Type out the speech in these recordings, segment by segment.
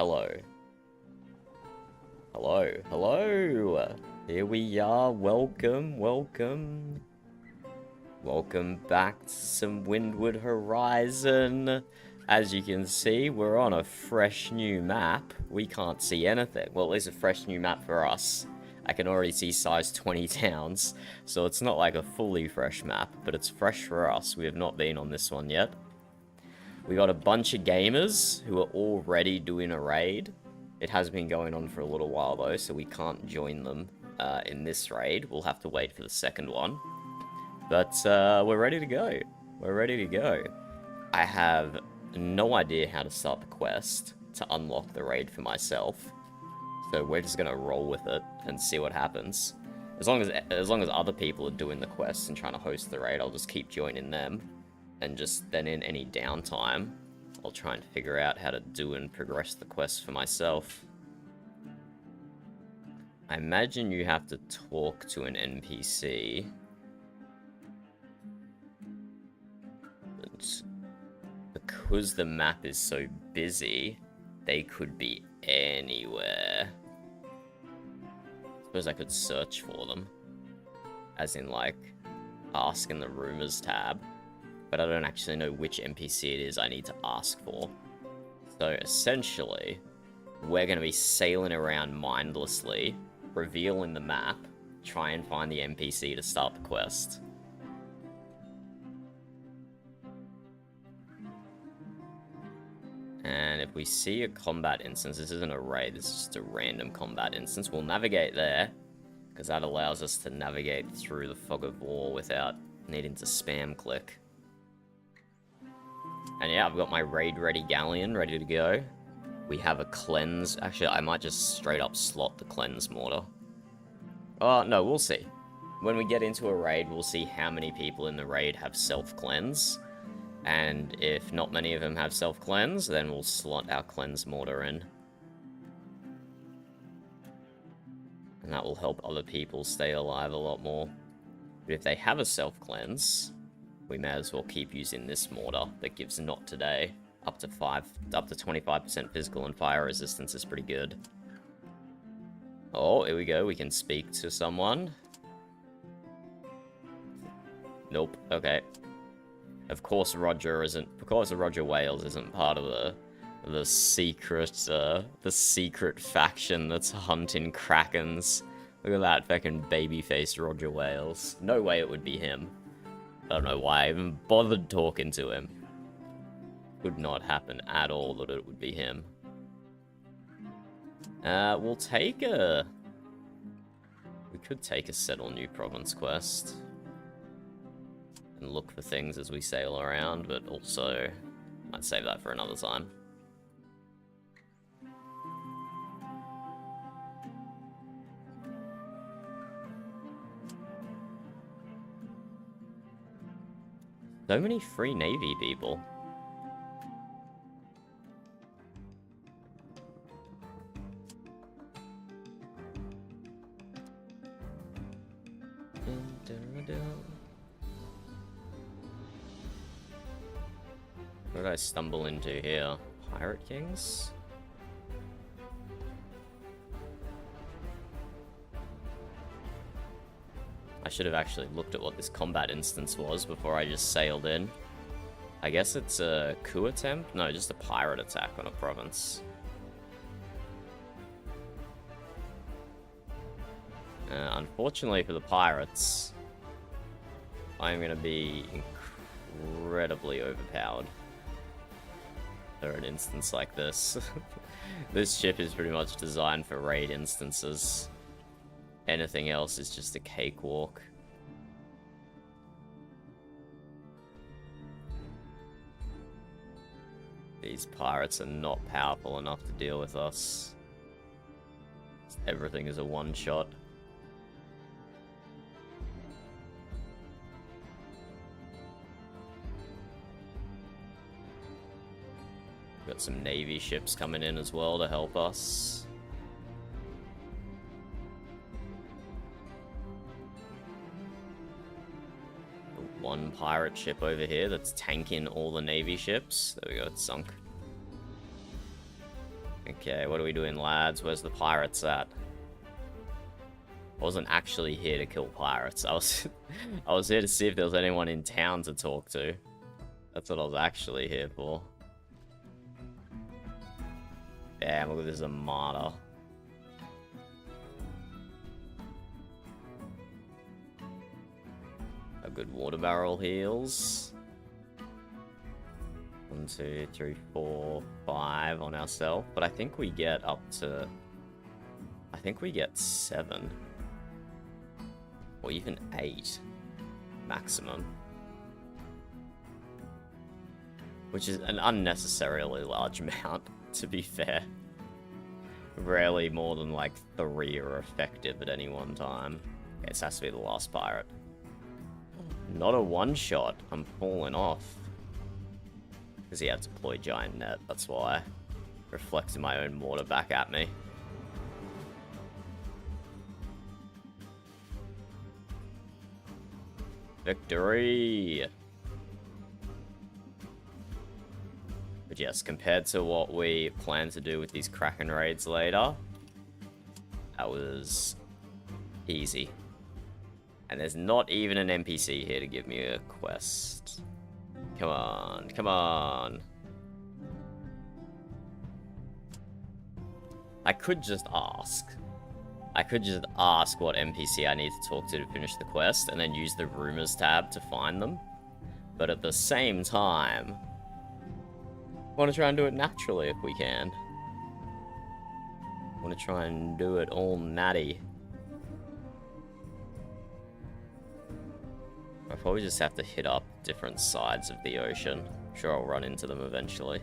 Hello. Hello. Hello. Here we are. Welcome. Welcome. Welcome back to some Windward Horizon. As you can see, we're on a fresh new map. We can't see anything. Well, it's a fresh new map for us. I can already see size 20 towns, so it's not like a fully fresh map, but it's fresh for us. We have not been on this one yet. We got a bunch of gamers who are already doing a raid. It has been going on for a little while though, so we can't join them in this raid. We'll have to wait for the second one. But we're ready to go. We're ready to go. I have no idea how to start the quest to unlock the raid for myself. So we're just gonna roll with it and see what happens. As long as other people are doing the quest and trying to host the raid, I'll just keep joining them. And just then in any downtime, I'll try and figure out how to do and progress the quest for myself. I imagine you have to talk to an NPC. But because the map is so busy, they could be anywhere. I suppose I could search for them. As in, like, ask in the rumors tab. But I don't actually know which NPC it is I need to ask for. So essentially, we're going to be sailing around mindlessly, revealing the map, try and find the NPC to start the quest. And if we see a combat instance, this isn't a raid, this is just a random combat instance, we'll navigate there, because that allows us to navigate through the fog of war without needing to spam click. And yeah, I've got my raid-ready galleon ready to go. We have a cleanse. Actually, I might just straight up slot the cleanse mortar. Oh, no, we'll see. When we get into a raid, we'll see how many people in the raid have self-cleanse. And if not many of them have self-cleanse, then we'll slot our cleanse mortar in. And that will help other people stay alive a lot more. But if they have a self-cleanse, we may as well keep using this mortar that gives not today. Up to 25% physical and fire resistance is pretty good. Oh, here we go. We can speak to someone. Nope. Okay. Of course, Roger Wales isn't part of the secret faction that's hunting Krakens. Look at that fucking baby-faced Roger Wales. No way it would be him. I don't know why I even bothered talking to him. Could not happen at all that it would be him. We'll take a... We could take a Settle New Province quest. And look for things as we sail around, but also... Might save that for another time. So many free Navy people. What did I stumble into here? Pirate Kings? I should have actually looked at what this combat instance was before I just sailed in. I guess it's a coup attempt? No, just a pirate attack on a province. Unfortunately for the pirates, I'm going to be incredibly overpowered for an instance like this. This ship is pretty much designed for raid instances. Anything else is just a cakewalk. These pirates are not powerful enough to deal with us. Everything is a one-shot. Got some Navy ships coming in as well to help us. One pirate ship over here that's tanking all the Navy ships. There we go, it's sunk. Okay, what are we doing, lads? Where's the pirates at? I wasn't actually here to kill pirates. I was I was here to see if there was anyone in town to talk to. That's what I was actually here for. Damn, look at this armada. A good water barrel heals. 1, 2, 3, 4, 5 on ourselves. But I think we get up to... I think we get 7. Or even 8. Maximum. Which is an unnecessarily large amount, to be fair. Rarely more than like 3 are effective at any one time. Okay, this has to be the last pirate. Not a one-shot. I'm falling off. Because he had to deploy giant net, that's why. Reflecting my own water back at me. Victory! But yes, compared to what we plan to do with these Kraken raids later, that was easy. And there's not even an NPC here to give me a quest. Come on, come on. I could just ask. I could just ask what NPC I need to talk to finish the quest, and then use the rumors tab to find them. But at the same time, I want to try and do it naturally if we can. I want to try and do it all natty. I probably just have to hit up different sides of the ocean. I'm sure I'll run into them eventually.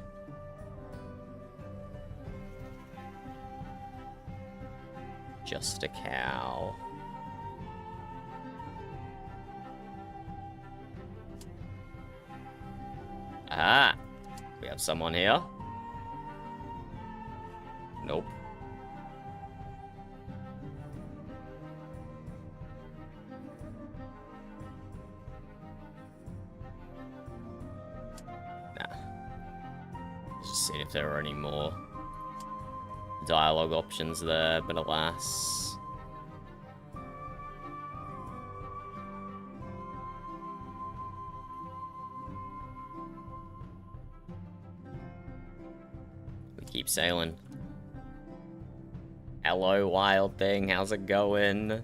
Just a cow. Ah! We have someone here. Nope. Nah. Just seeing if there are any more dialogue options there, but alas. We keep sailing. Hello, wild thing, how's it going?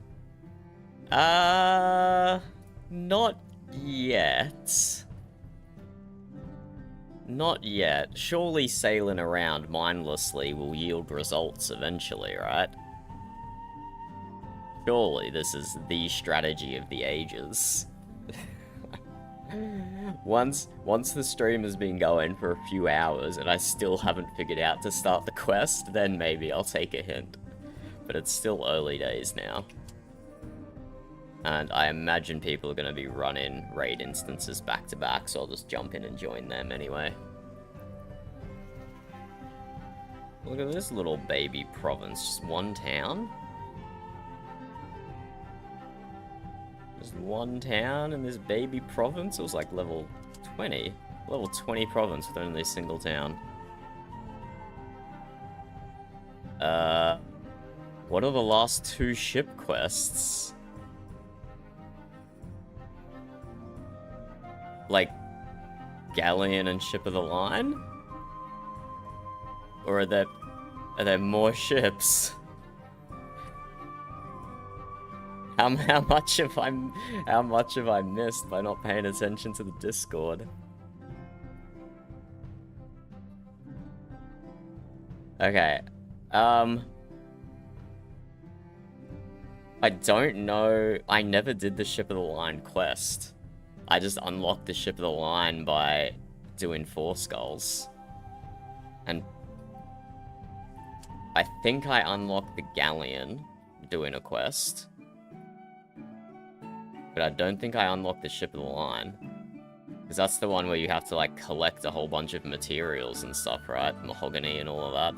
Not yet. Not yet. Surely sailing around mindlessly will yield results eventually, right? Surely this is the strategy of the ages. Once the stream has been going for a few hours and I still haven't figured out to start the quest, then maybe I'll take a hint. But it's still early days now. And I imagine people are going to be running raid instances back to back, so I'll just jump in and join them anyway. Look at this little baby province, just one town? Just one town in this baby province? It was like level 20. Level 20 province with only a single town. What are the last 2 ship quests? Like, Galleon and Ship of the Line? Or are there more ships? How much have I missed by not paying attention to the Discord? Okay. I don't know. I never did the Ship of the Line quest. I just unlocked the Ship of the Line by doing 4 skulls. And I think I unlocked the Galleon doing a quest. But I don't think I unlocked the Ship of the Line. Because that's the one where you have to, like, collect a whole bunch of materials and stuff, right? Mahogany and all of that.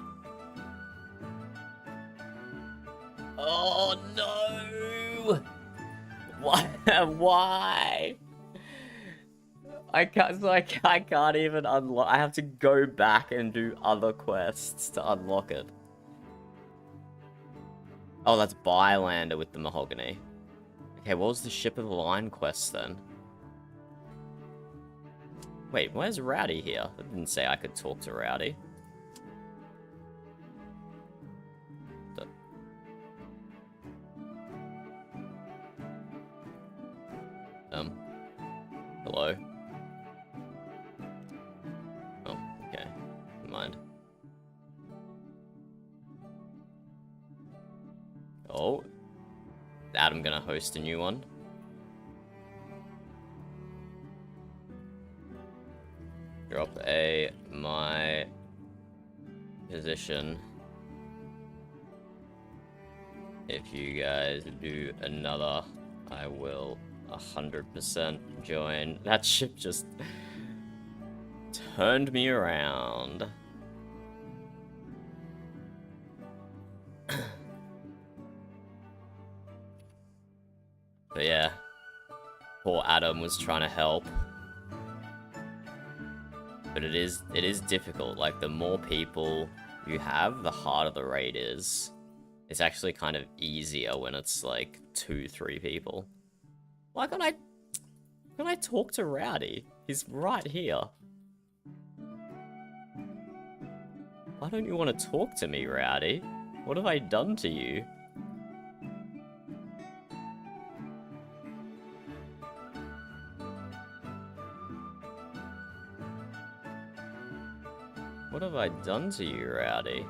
Oh, no! Why? Why? I can't even unlock. I have to go back and do other quests to unlock it. Oh, that's Bylander with the mahogany. Okay, what was the Ship of the Line quest then? Wait, where's Rowdy here? It didn't say I could talk to Rowdy. Hello? Oh, okay. Never mind. Oh. Is Adam gonna host a new one? Drop my position. If you guys do another, I will 100% join. That ship just turned me around. But yeah, poor Adam was trying to help. But it is difficult. Like, the more people you have, the harder the raid is. It's actually kind of easier when it's like 2-3 people. Why can't I talk to Rowdy? He's right here. Why don't you want to talk to me, Rowdy? What have I done to you? What have I done to you, Rowdy?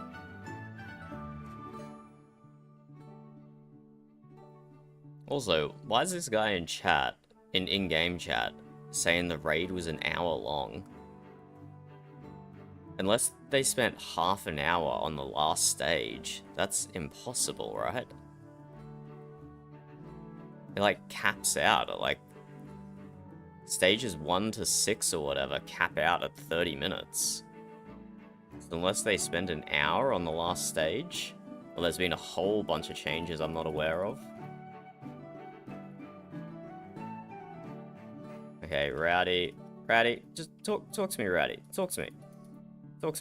Also, why is this guy in chat, in-game chat, saying the raid was an hour long? Unless they spent half an hour on the last stage, that's impossible, right? It like caps out at like stages 1 to 6 or whatever cap out at 30 minutes. So unless they spend an hour on the last stage, well, there's been a whole bunch of changes I'm not aware of. Okay, Rowdy, just talk to me, Rowdy. Talk to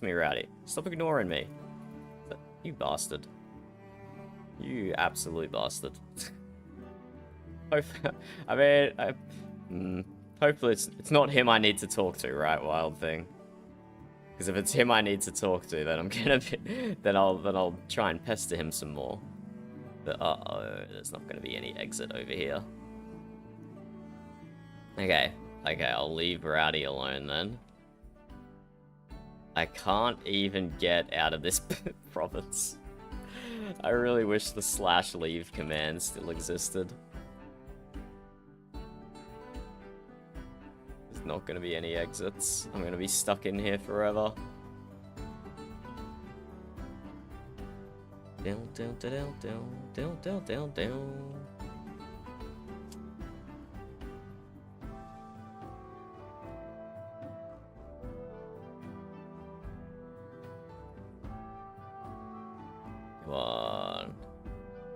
me, Rowdy. Stop ignoring me. You bastard. You absolute bastard. Hopefully it's not him I need to talk to, right, Wild Thing? Because if it's him I need to talk to, then I'm gonna be, then I'll try and pester him some more. But there's not gonna be any exit over here. Okay, I'll leave Rowdy alone then. I can't even get out of this province. I really wish the /leave command still existed. There's not gonna be any exits. I'm gonna be stuck in here forever. Down, down, down, down, down, down, down, down. Come on.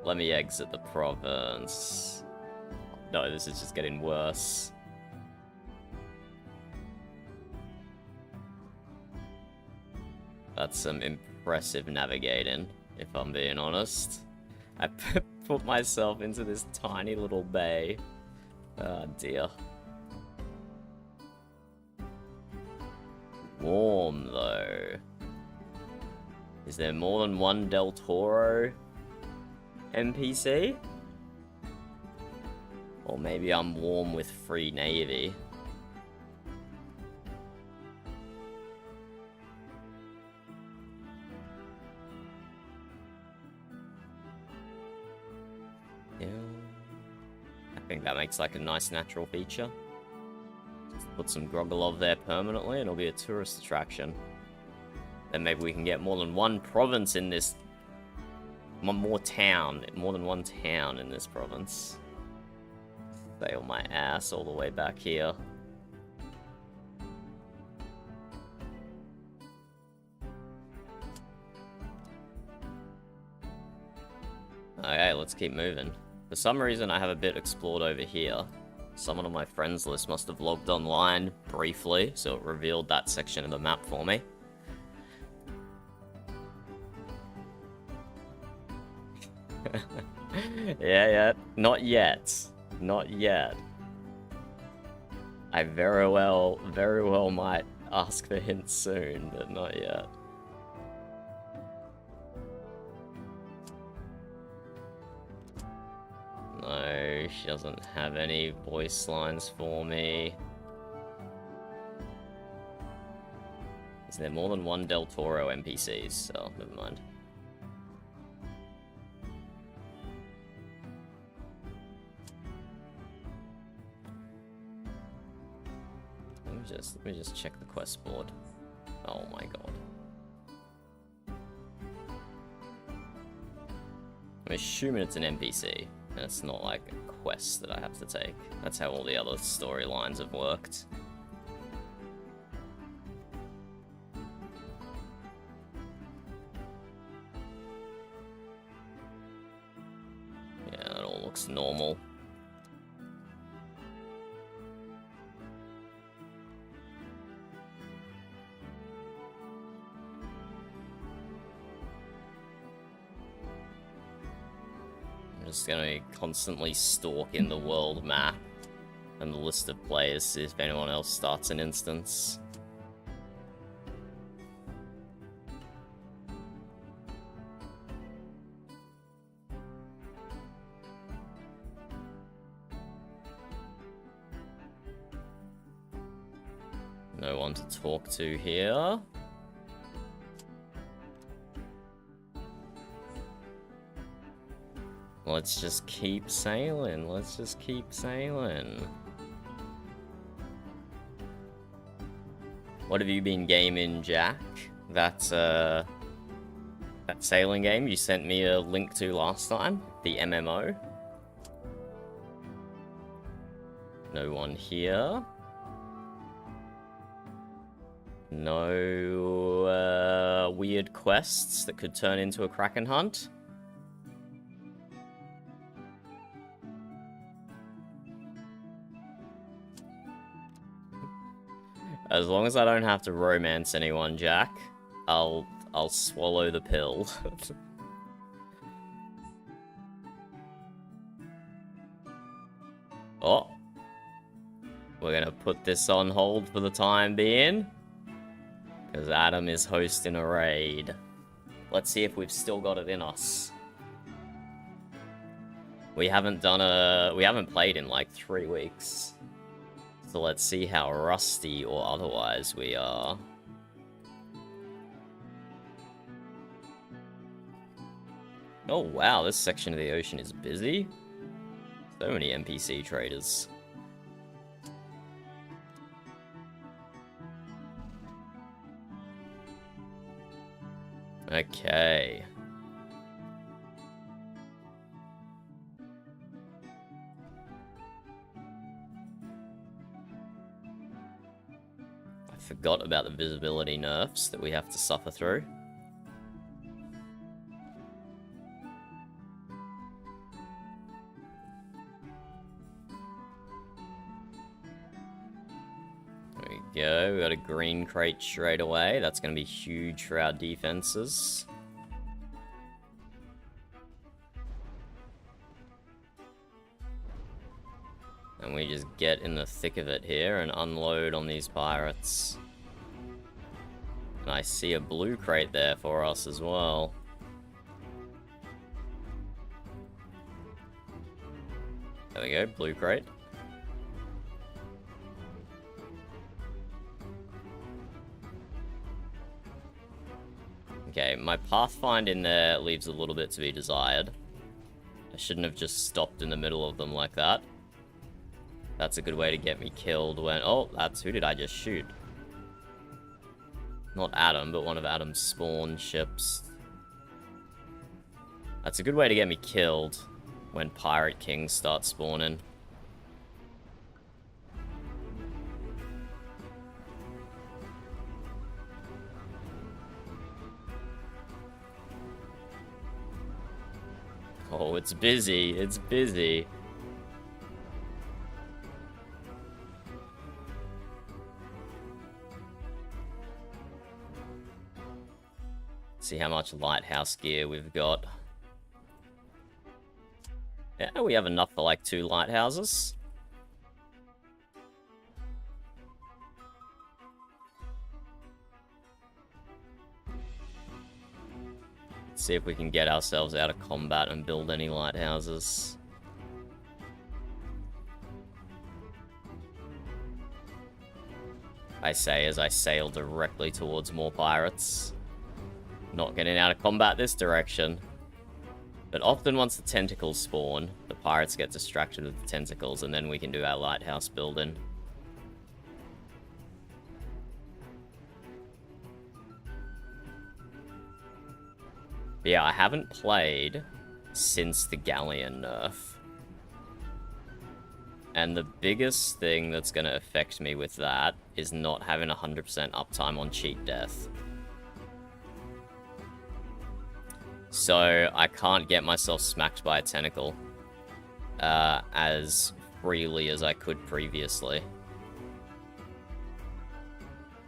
Let me exit the province. No, this is just getting worse. That's some impressive navigating, if I'm being honest. I put myself into this tiny little bay. Oh dear. Warm though. Is there more than one Del Toro NPC? Or maybe I'm warm with Free Navy. Yeah. I think that makes like a nice natural feature. Just put some Grogolov there permanently and it'll be a tourist attraction. Then maybe we can get more than one province in this... more than one town in this province. Sail my ass all the way back here. Okay, let's keep moving. For some reason I have a bit explored over here. Someone on my friends list must have logged online briefly, so it revealed that section of the map for me. Yeah, not yet. Not yet. I very well might ask for hints soon, but not yet. No, she doesn't have any voice lines for me. Is there more than one Del Toro NPCs? Oh, never mind. Let me just check the quest board. Oh my god. I'm assuming it's an NPC, and it's not like a quest that I have to take. That's how all the other storylines have worked. Yeah, that all looks normal. Just gonna be constantly stalking the world map and the list of players, see if anyone else starts an instance. No one to talk to here. Let's just keep sailing. Let's just keep sailing. What have you been gaming, Jack? That sailing game you sent me a link to last time? The MMO? No one here. No weird quests that could turn into a Kraken hunt? As long as I don't have to romance anyone, Jack, I'll swallow the pill. Oh. We're gonna put this on hold for the time being, because Adam is hosting a raid. Let's see if we've still got it in us. We haven't played in like 3 weeks. So let's see how rusty or otherwise we are. Oh wow, this section of the ocean is busy. So many NPC traders. Okay. Forgot about the visibility nerfs that we have to suffer through. There we go, we got a green crate straight away. That's going to be huge for our defenses. And we just get in the thick of it here and unload on these pirates. And I see a blue crate there for us as well. There we go, blue crate. Okay, my pathfind in there leaves a little bit to be desired. I shouldn't have just stopped in the middle of them like that. That's a good way to get me killed when... Oh, that's... Who did I just shoot? Not Adam, but one of Adam's spawn ships. That's a good way to get me killed when Pirate Kings start spawning. Oh, it's busy. It's busy. See how much lighthouse gear we've got. Yeah, we have enough for like 2 lighthouses. Let's see if we can get ourselves out of combat and build any lighthouses. I say as I sail directly towards more pirates. Not getting out of combat this direction. But often once the tentacles spawn, the pirates get distracted with the tentacles, and then we can do our lighthouse building. But yeah, I haven't played since the galleon nerf. And the biggest thing that's going to affect me with that is not having 100% uptime on cheat death. So I can't get myself smacked by a tentacle as freely as I could previously.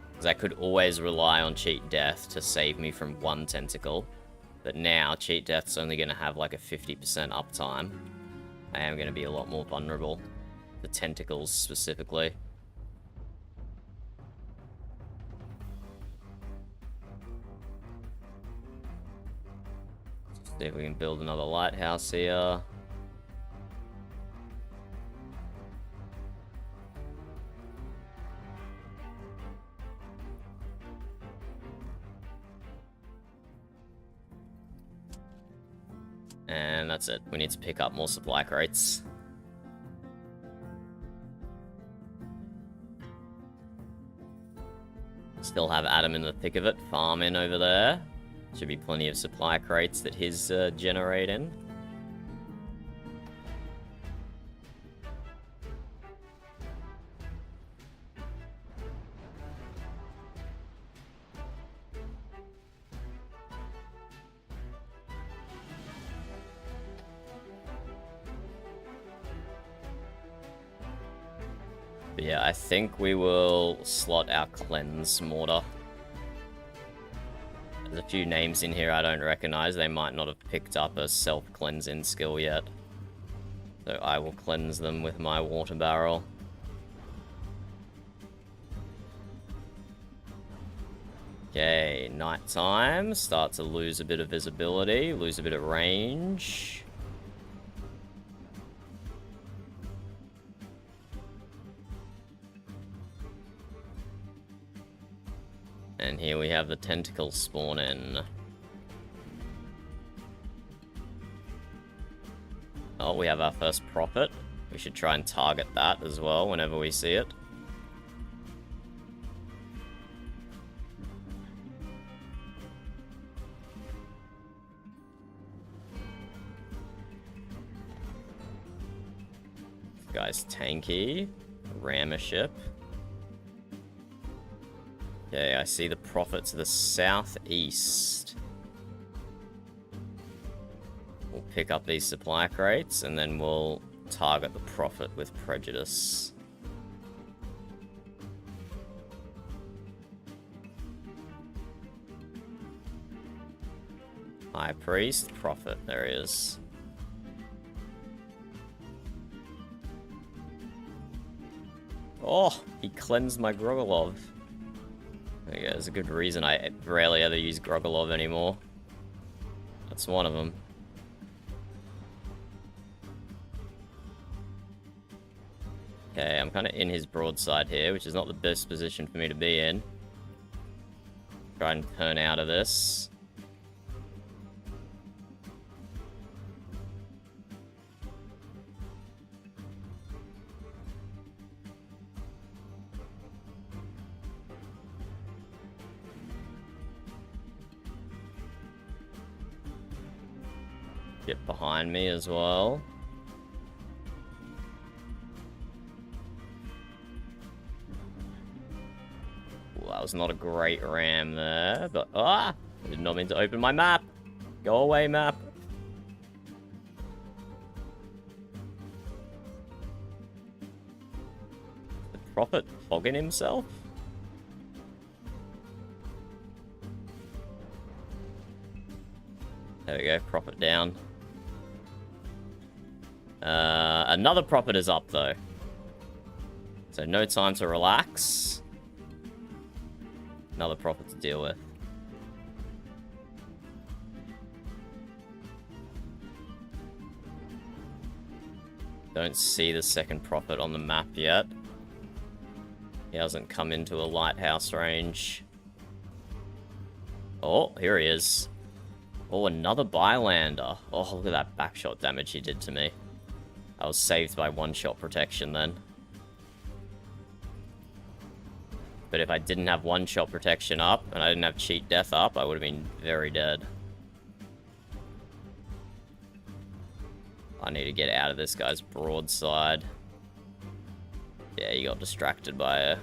Because I could always rely on cheat death to save me from 1 tentacle. But now, cheat death's only going to have like a 50% uptime. I am going to be a lot more vulnerable. The tentacles, specifically. See if we can build another lighthouse here. And that's it. We need to pick up more supply crates. Still have Adam in the thick of it, farming over there. Should be plenty of supply crates that he's generating. But yeah, I think we will slot our cleanse mortar. There's a few names in here I don't recognize. They might not have picked up a self-cleansing skill yet. So I will cleanse them with my water barrel. Okay, nighttime. Start to lose a bit of visibility, lose a bit of range. And here we have the tentacles spawn in. Oh, we have our first prophet. We should try and target that as well whenever we see it. This guy's tanky. Ram a ship. Okay, I see the prophet to the southeast. We'll pick up these supply crates, and then we'll target the prophet with prejudice. High priest, prophet, there he is. Oh, he cleansed my Grogolov. Yeah, there's a good reason I rarely ever use Grogolov anymore. That's one of them. Okay, I'm kind of in his broadside here, which is not the best position for me to be in. Try and turn out of this. Get behind me as well. Ooh, that was not a great ram there, but I did not mean to open my map. Go away, map. The prophet fogging himself? There we go, profit down. Another profit is up, though. So no time to relax. Another profit to deal with. Don't see the second profit on the map yet. He hasn't come into a lighthouse range. Oh, here he is. Oh, another bylander. Oh, look at that backshot damage he did to me. I was saved by one-shot protection then. But if I didn't have one-shot protection up, and I didn't have cheat death up, I would have been very dead. I need to get out of this guy's broadside. Yeah, he got distracted by a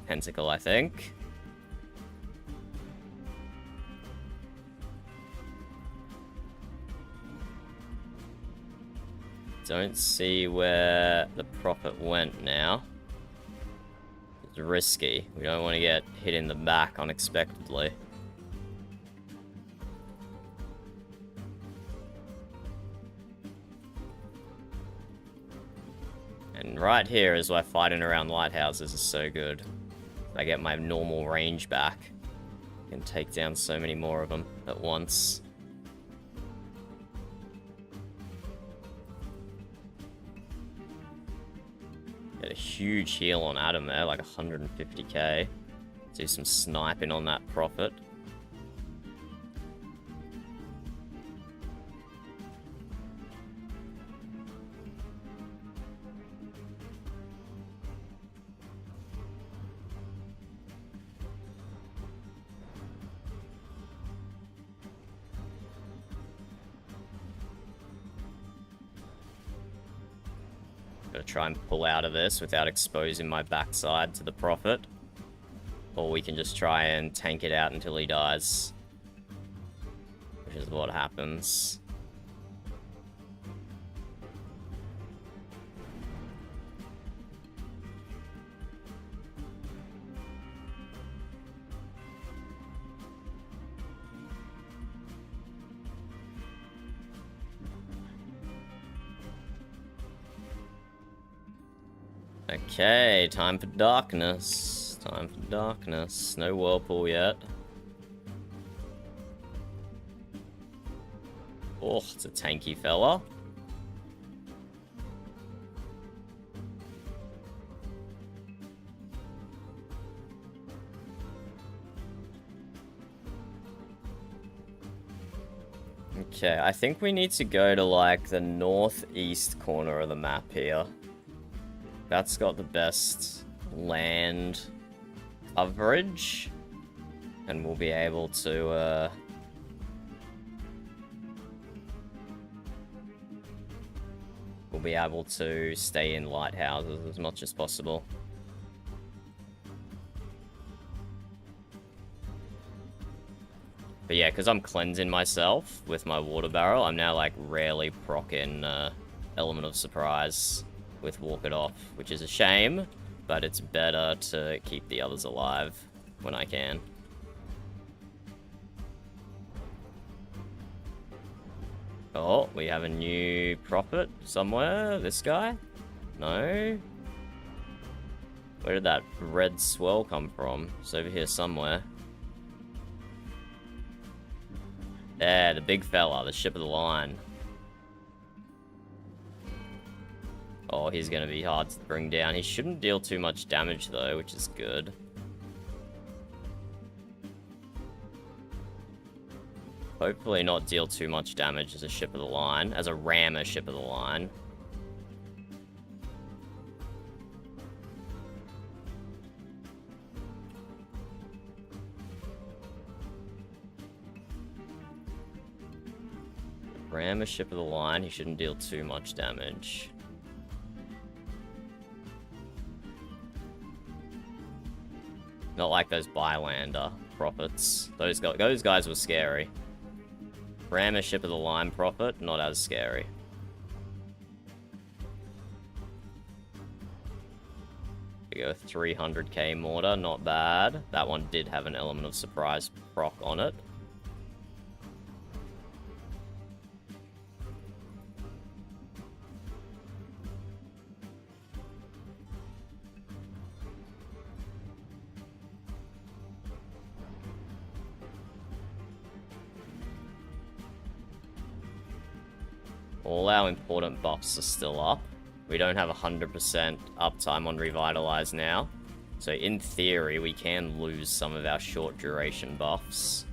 pentacle, I think. Don't see where the profit went now. It's risky. We don't want to get hit in the back unexpectedly. And right here is why fighting around lighthouses is so good. I get my normal range back. I can take down so many more of them at once. Get a huge heal on Adam there, like 150k. Do some sniping on that profit. Gotta try and pull out of this without exposing my backside to the profit. Or we can just try and tank it out until he dies. Which is what happens. Okay, time for darkness. Time for darkness. No whirlpool yet. Oh, it's a tanky fella. Okay, I think we need to go to like the northeast corner of the map here. That's got the best land coverage, and we'll be able to stay in lighthouses as much as possible. But yeah, because I'm cleansing myself with my water barrel, I'm now like rarely proccing Element of Surprise with Walk It Off, which is a shame, but it's better to keep the others alive when I can. Oh, we have a new prophet somewhere. This guy? No? Where did that red swirl come from? It's over here somewhere. There, the big fella, the ship of the line. Oh, he's going to be hard to bring down. He shouldn't deal too much damage, though, which is good. Hopefully not deal too much damage as a ship of the line, as a rammer ship of the line. Rammer ship of the line, he shouldn't deal too much damage. Not like those Bylander prophets. Those guys were scary. Rammer ship of the line prophet, not as scary. We go 300k mortar, not bad. That one did have an Element of Surprise proc on it. All our important buffs are still up. We don't have 100% uptime on Revitalize now. So in theory, we can lose some of our short duration buffs.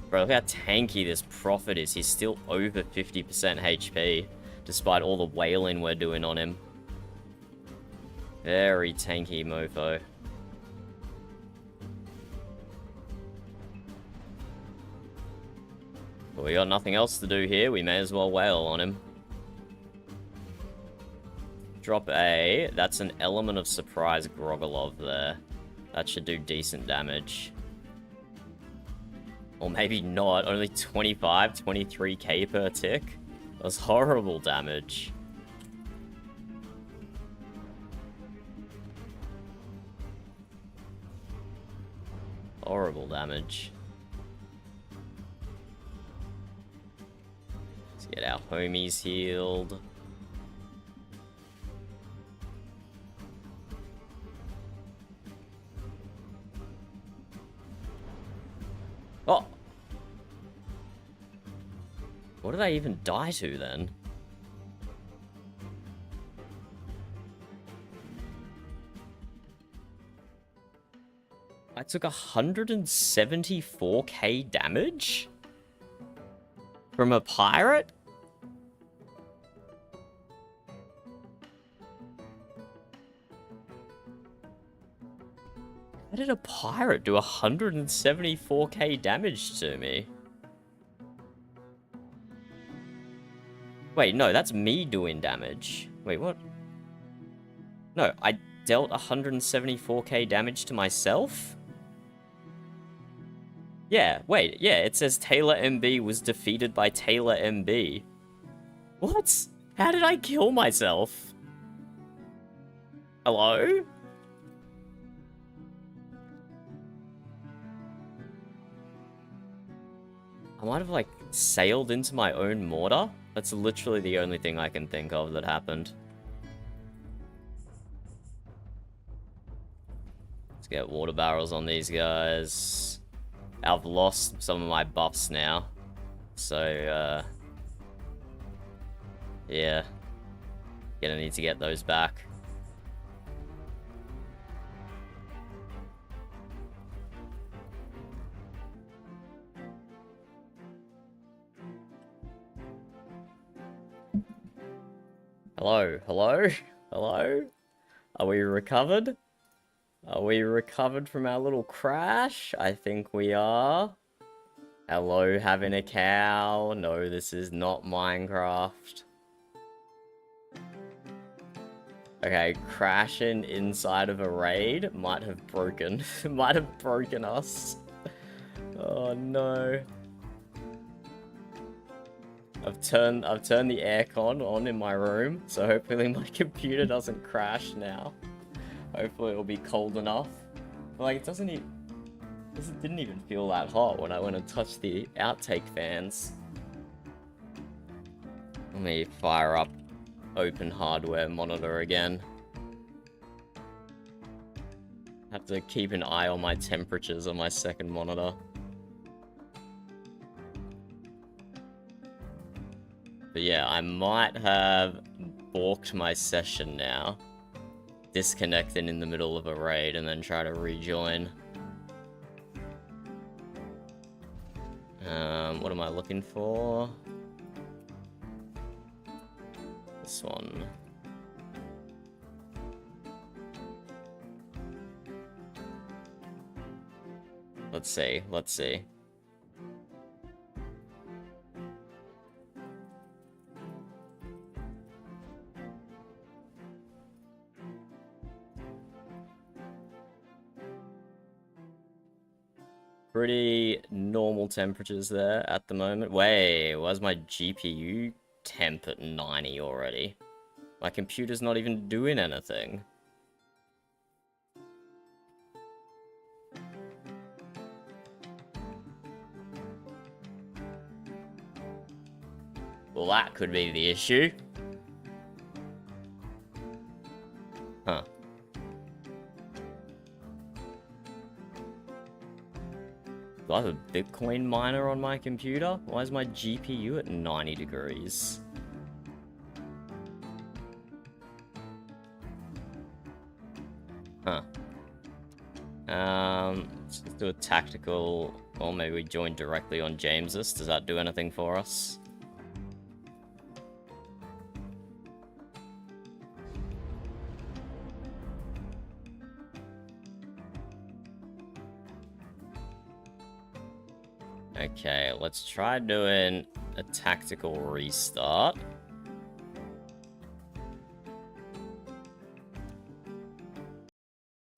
Bro, look how tanky this Prophet is. He's still over 50% HP, despite all the wailing we're doing on him. Very tanky mofo. But we got nothing else to do here. We may as well wail on him. Drop A. That's an element of surprise Grogolov there. That should do decent damage. Or maybe not. Only 25, 23k per tick. That was horrible damage. Horrible damage. Let's get our homies healed. Oh! What did I even die to then? I took 174k damage? From a pirate? How did a pirate do 174k damage to me? Wait, no, that's me doing damage. Wait, what? No, I dealt 174k damage to myself? Yeah, wait, yeah, it says Taylor MB was defeated by Taylor MB. What? How did I kill myself? Hello? I might have, like, sailed into my own mortar. That's literally the only thing I can think of that happened. Let's get water barrels on these guys. I've lost some of my buffs now. So, yeah. Gonna need to get those back. Hello, hello, hello? Are we recovered? Are we recovered from our little crash? I think we are. Hello, having a cow. No, this is not Minecraft. Okay, crashing inside of a raid might have broken. Might have broken us. Oh no. I've turned the aircon on in my room, so hopefully my computer doesn't crash now. Hopefully it'll be cold enough. But like, it didn't even feel that hot when I went and touched the outtake fans. Let me fire up open hardware monitor again. Have to keep an eye on my temperatures on my second monitor. But yeah, I might have balked my session now. Disconnecting in the middle of a raid and then try to rejoin. What am I looking for? This one. Let's see, let's see. Pretty normal temperatures there at the moment. Wait, why's my GPU temp at 90 already? My computer's not even doing anything. Well, that could be the issue. Huh. Do I have a Bitcoin miner on my computer? Why is my GPU at 90 degrees? Huh. Let's just do a tactical... Or maybe we join directly on James's. Does that do anything for us? Okay, let's try doing a tactical restart.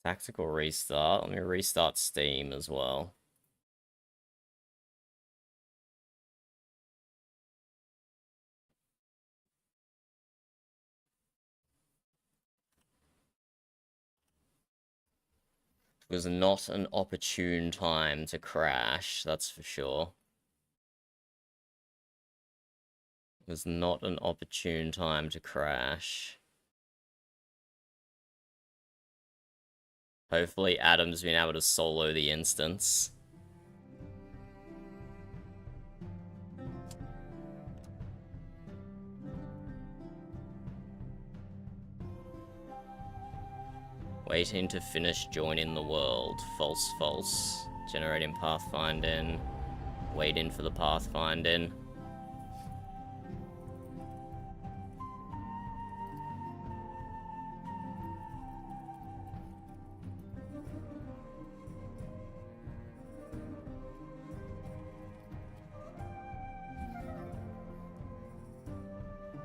Tactical restart. Let me restart Steam as well. It was not an opportune time to crash, that's for sure. It was not an opportune time to crash. Hopefully Adam's been able to solo the instance. Waiting to finish joining the world. False, false. Generating pathfinding. Waiting for the pathfinding.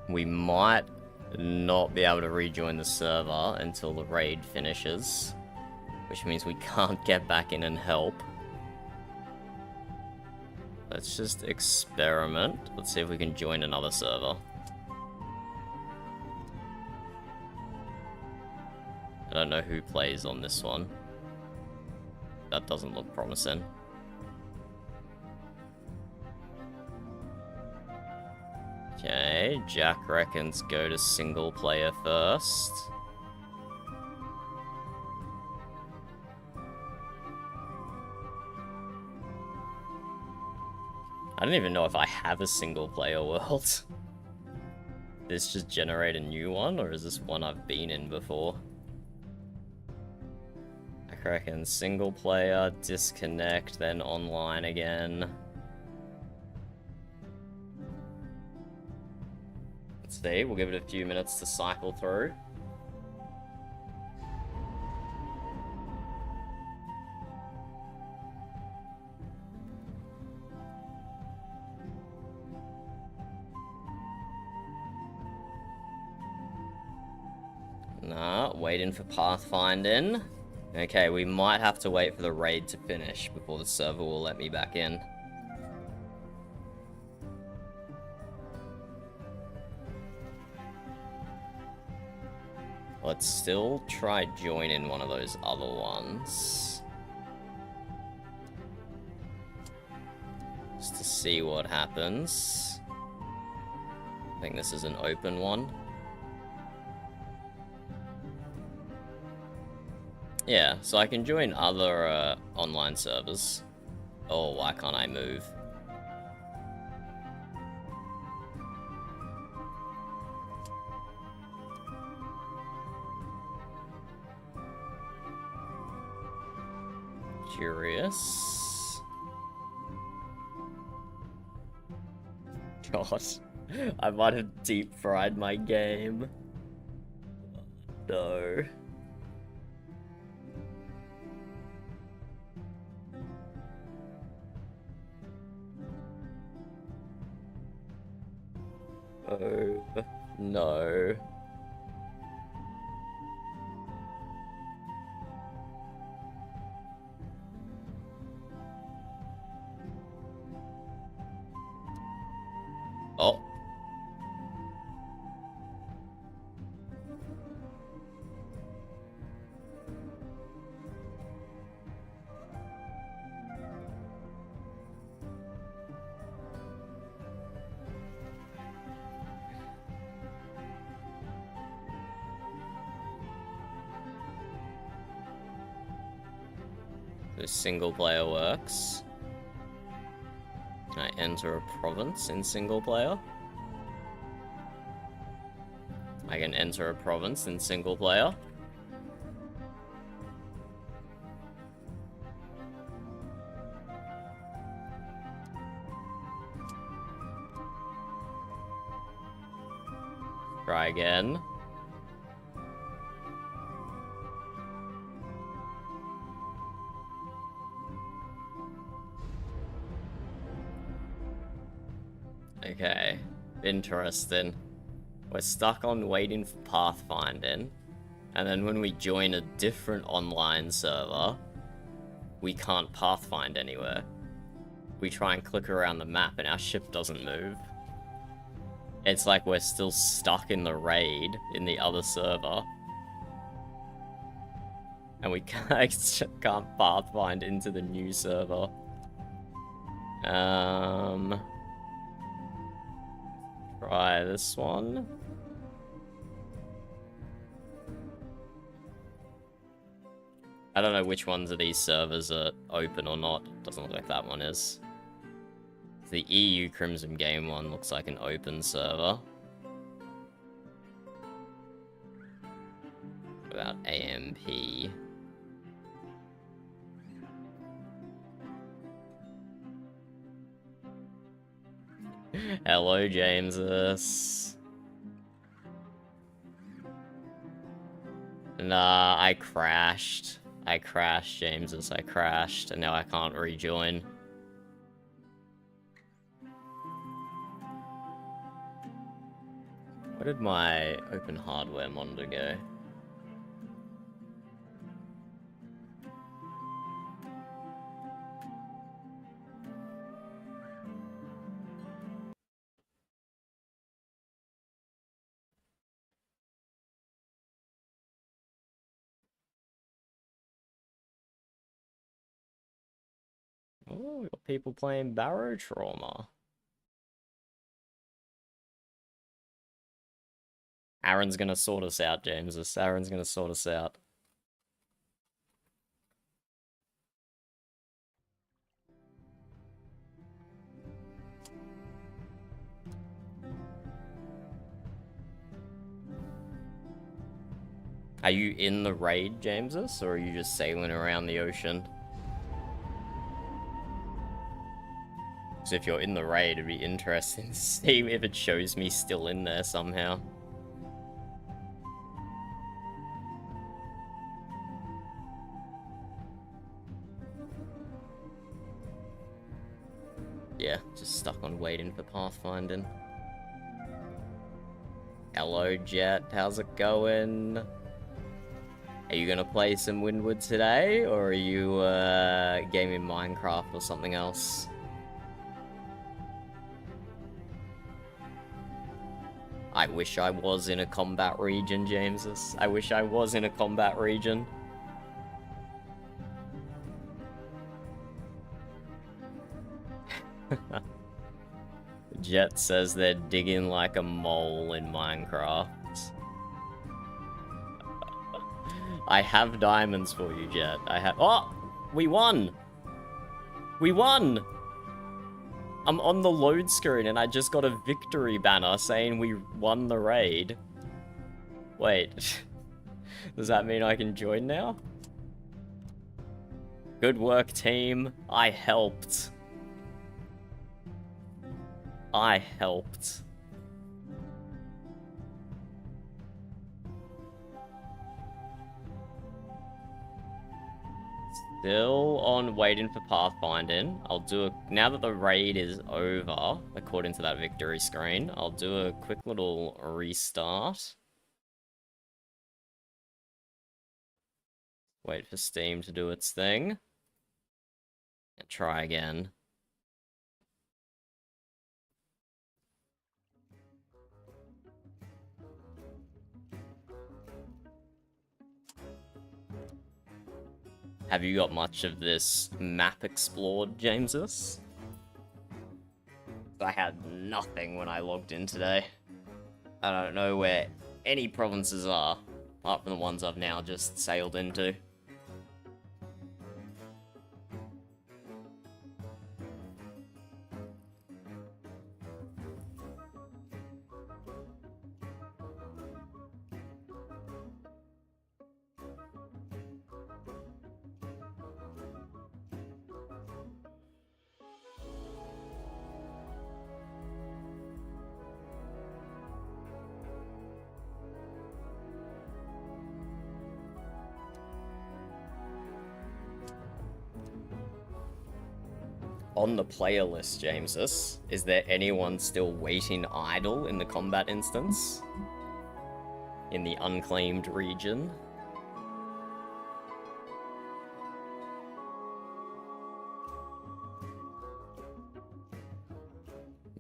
We might not be able to rejoin the server until the raid finishes, which means we can't get back in and help. Let's just experiment. Let's see if we can join another server. I don't know who plays on this one. That doesn't look promising. Okay, Jack reckons go to single player first. I don't even know if I have a single player world. This just generate a new one, or is this one I've been in before? Jack reckons single player, disconnect, then online again. Let's see, we'll give it a few minutes to cycle through. Nah, waiting for pathfinding. Okay, we might have to wait for the raid to finish before the server will let me back in. Let's still try joining one of those other ones. Just to see what happens. I think this is an open one. Yeah, so I can join other online servers. Oh, why can't I move? Curious. God, I might have deep fried my game. No. Oh, no. Oh. The single player works. Can I enter a province in single player? I can enter a province in single player. Try again. Okay, interesting. We're stuck on waiting for pathfinding, and then when we join a different online server, we can't pathfind anywhere. We try and click around the map and our ship doesn't move. It's like we're still stuck in the raid in the other server. And we can't pathfind into the new server. Try this one. I don't know which ones of these servers are open or not. Doesn't look like that one is. The EU Crimson Game one looks like an open server. What about AMP? Hello, Jamesus. Nah, I crashed. I crashed, Jamesus. I crashed, and now I can't rejoin. Where did my open hardware monitor go? Oh, we got people playing Barrow Trauma. Aaron's gonna sort us out, James. Aaron's gonna sort us out. Are you in the raid, Jamesus, or are you just sailing around the ocean? Because if you're in the raid, it'd be interesting to see if it shows me still in there somehow. Yeah, just stuck on waiting for pathfinding. Hello, Jet. How's it going? Are you gonna play some Windward today, or are you gaming Minecraft or something else? I wish I was in a combat region, Jamesus. I wish I was in a combat region. Jet says they're digging like a mole in Minecraft. I have diamonds for you, Jet. I have... Oh! We won! We won! I'm on the load screen and I just got a victory banner saying we won the raid. Wait. Does that mean I can join now? Good work, team. I helped. I helped. Still on waiting for pathfinding. I'll do a... Now that the raid is over, according to that victory screen, I'll do a quick little restart. Wait for Steam to do its thing. And try again. Have you got much of this map explored, Jamesus? I had nothing when I logged in today. I don't know where any provinces are, apart from the ones I've now just sailed into. On the player list, Jamesus, is there anyone still waiting idle in the combat instance? In the unclaimed region?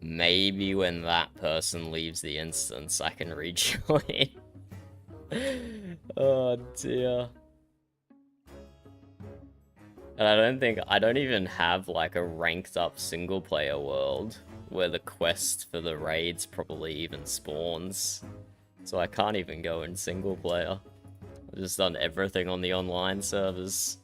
Maybe when that person leaves the instance, I can rejoin. Oh dear. And I don't even have like a ranked up single player world where the quest for the raids probably even spawns. So I can't even go in single player. I've just done everything on the online servers.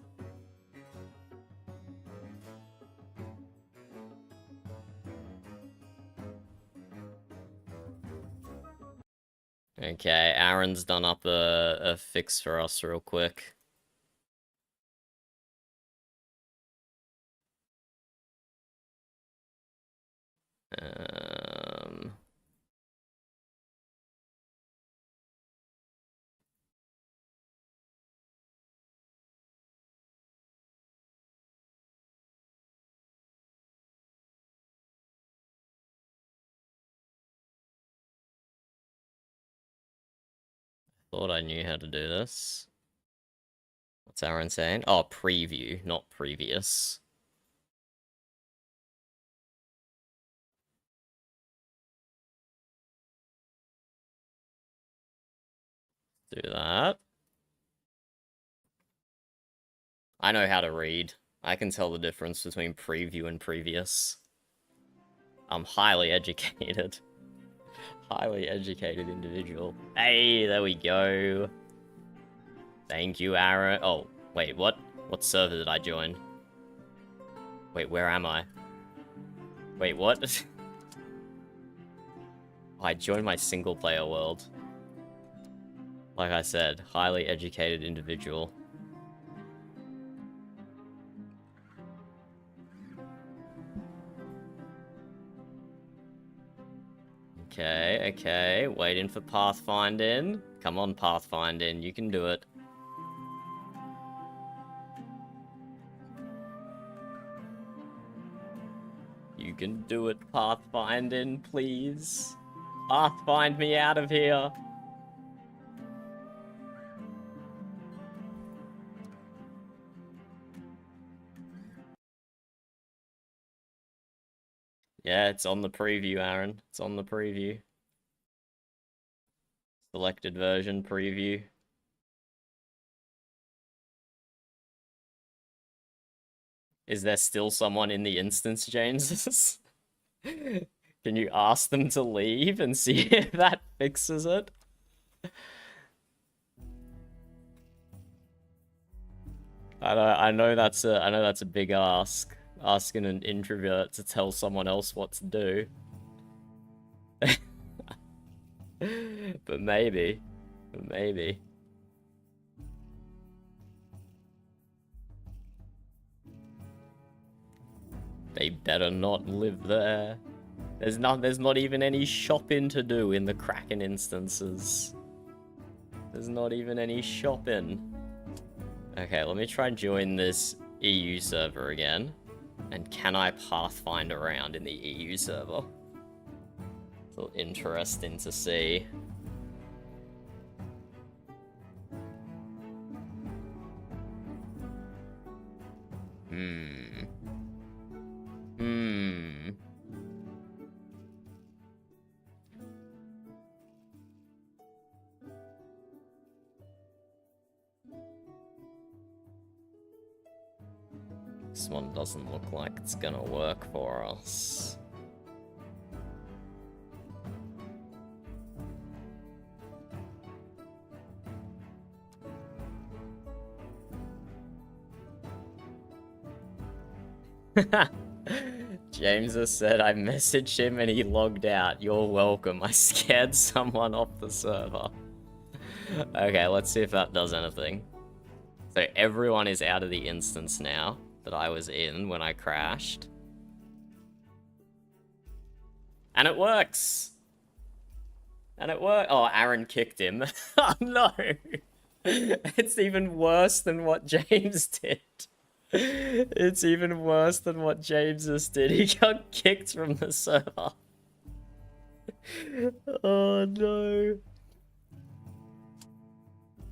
Okay, Aaron's done up a fix for us real quick. Thought I knew how to do this. What's Aaron saying? Oh, preview, not previous. Do that. I know how to read. I can tell the difference between preview and previous. I'm highly educated. Highly educated individual. Hey, there we go. Thank you, Aaron. Oh, wait, what? What server did I join? Wait, where am I? Wait, what? I joined my single player world. Like I said, highly educated individual. Okay, okay, waiting for pathfinding. Come on, pathfinding, you can do it. You can do it, pathfinding, please. Pathfind me out of here. Yeah, it's on the preview, Aaron. It's on the preview. Selected version preview. Is there still someone in the instance, James? Can you ask them to leave and see if that fixes it? I know that's a big ask. Asking an introvert to tell someone else what to do. But maybe. Maybe. They better not live there. There's not even any shopping to do in the Kraken instances. There's not even any shopping. Okay, let me try and join this EU server again. And can I pathfind around in the EU server? It's a little interesting to see. This one doesn't look like it's gonna work for us. James has said I messaged him and he logged out. You're welcome. I scared someone off the server. Okay, let's see if that does anything. So everyone is out of the instance now that I was in when I crashed. And it works! And it worked. Oh, Aaron kicked him. Oh no! It's even worse than what James did. It's even worse than what James's did. He got kicked from the server. Oh no.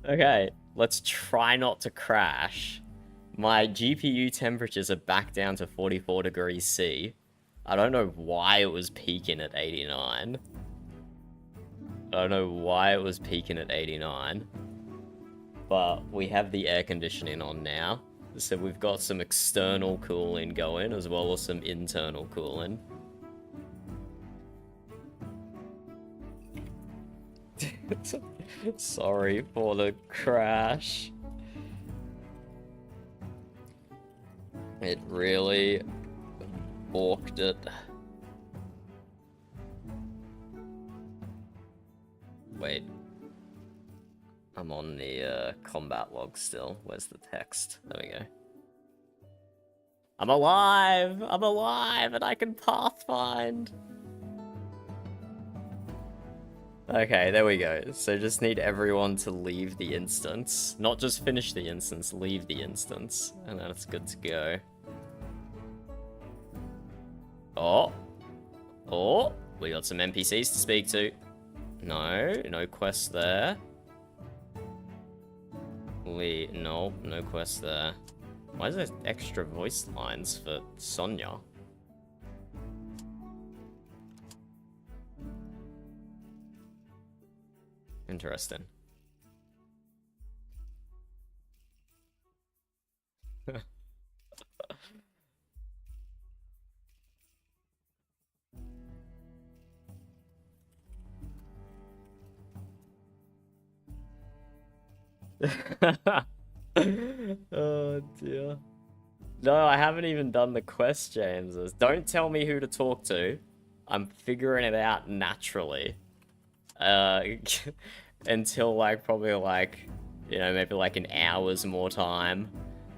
Okay, let's try not to crash. My GPU temperatures are back down to 44 degrees C. I don't know why it was peaking at 89. I don't know why it was peaking at 89. But we have the air conditioning on now. So we've got some external cooling going as well as some internal cooling. Sorry for the crash. It really balked it. Wait. I'm on the combat log still. Where's the text? There we go. I'm alive! I'm alive and I can pathfind! Okay, there we go. So just need everyone to leave the instance. Not just finish the instance, leave the instance. And then it's good to go. Oh! Oh! We got some NPCs to speak to. No quest there. No quest there. Why is there extra voice lines for Sonya? Interesting. Oh dear. No, I haven't even done the quest, James. Don't tell me who to talk to. I'm figuring it out naturally. Until like probably like, you know, maybe like an hour's more time.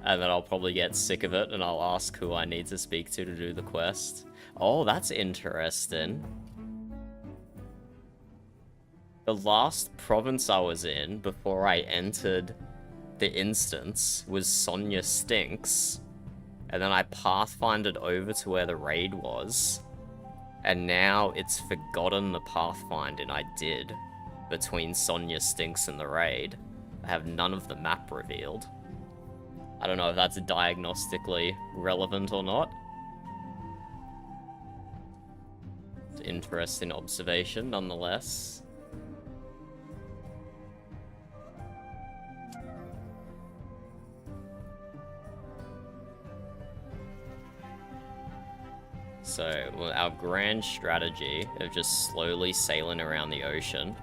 And then I'll probably get sick of it and I'll ask who I need to speak to do the quest. Oh, that's interesting. The last province I was in before I entered the instance was Sonya Stinks. And then I pathfinded over to where the raid was. And now it's forgotten the pathfinding I did between Sonya Stinks and the raid. I have none of the map revealed. I don't know if that's diagnostically relevant or not. It's an interesting observation, nonetheless. So, well, our grand strategy of just slowly sailing around the ocean,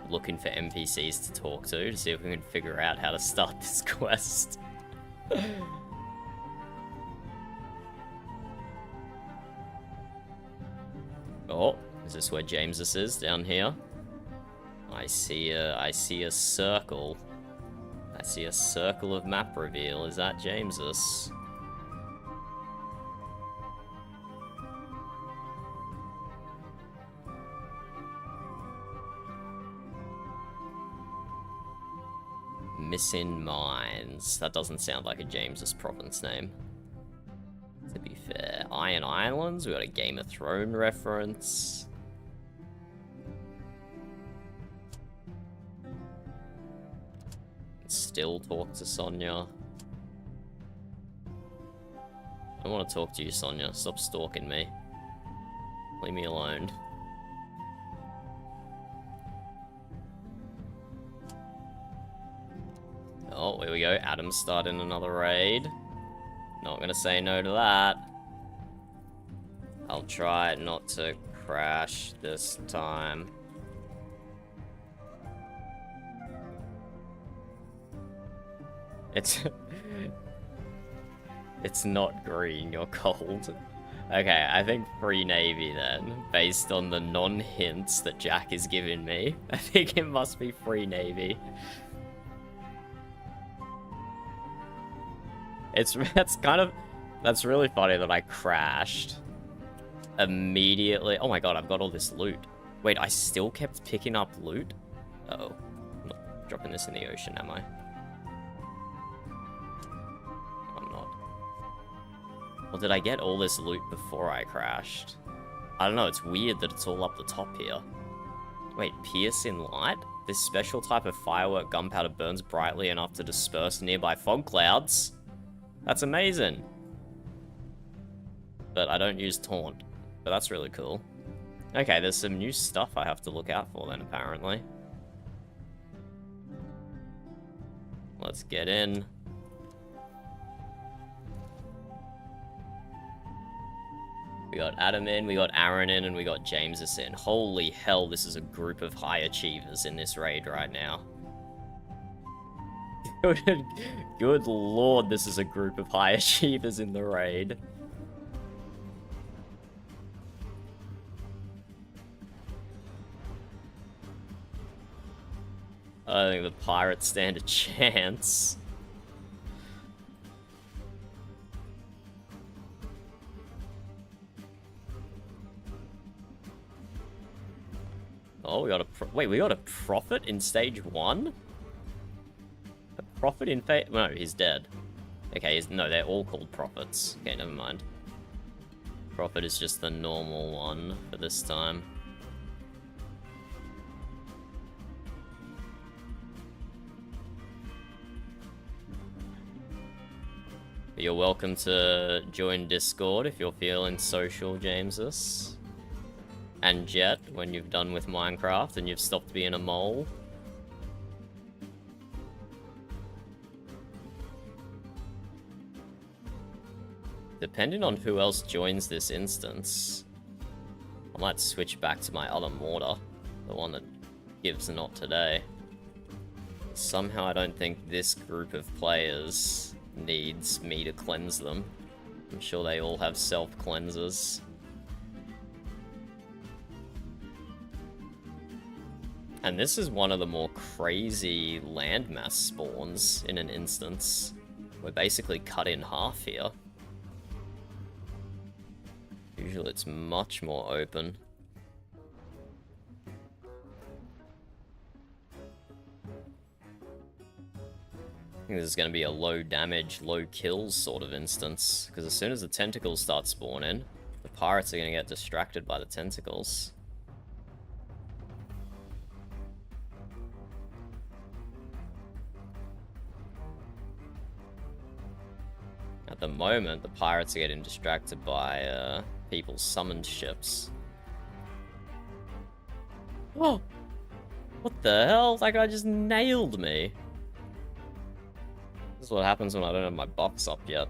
looking for NPCs to talk to see if we can figure out how to start this quest. Oh, is this where James's is? Down here? I see a circle. I see a circle of map reveal. Is that James's? Missing Mines. That doesn't sound like a James's province name. To be fair. Iron Islands, we got a Game of Thrones reference. Still talk to Sonya. I don't want to talk to you, Sonya. Stop stalking me. Leave me alone. Oh, here we go. Adam's starting another raid. Not gonna say no to that. I'll try not to crash this time. It's not green, you're cold. Okay, I think Free Navy then, based on the non-hints that Jack is giving me. I think it must be Free Navy. That's really funny that I crashed immediately. Oh my god, I've got all this loot. Wait, I still kept picking up loot? Uh-oh. I'm not dropping this in the ocean, am I? I'm not. Or did I get all this loot before I crashed? I don't know, it's weird that it's all up the top here. Wait, pierce in light? This special type of firework gunpowder burns brightly enough to disperse nearby fog clouds. That's amazing. But I don't use taunt. But that's really cool. Okay, there's some new stuff I have to look out for then, apparently. Let's get in. We got Adam in, we got Aaron in, and we got Jamesus in. Holy hell, this is a group of high achievers in this raid right now. Good lord, this is a group of high achievers in the raid. I don't think the pirates stand a chance. Oh, we got a wait, we got a prophet in stage 1? A prophet in no, he's dead. Okay, no, they're all called prophets. Okay, never mind. Prophet is just the normal one for this time. You're welcome to join Discord if you're feeling social, Jamesus. And Jet, when you've done with Minecraft and you've stopped being a mole. Depending on who else joins this instance, I might switch back to my other mortar, the one that gives not today. Somehow I don't think this group of players needs me to cleanse them. I'm sure they all have self-cleansers. And this is one of the more crazy landmass spawns in an instance. We're basically cut in half here. Usually it's much more open. I think this is going to be a low damage, low kills sort of instance. Because as soon as the tentacles start spawning, the pirates are going to get distracted by the tentacles. At the moment, the pirates are getting distracted by people's summoned ships. Oh! What the hell? That guy just nailed me. This is what happens when I don't have my box up yet.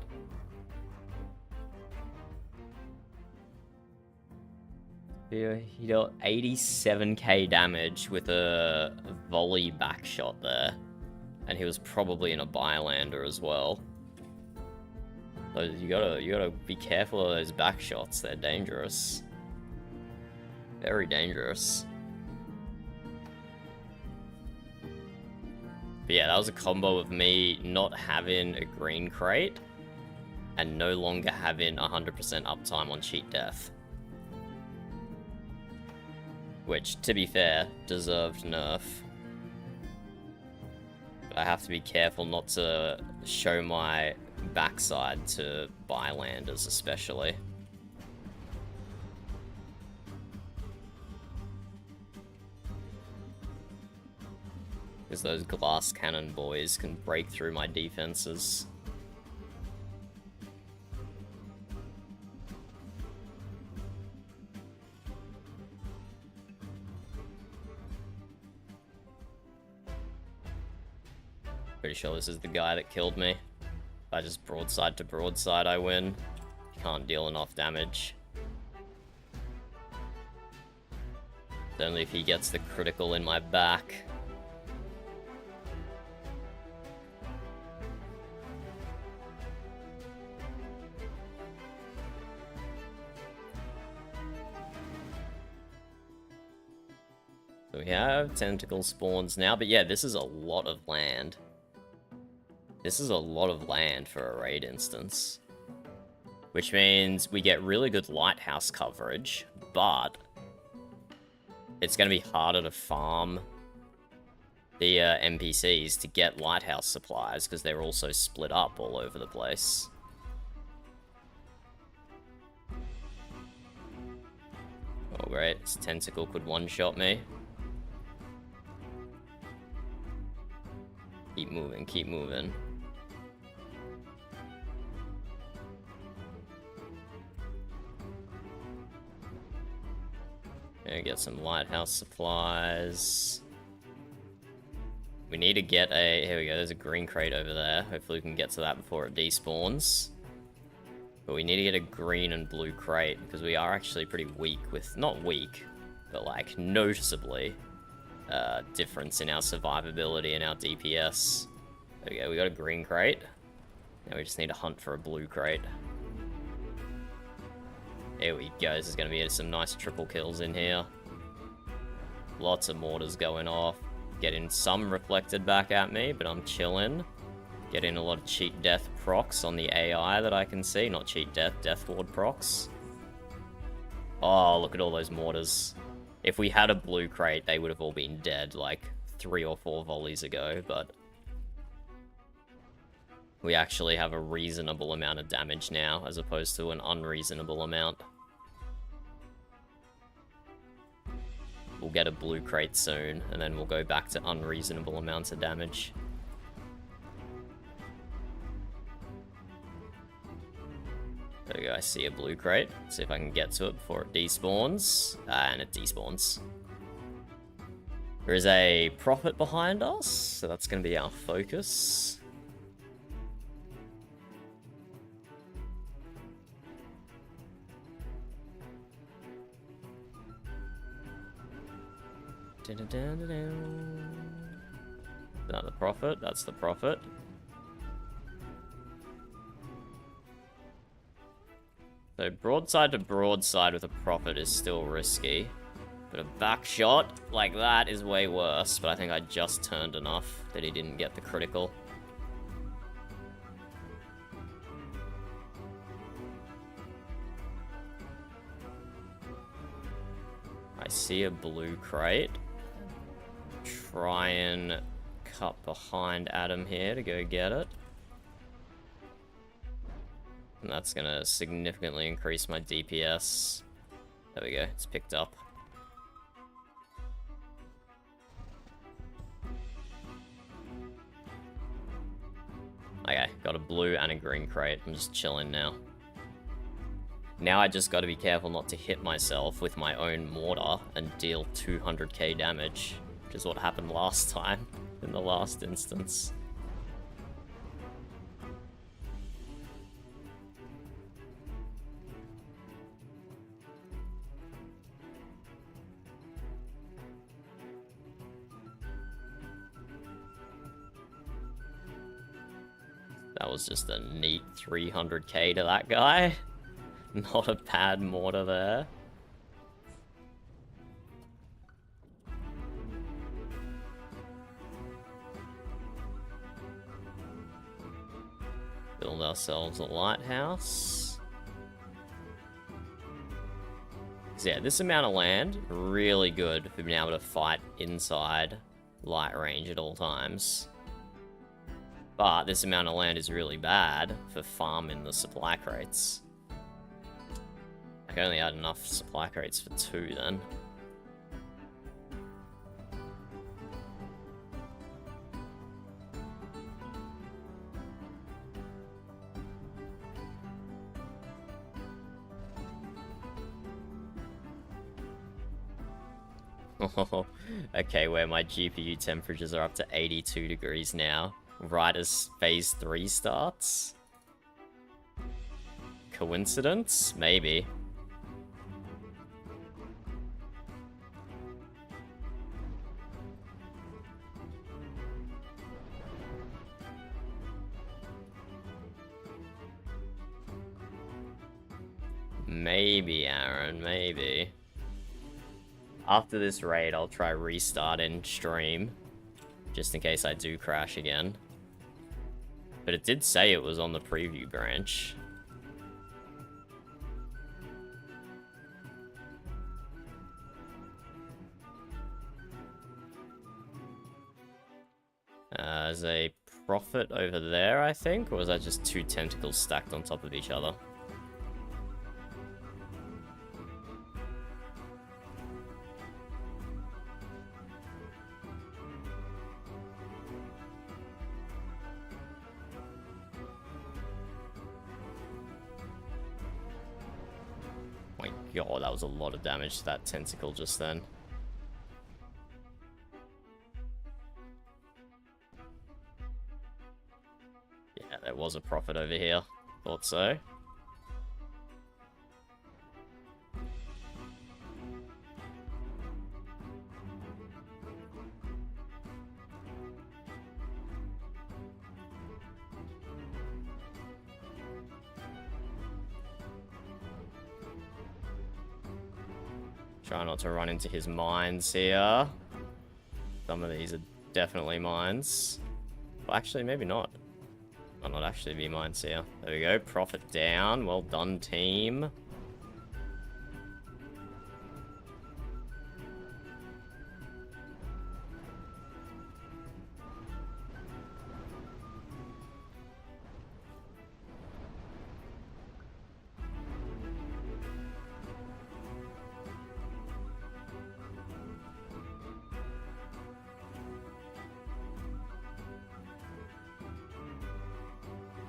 He dealt 87k damage with a volley back shot there. And he was probably in a Bylander as well. So you gotta be careful of those back shots, they're dangerous. Very dangerous. But yeah, that was a combo of me not having a green crate and no longer having 100% uptime on cheat death. Which, to be fair, deserved nerf. But I have to be careful not to show my backside to Bylanders especially. Because those glass cannon boys can break through my defenses. Pretty sure this is the guy that killed me. If I just broadside to broadside, I win. Can't deal enough damage. It's only if he gets the critical in my back. So we have tentacle spawns now, but yeah, this is a lot of land. This is a lot of land for a raid instance. Which means we get really good lighthouse coverage, but it's going to be harder to farm the NPCs to get lighthouse supplies because they're also split up all over the place. great. This tentacle could one-shot me. Keep moving, keep moving. Gonna get some lighthouse supplies. We need to get a... Here we go, there's a green crate over there. Hopefully we can get to that before it despawns. But we need to get a green and blue crate, because we are actually pretty weak with... Not weak, but like noticeably difference in our survivability and our DPS. There we go, we got a green crate. Now we just need to hunt for a blue crate. Here we go, this is going to be some nice triple kills in here. Lots of mortars going off. Getting some reflected back at me, but I'm chilling. Getting a lot of cheat death procs on the AI that I can see. Not cheat death, death ward procs. Oh, look at all those mortars. If we had a blue crate, they would have all been dead like 3 or 4 volleys ago, but... we actually have a reasonable amount of damage now, as opposed to an unreasonable amount. We'll get a blue crate soon, and then we'll go back to unreasonable amounts of damage. There we go, I see a blue crate. Let's see if I can get to it before it despawns. And it despawns. There is a prophet behind us, so that's going to be our focus. Is that the prophet? That's the prophet. So broadside to broadside with a prophet is still risky. But a back shot like that is way worse. But I think I just turned enough that he didn't get the critical. I see a blue crate. Try and cut behind Adam here to go get it. And that's going to significantly increase my DPS. There we go, it's picked up. Okay, got a blue and a green crate. I'm just chilling now. Now I just got to be careful not to hit myself with my own mortar and deal 200k damage, which is what happened last time in the last instance. That was just a neat 300k to that guy. Not a bad mortar there. Build ourselves a lighthouse. So yeah, this amount of land, really good for being able to fight inside light range at all times. But this amount of land is really bad for farming the supply crates. I can only add enough supply crates for 2 then. Oh, okay, where my GPU temperatures are up to 82 degrees now, right as Phase 3 starts? Coincidence? Maybe. Maybe, Aaron, maybe. After this raid, I'll try restarting stream, just in case I do crash again. But it did say it was on the preview branch. There's a prophet over there, I think, or was that just 2 tentacles stacked on top of each other? God, that was a lot of damage to that tentacle just then. Yeah, there was a profit over here. Thought so. Try not to run into his mines here. Some of these are definitely mines. Well, actually, maybe not. Might not actually be mines here. There we go. Profit down. Well done, team.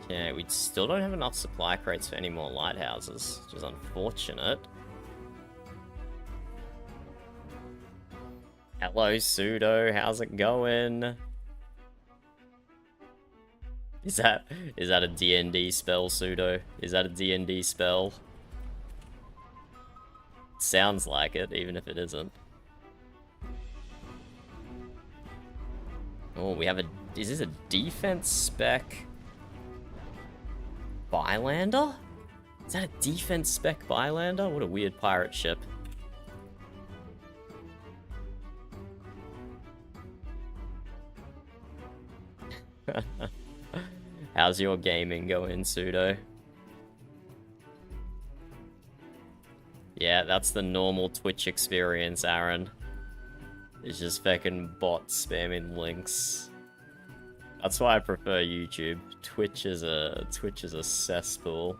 Yeah, we still don't have enough supply crates for any more lighthouses, which is unfortunate. Hello, Pseudo. How's it going? Is that a D&D spell, Pseudo? Is that a D&D spell? Sounds like it, even if it isn't. Oh, we have a... Is this a defense spec Bylander? Is that a defense spec Bylander? What a weird pirate ship. How's your gaming going, Pseudo? Yeah, that's the normal Twitch experience, Aaron. It's just fucking bots spamming links. That's why I prefer YouTube. Twitch is a cesspool.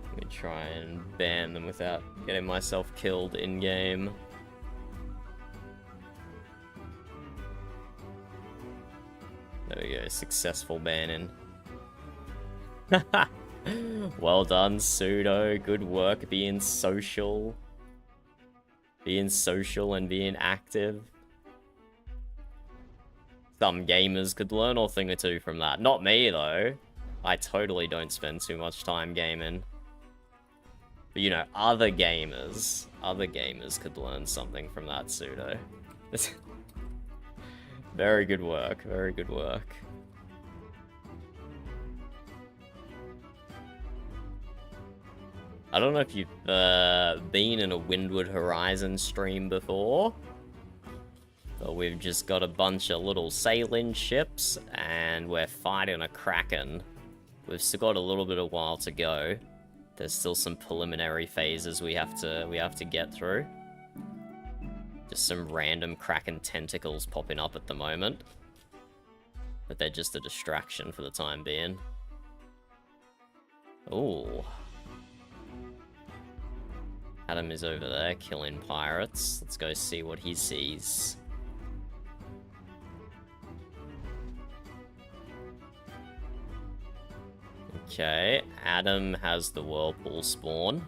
Let me try and ban them without getting myself killed in-game. There we go, successful banning. Well done, Pseudo. Good work being social. Being social and being active. Some gamers could learn a thing or two from that. Not me, though. I totally don't spend too much time gaming. But, you know, other gamers could learn something from that, Pseudo. Very good work, very good work. I don't know if you've been in a Windward Horizon stream before, but we've just got a bunch of little sailing ships, and we're fighting a Kraken. We've still got a little bit of while to go. There's still some preliminary phases we have to get through. Just some random Kraken tentacles popping up at the moment, but they're just a distraction for the time being. Ooh. Adam is over there killing pirates. Let's go see what he sees. Okay, Adam has the whirlpool spawn.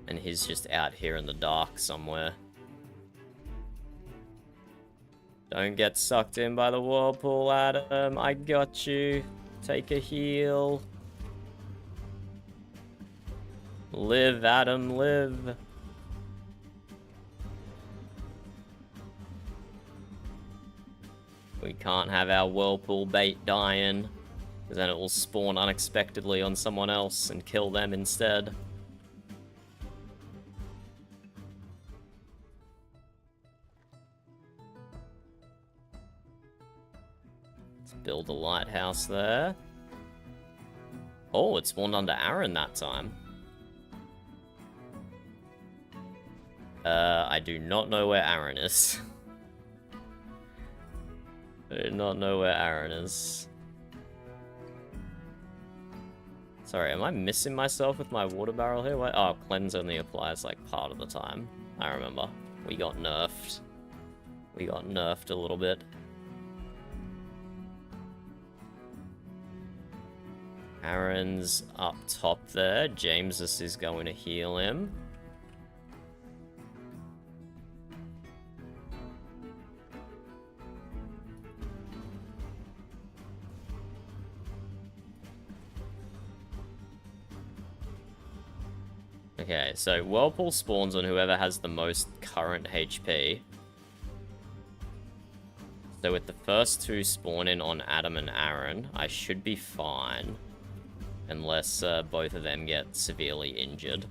And he's just out here in the dark somewhere. Don't get sucked in by the whirlpool, Adam. I got you. Take a heal. Live, Adam, live. We can't have our whirlpool bait dying, because then it will spawn unexpectedly on someone else and kill them instead. Let's build a lighthouse there. Oh, it spawned under Aaron that time. I do not know where Aaron is. I do not know where Aaron is. Sorry, am I missing myself with my water barrel here? What? Oh, cleanse only applies like part of the time. I remember. We got nerfed. We got nerfed a little bit. Aaron's up top there. Jamesus is going to heal him. Okay, so Whirlpool spawns on whoever has the most current HP. So with the first two spawning on Adam and Aaron, I should be fine. Unless both of them get severely injured.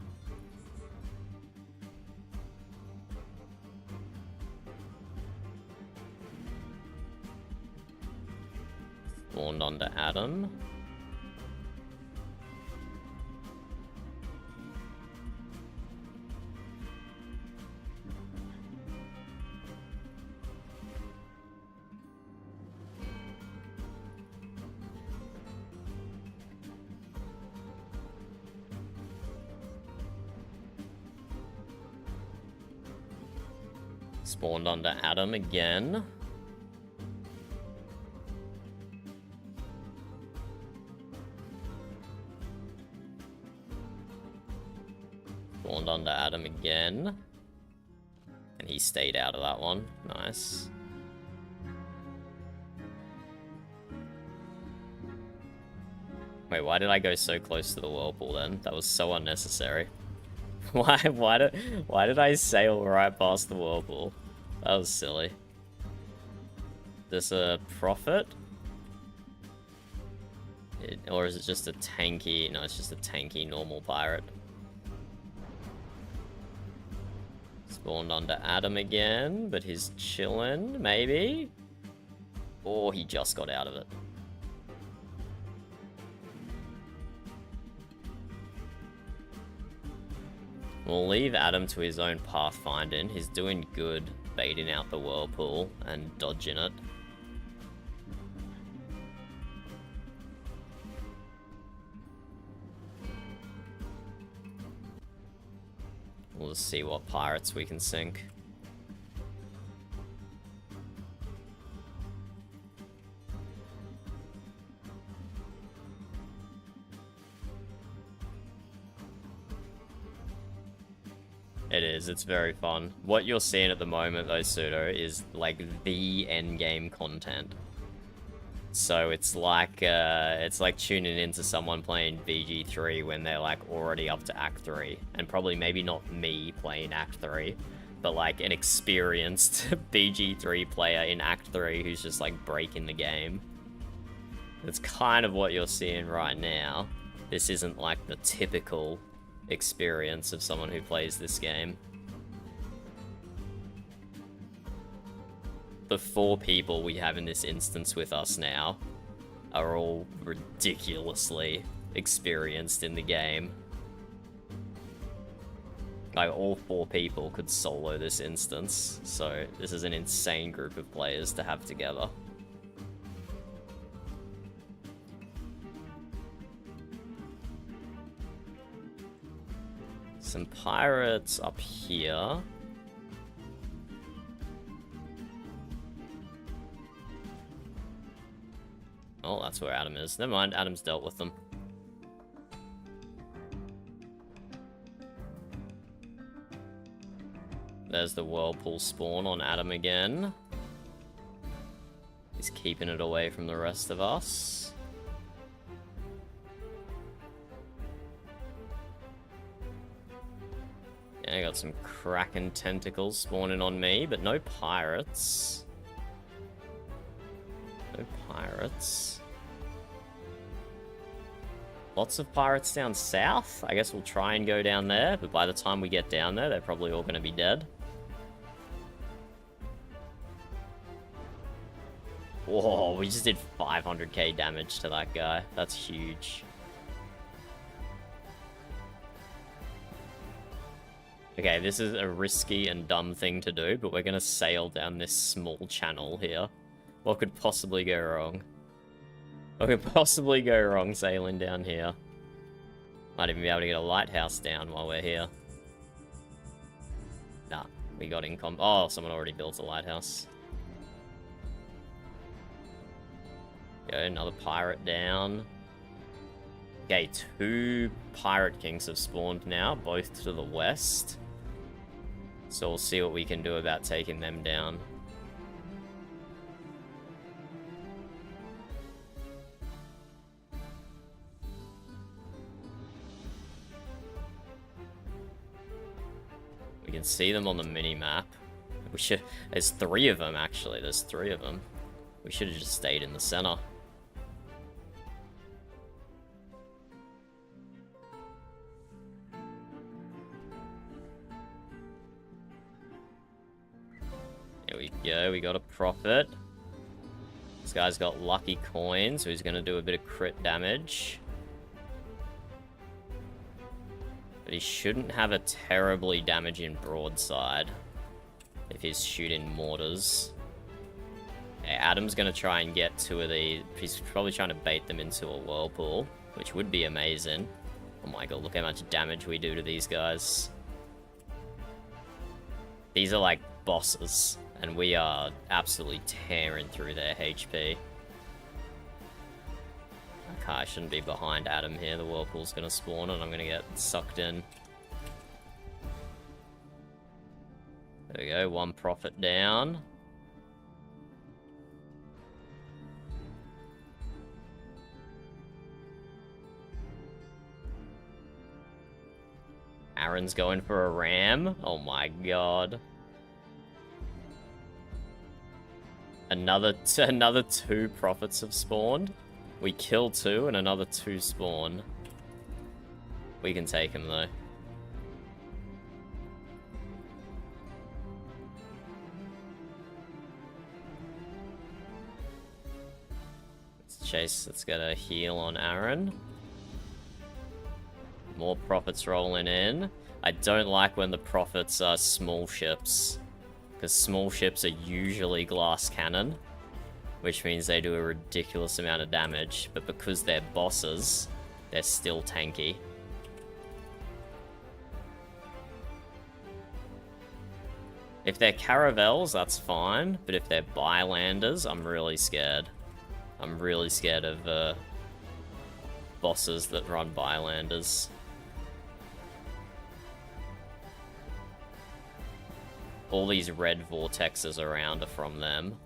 Spawned onto Adam. Spawned onto Adam again. Spawned onto Adam again. And he stayed out of that one. Nice. Wait, why did I go so close to the whirlpool then? That was so unnecessary. Why did I sail right past the whirlpool? That was silly. This a profit? Or is it just a tanky? No, it's just a tanky normal pirate. Spawned onto Adam again, but he's chilling, maybe? Or he just got out of it. We'll leave Adam to his own pathfinding. He's doing good baiting out the whirlpool and dodging it. We'll just see what pirates we can sink. It is, it's very fun. What you're seeing at the moment though, Pseudo, is like the endgame content. So it's like tuning into someone playing VG3 when they're like already up to Act 3. And probably maybe not me playing Act 3, but like an experienced VG3 player in Act 3 who's just like breaking the game. That's kind of what you're seeing right now. This isn't like the typical experience of someone who plays this game. The 4 people we have in this instance with us now are all ridiculously experienced in the game. Like, all 4 people could solo this instance, so this is an insane group of players to have together. Some pirates up here. Oh, that's where Adam is. Never mind, Adam's dealt with them. There's the whirlpool spawn on Adam again. He's keeping it away from the rest of us. Yeah, I got some Kraken tentacles spawning on me, but no pirates. No pirates. Lots of pirates down south. I guess we'll try and go down there, but by the time we get down there, they're probably all going to be dead. Whoa, we just did 500k damage to that guy. That's huge. Okay, this is a risky and dumb thing to do, but we're going to sail down this small channel here. What could possibly go wrong? What could possibly go wrong sailing down here? Might even be able to get a lighthouse down while we're here. Nah, we got income. Oh, someone already built a lighthouse. Go, another pirate down. Okay, 2 Pirate Kings have spawned now, both to the west. So we'll see what we can do about taking them down. We can see them on the mini-map. We should... There's 3 of them, actually. There's 3 of them. We should have just stayed in the center. Here we go, we got a profit. This guy's got lucky coins, so he's going to do a bit of crit damage. But he shouldn't have a terribly damaging broadside if he's shooting mortars. Okay, Adam's going to try and get 2 of these. He's probably trying to bait them into a whirlpool, which would be amazing. Oh my god, look how much damage we do to these guys. These are like bosses, and we are absolutely tearing through their HP. Okay, I shouldn't be behind Adam here. The whirlpool's going to spawn, and I'm going to get sucked in. There we go, 1 profit down. Aaron's going for a ram. Oh my god. Another 2 profits have spawned. We kill 2 and another 2 spawn. We can take him though. Let's chase, let's get a heal on Aaron. More profits rolling in. I don't like when the profits are small ships, because small ships are usually glass cannon, which means they do a ridiculous amount of damage, but because they're bosses, they're still tanky. If they're caravels, that's fine, but if they're bylanders, I'm really scared. I'm really scared of bosses that run bylanders. All these red vortexes around are from them.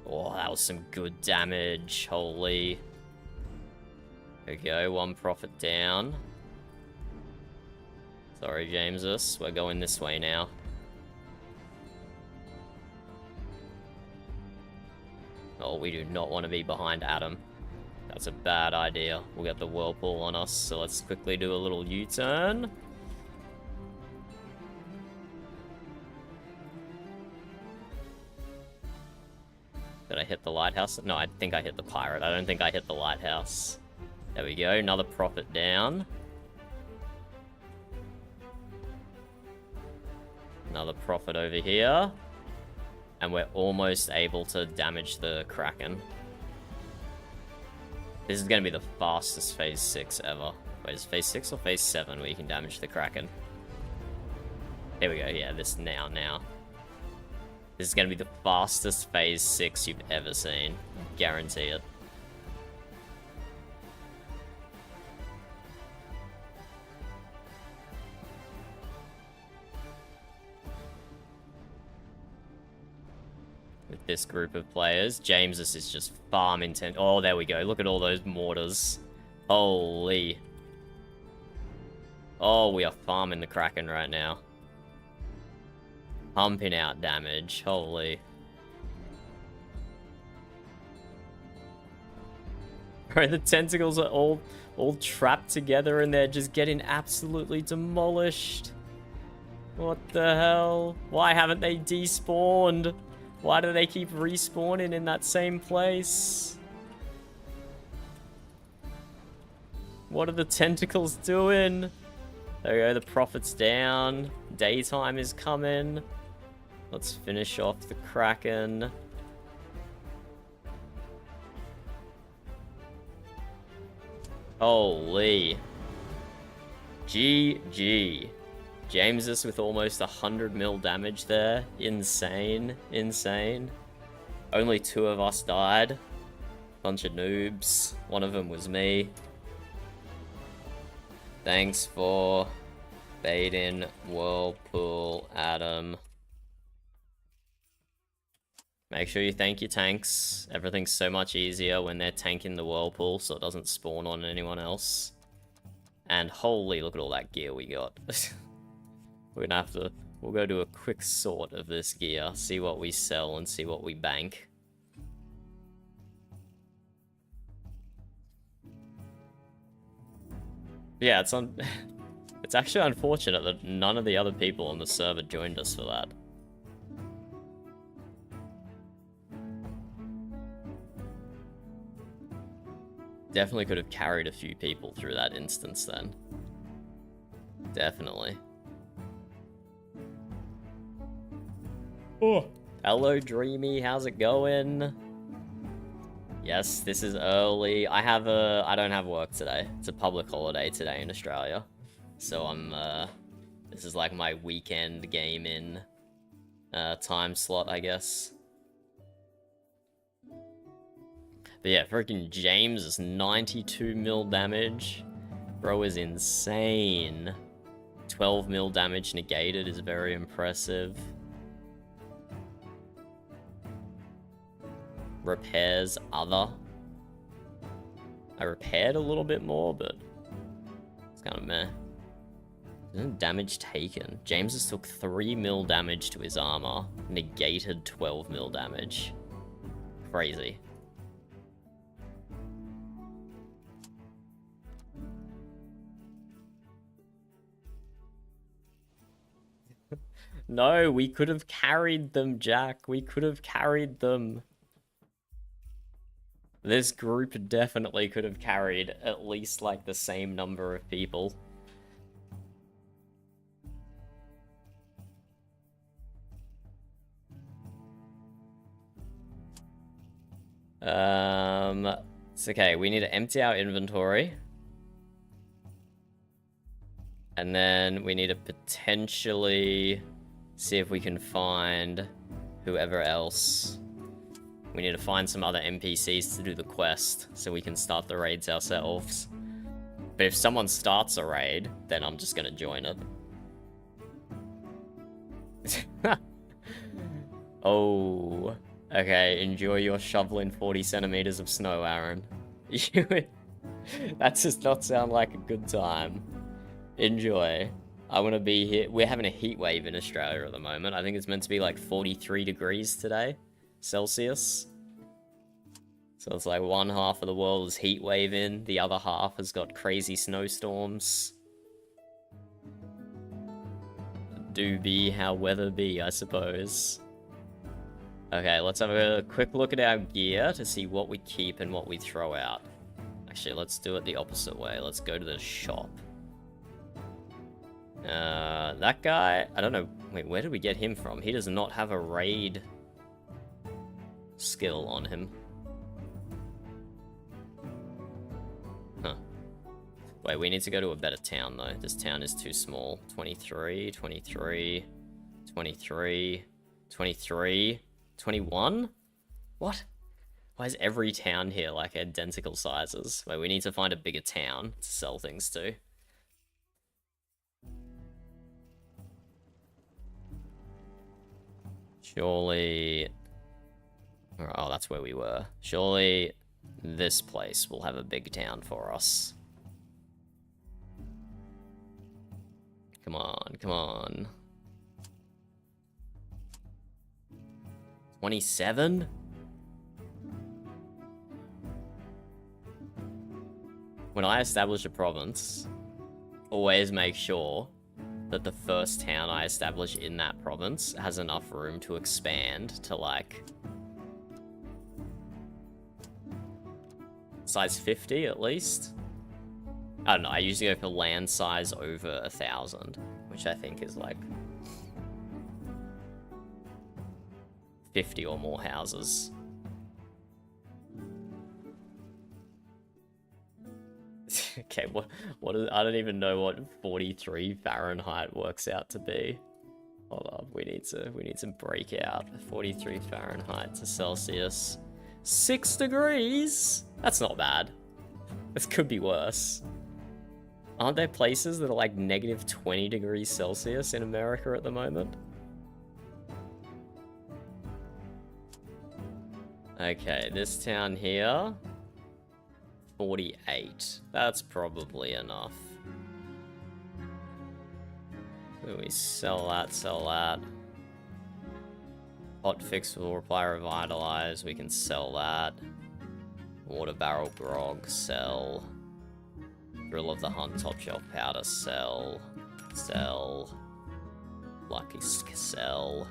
Oh, that was some good damage. Holy. There we go, 1 profit down. Sorry, Jamesus. We're going this way now. Oh, we do not want to be behind Adam. That's a bad idea. We'll get the whirlpool on us, so let's quickly do a little U-turn. Did I hit the lighthouse? No, I think I hit the pirate. I don't think I hit the lighthouse. There we go, another profit down. Another profit over here. And we're almost able to damage the Kraken. This is going to be the fastest phase 6 ever. Wait, is phase 6 or phase 7 where you can damage the Kraken? There we go, yeah, this now. This is going to be the fastest phase 6 you've ever seen. Guarantee it. With this group of players, Jamesus is just farm intent. Oh, there we go. Look at all those mortars. Holy. Oh, we are farming the Kraken right now. Pumping out damage. Holy. Bro, the tentacles are all trapped together and they're just getting absolutely demolished. What the hell? Why haven't they despawned? Why do they keep respawning in that same place? What are the tentacles doing? There we go, the profit's down. Daytime is coming. Let's finish off the Kraken. Holy. GG. James's with almost 100 mil damage there. Insane. Insane. Only 2 of us died. Bunch of noobs. One of them was me. Thanks for baiting Whirlpool, Adam. Make sure you thank your tanks. Everything's so much easier when they're tanking the Whirlpool so it doesn't spawn on anyone else. And holy, look at all that gear we got. We're gonna have to... We'll go do a quick sort of this gear, see what we sell and see what we bank. Yeah, it's actually unfortunate that none of the other people on the server joined us for that. Definitely could have carried a few people through that instance then. Definitely. Oh, hello Dreamy, how's it going? Yes, this is early. I don't have work today. It's a public holiday today in Australia. So this is like my weekend gaming time slot, I guess. But yeah, freaking James is 92 mil damage. Bro is insane. 12 mil damage negated is very impressive. Repairs other. I repaired a little bit more, but it's kind of meh. Damage taken. James has took 3 mil damage to his armor. Negated 12 mil damage. Crazy. No, we could have carried them, Jack. We could have carried them. This group definitely could have carried at least, like, the same number of people. It's okay. We need to empty our inventory. And then we need to potentially see if we can find whoever else. We need to find some other NPCs to do the quest so we can start the raids ourselves. But if someone starts a raid, then I'm just gonna join it. Oh, okay. Enjoy your shoveling 40 centimeters of snow, Aaron. That does not sound like a good time. Enjoy. I want to be here. We're having a heat wave in Australia at the moment. I think it's meant to be like 43 degrees today, Celsius. So it's like one half of the world is heat waving, the other half has got crazy snowstorms. Do be how weather be, I suppose. Okay, let's have a quick look at our gear to see what we keep and what we throw out. Actually, let's do it the opposite way. Let's go to the shop. That guy, I don't know. Wait, where did we get him from? He does not have a raid skill on him. Huh. Wait, we need to go to a better town, though. This town is too small. 23, 23, 23, 23, 21? What? Why is every town here, like, identical sizes? Wait, we need to find a bigger town to sell things to. Surely... Oh, that's where we were. Surely this place will have a big town for us. Come on, come on. 27? When I establish a province, always make sure that the first town I establish in that province has enough room to expand to, like, size 50 at least. I don't know, I usually go for land size over 1,000, which I think is like 50 or more houses. Okay, what is, I don't even know what 43 Fahrenheit works out to be. Hold up, we need to break out 43 Fahrenheit to Celsius. 6 degrees? That's not bad. This could be worse. Aren't there places that are like negative 20 degrees Celsius in America at the moment? Okay, this town here, 48. That's probably enough. So we sell that. Hot fix will reply revitalize, we can sell that. Water barrel grog, sell. Thrill of the hunt, top shelf powder, sell. Sell. Lucky sell.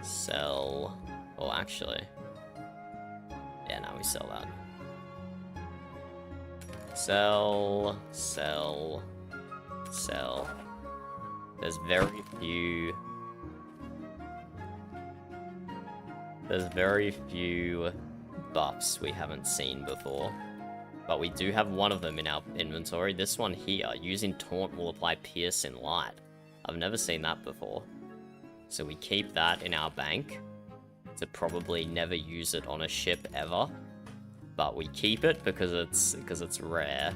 Sell. Oh, actually. Yeah, now we sell that. Sell. Sell. Sell. There's very few buffs we haven't seen before. But we do have one of them in our inventory. This one here, using Taunt will apply Pierce in Light. I've never seen that before. So we keep that in our bank. To probably never use it on a ship ever. But we keep it because it's rare.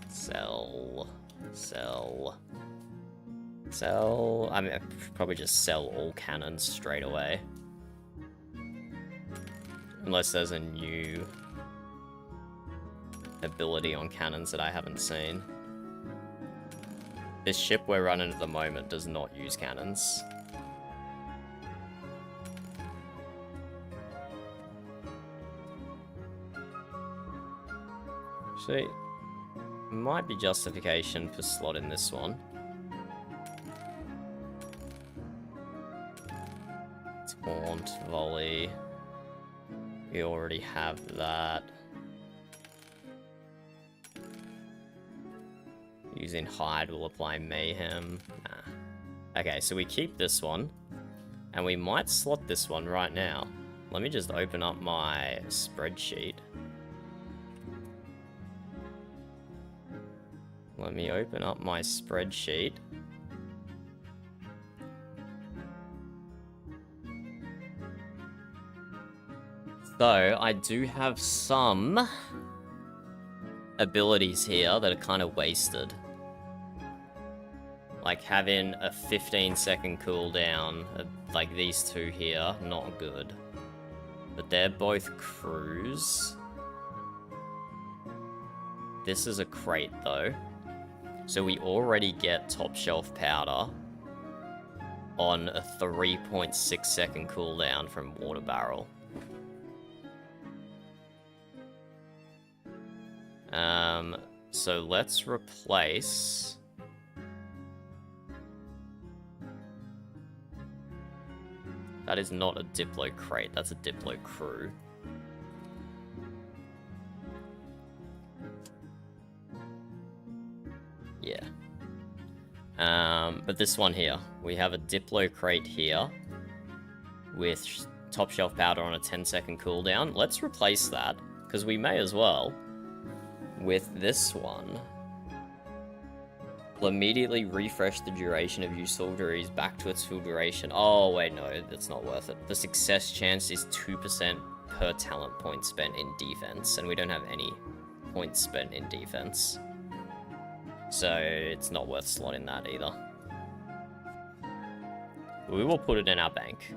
Sell. Sell. Sell. I mean, I'd probably just sell all cannons straight away. Unless there's a new ability on cannons that I haven't seen. This ship we're running at the moment does not use cannons. Actually, might be justification for slotting this one. Taunt, volley. We already have that. Using hide will apply mayhem. Nah. Okay, so we keep this one. And we might slot this one right now. Let me just open up my spreadsheet. Let me open up my spreadsheet. So, I do have some abilities here that are kind of wasted. Like having a 15-second cooldown, like these two here, not good. But they're both crews. This is a crate though. So we already get top shelf powder on a 3.6 second cooldown from water barrel. So let's replace... That is not a Diplo crate, that's a Diplo crew. Yeah. But this one here, we have a Diplo crate here with top shelf powder on a 10-second cooldown. Let's replace that, because we may as well, with this one. Will immediately refresh the duration of useful degrees back to its full duration. Oh, wait, no, that's not worth it. The success chance is 2% per talent point spent in defense, and we don't have any points spent in defense. So, it's not worth slotting that either. We will put it in our bank.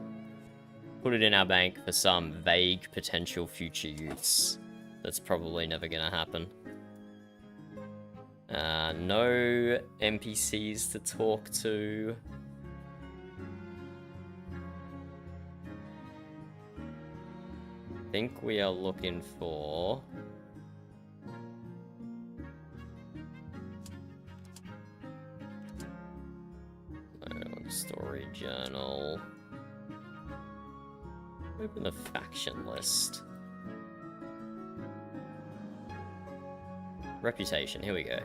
Put it in our bank for some vague potential future use. That's probably never gonna happen. No NPCs to talk to. I think we are looking for... Story journal. Open the faction list. Reputation, here we go.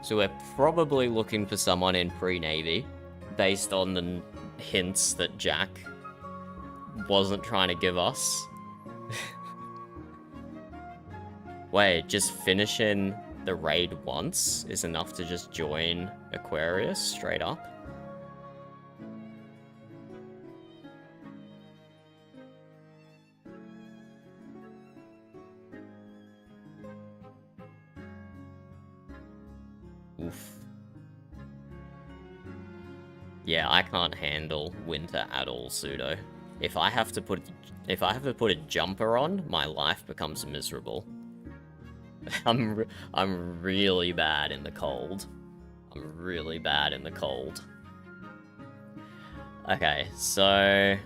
So we're probably looking for someone in Free Navy, based on the hints that Jack wasn't trying to give us. Wait, just finishing the raid once is enough to just join Aquarius straight up? Oof. Yeah, I can't handle winter at all, Pseudo. If I have to put a jumper on, my life becomes miserable. I'm really bad in the cold. I'm really bad in the cold. Okay, so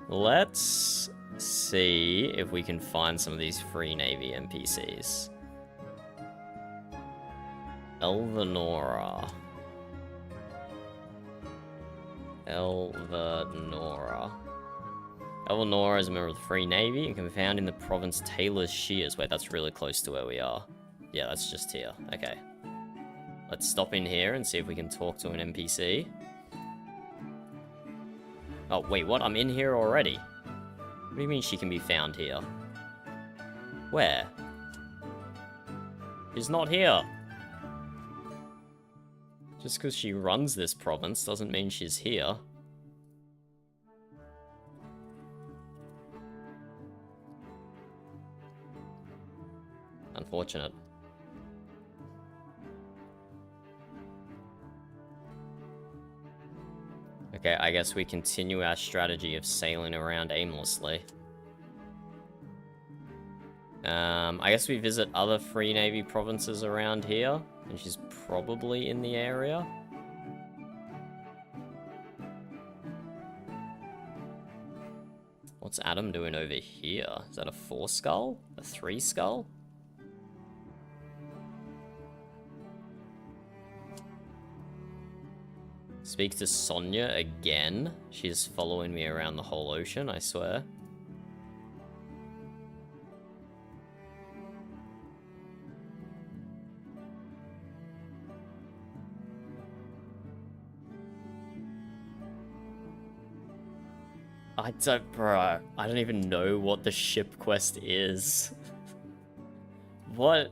let's see if we can find some of these free Navy NPCs. Elvanora. Elvanora is a member of the Free Navy and can be found in the province Taylor's Shears. Wait, that's really close to where we are. Yeah, that's just here. Okay. Let's stop in here and see if we can talk to an NPC. Oh, wait, what? I'm in here already. What do you mean she can be found here? Where? She's not here. Just because she runs this province doesn't mean she's here. Unfortunate. Okay, I guess we continue our strategy of sailing around aimlessly. I guess we visit other Free Navy provinces around here, and she's probably in the area. What's Adam doing over here? Is that a 4 skull? A 3 skull? Speak to Sonia again. She's following me around the whole ocean, I swear. Bro, I don't even know what the ship quest is. What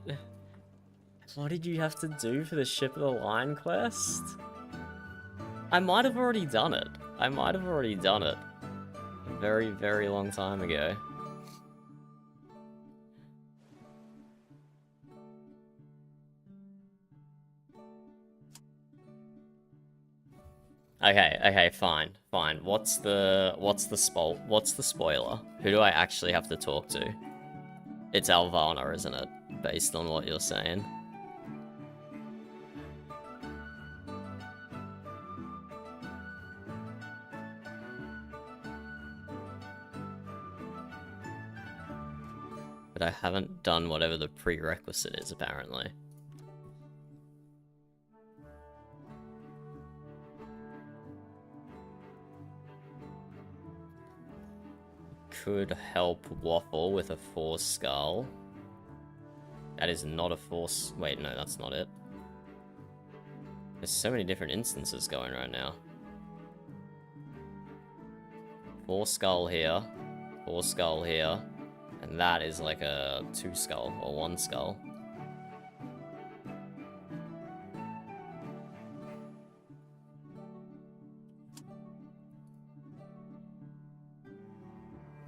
did you have to do for the Ship of the Line quest? I might have already done it. A very, very long time ago. Okay, fine. What's the spoiler? Who do I actually have to talk to? It's Alvana, isn't it? Based on what you're saying. But I haven't done whatever the prerequisite is, apparently. Could help Waffle with a 4 skull. That is not a 4... Wait, no, that's not it. There's so many different instances going right now. 4 skull here. 4 skull here. And that is like a 2 skull, or 1 skull.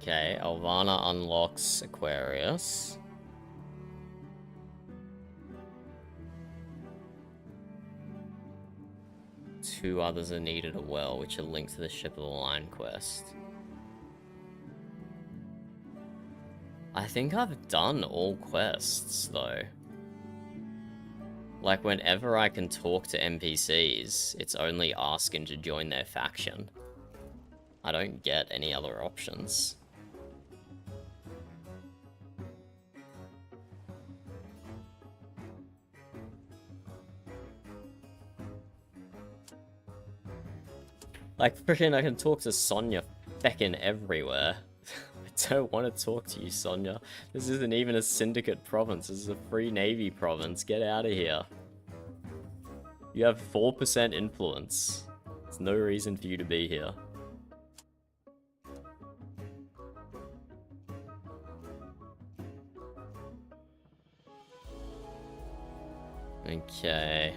Okay, Alvana unlocks Aquarius. Two others are needed as well, which are linked to the Ship of the Line quest. I think I've done all quests, though. Like, whenever I can talk to NPCs, it's only asking to join their faction. I don't get any other options. Like, freaking, I can talk to Sonia feckin' everywhere. I don't want to talk to you, Sonia. This isn't even a syndicate province. This is a Free Navy province. Get out of here. You have 4% influence. There's no reason for you to be here. Okay.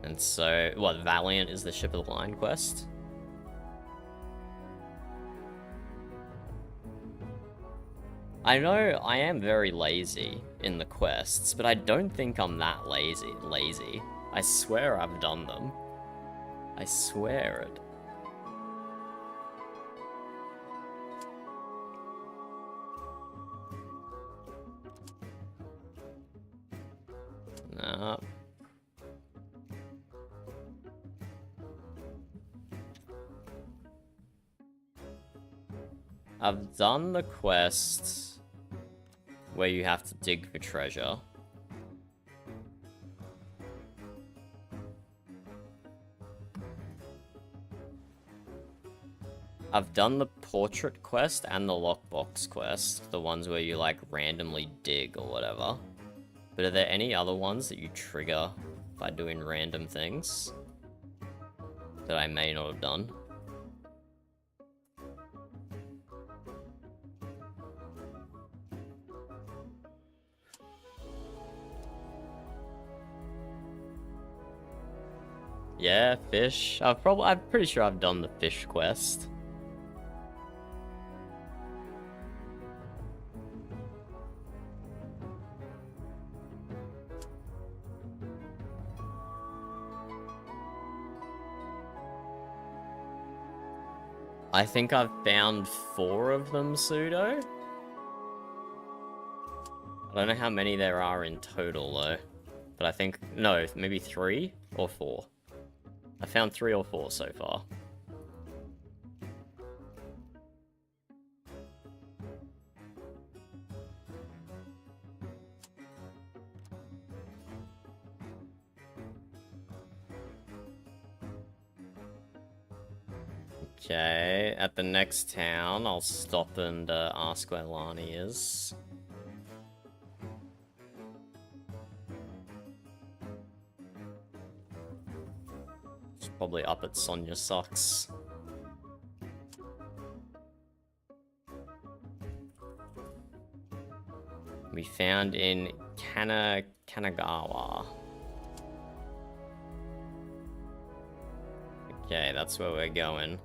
And so, what, Valiant is the Ship of the Line quest? I know I am very lazy in the quests, but I don't think I'm that lazy. I swear I've done them. I swear it. Nah. I've done the quest where you have to dig for treasure. I've done the portrait quest and the lockbox quest, the ones where you like randomly dig or whatever. But are there any other ones that you trigger by doing random things that I may not have done? Yeah, fish. I'm pretty sure I've done the fish quest. I think I've found 4 of them, Pseudo. I don't know how many there are in total, though. But I think, no, maybe 3 or 4. I found 3 or 4 so far. Okay, at the next town, I'll stop and ask where Lani is. She's probably up at Sonia Sucks. We found in Kanagawa. Okay, that's where we're going.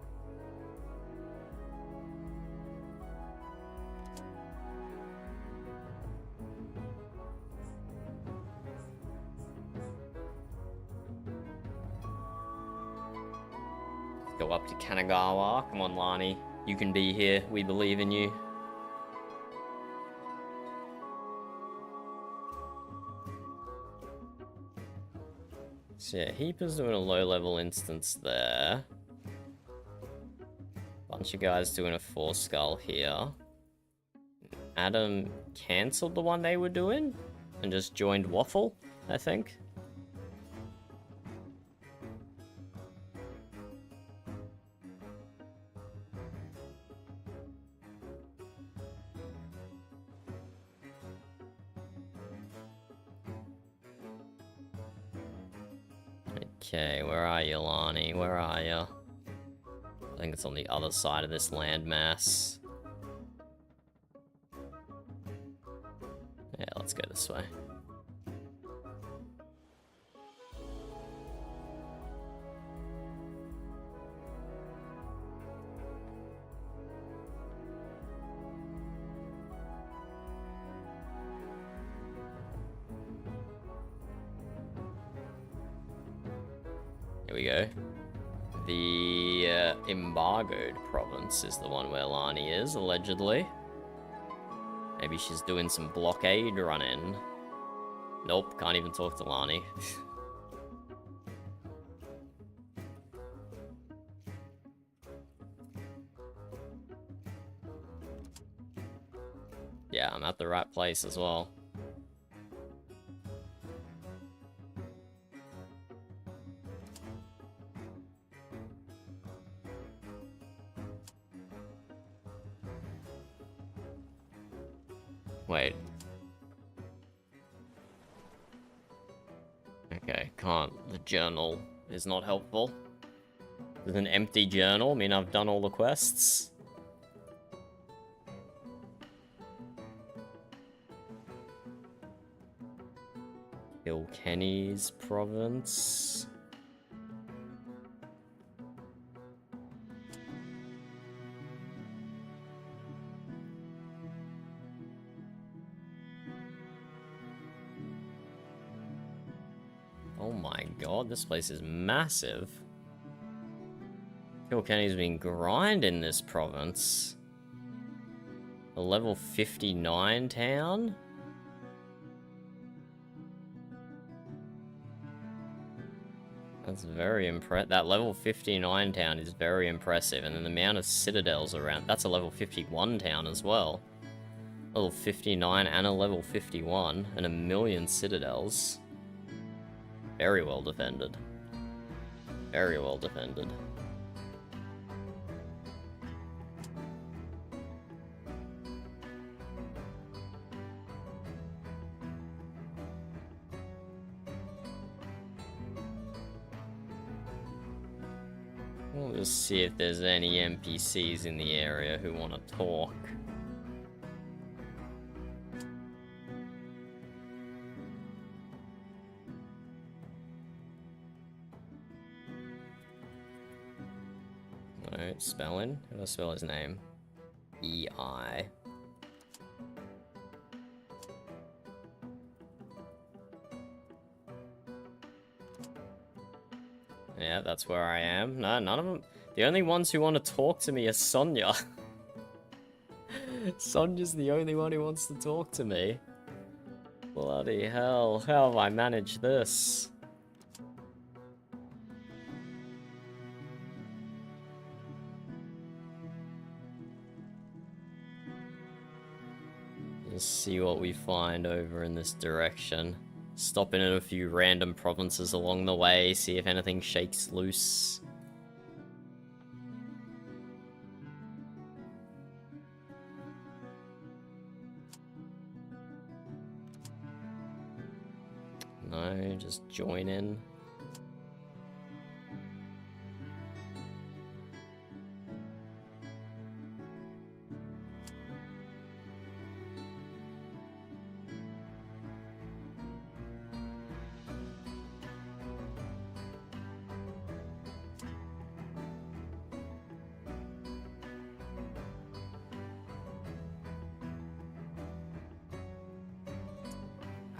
Go up to Kanagawa. Come on, Lani. You can be here. We believe in you. So yeah, Heaper's doing a low-level instance there. Bunch of guys doing a 4-skull here. Adam cancelled the one they were doing and just joined Waffle, I think. Okay, where are you, Lani? Where are you? I think it's on the other side of this landmass. Yeah, let's go this way. Here we go. The embargoed province is the one where Lani is, allegedly. Maybe she's doing some blockade running. Nope, can't even talk to Lani. Yeah, I'm at the right place as well. Wait. Okay, can't. The journal is not helpful. Does an empty journal mean I've done all the quests? Kilkenny's province. Oh my god, this place is massive. Kilkenny's been grinding this province. A level 59 town? That's very impressive. That level 59 town is very impressive. And then the amount of citadels around. That's a level 51 town as well. Level 59 and a level 51. And 1,000,000 citadels. Very well defended. Very well defended. We'll just see if there's any NPCs in the area who want to talk. Alright, spelling? How do I spell his name? E-I. Yeah, that's where I am. No, none of them. The only ones who want to talk to me are Sonia. Sonia's the only one who wants to talk to me. Bloody hell. How have I managed this? Let's see what we find over in this direction. Stopping in a few random provinces along the way, see if anything shakes loose. No, just join in.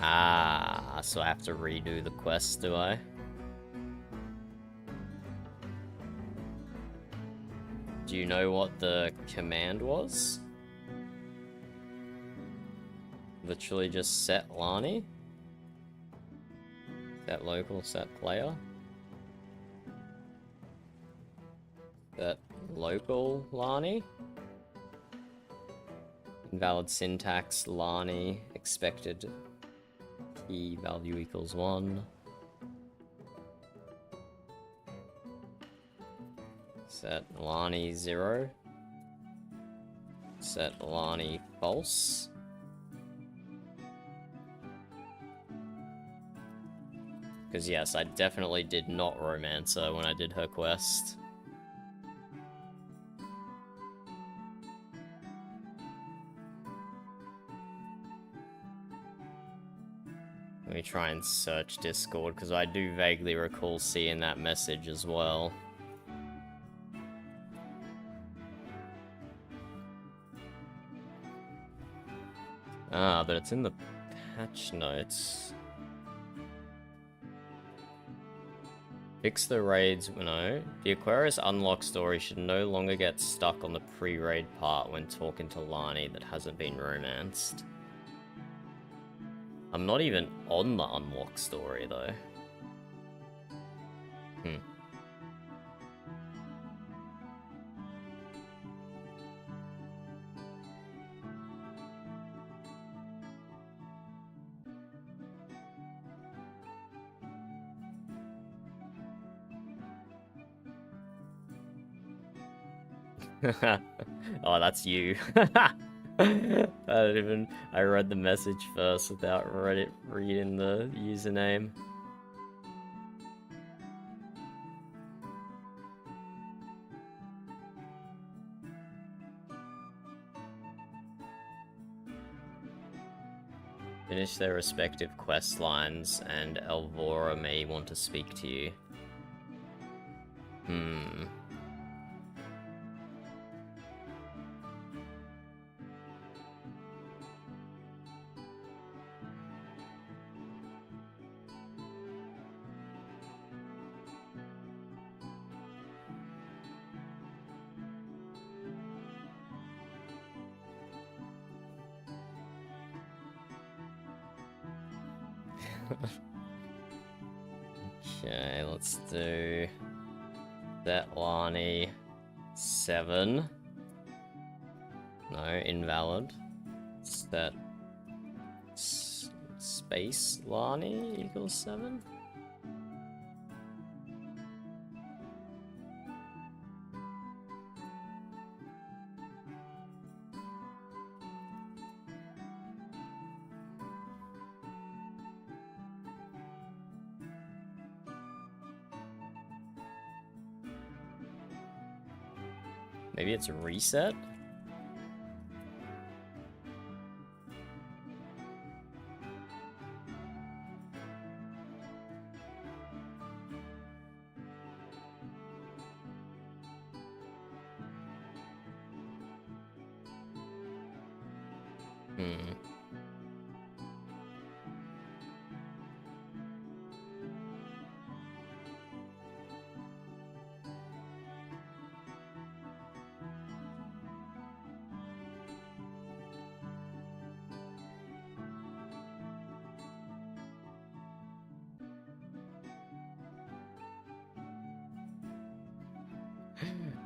Ah, so I have to redo the quest, do I? Do you know what the command was? Literally just set Lani? Set local, set player? Set local Lani? Invalid syntax, Lani, expected key value equals 1. Set Lani 0. Set Lani false. Because yes, I definitely did not romance her when I did her quest. Let me try and search Discord, because I do vaguely recall seeing that message as well. Ah, but it's in the patch notes. Fix the raids, no. The Aquarius unlock story should no longer get stuck on the pre-raid part when talking to Lani that hasn't been romanced. I'm not even on the unlock story, though. Oh, that's you. I read the message first without reading the username. Finish their respective quest lines, and Elvora may want to speak to you. Okay, let's do that Lani 7. No, invalid. Set space Lani equals 7. Maybe it's a reset?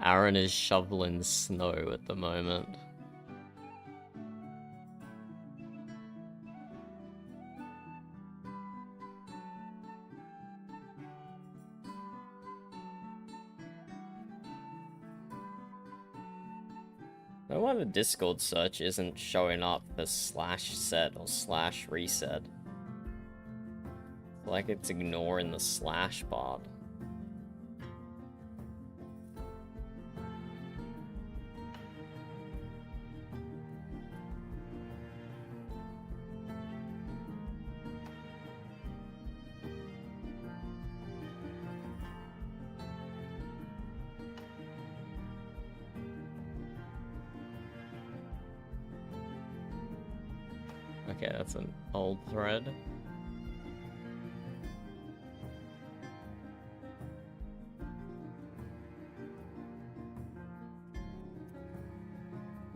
Aaron is shoveling snow at the moment. I don't know why the Discord search isn't showing up for /set or /reset. Like it's ignoring the slash part. Okay, that's an old thread.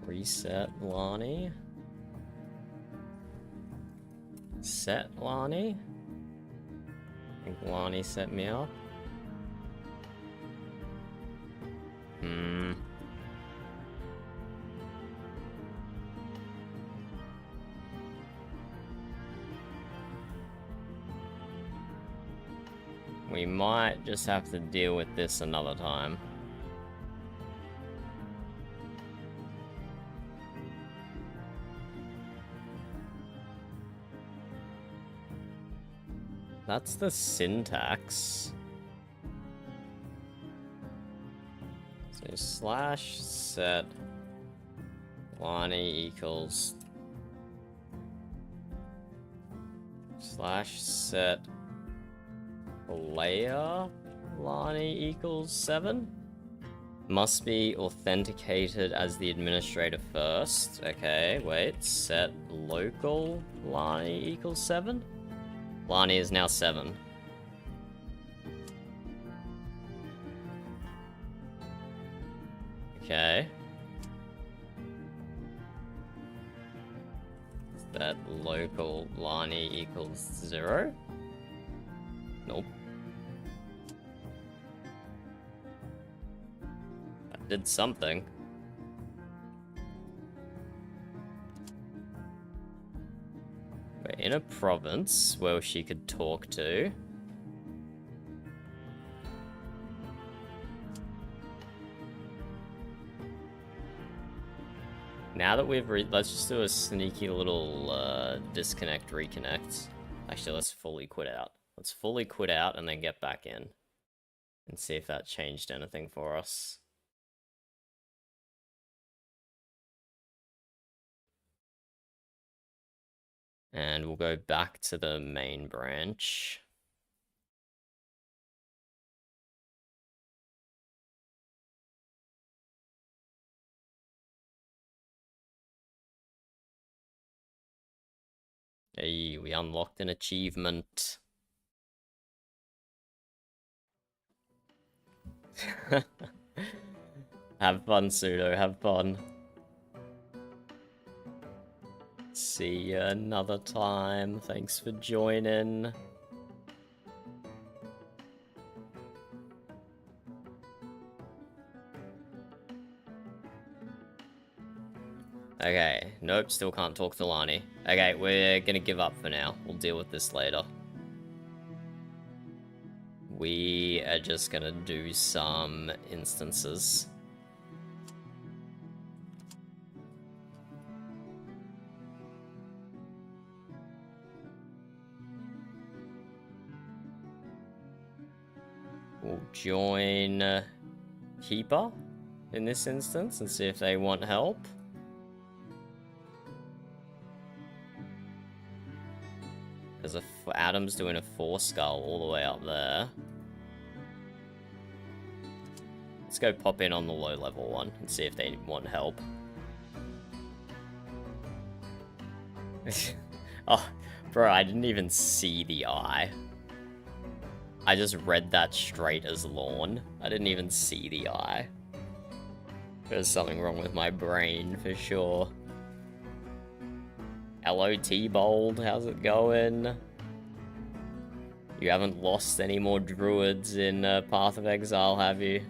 Reset Lani. Set Lani. I think Lani set me up. We might just have to deal with this another time. That's the syntax. So /set Lani equals /set layer Lani equals 7. Must be authenticated as the administrator first. Okay, wait. Set local Lani equals 7. Lani is now 7. Okay. Set local Lani equals 0. Nope. That did something. We're in a province where she could talk to. Now that we've let's just do a sneaky little disconnect, reconnect. Actually, let's fully quit out. Let's fully quit out and then get back in. And see if that changed anything for us. And we'll go back to the main branch. Hey, we unlocked an achievement. Have fun, Pseudo, have fun. See you another time. Thanks for joining. Okay, nope, still can't talk to Lani. Okay, we're gonna give up for now. We'll deal with this later. We are just gonna do some instances. We'll join Keeper in this instance and see if they want help. There's Adam's doing a 4 skull all the way up there. Let's go pop in on the low level one and see if they want help. Oh, bro, I didn't even see the eye. I just read that straight as lawn. I didn't even see the eye. There's something wrong with my brain for sure. Hello, T-Bold, how's it going? You haven't lost any more druids in Path of Exile, have you?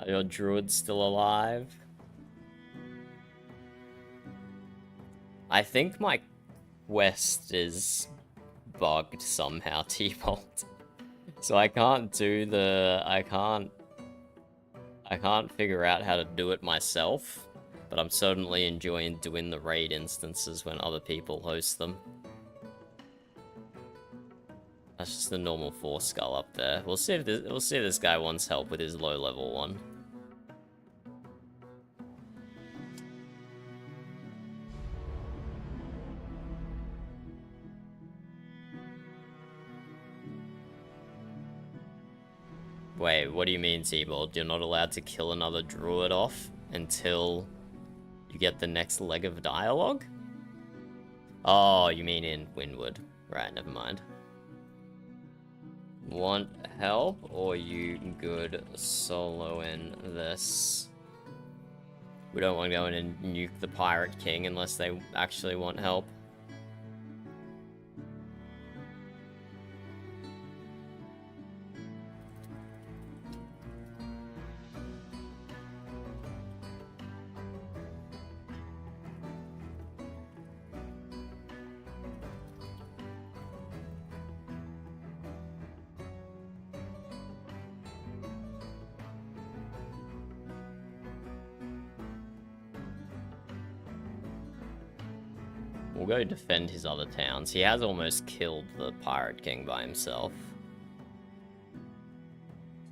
Are your druids still alive? I think my quest is bugged somehow, T-Bolt. So I can't do the... I can't figure out how to do it myself. But I'm certainly enjoying doing the raid instances when other people host them. That's just the normal 4 skull up there. We'll see if this guy wants help with his low level one. Wait, what do you mean, T-Bold? You're not allowed to kill another druid off until you get the next leg of dialogue? Oh, you mean in Windward. Right, never mind. Want help, or you good soloing this? We don't want to go in and nuke the Pirate King unless they actually want help. We'll go defend his other towns. He has almost killed the Pirate King by himself.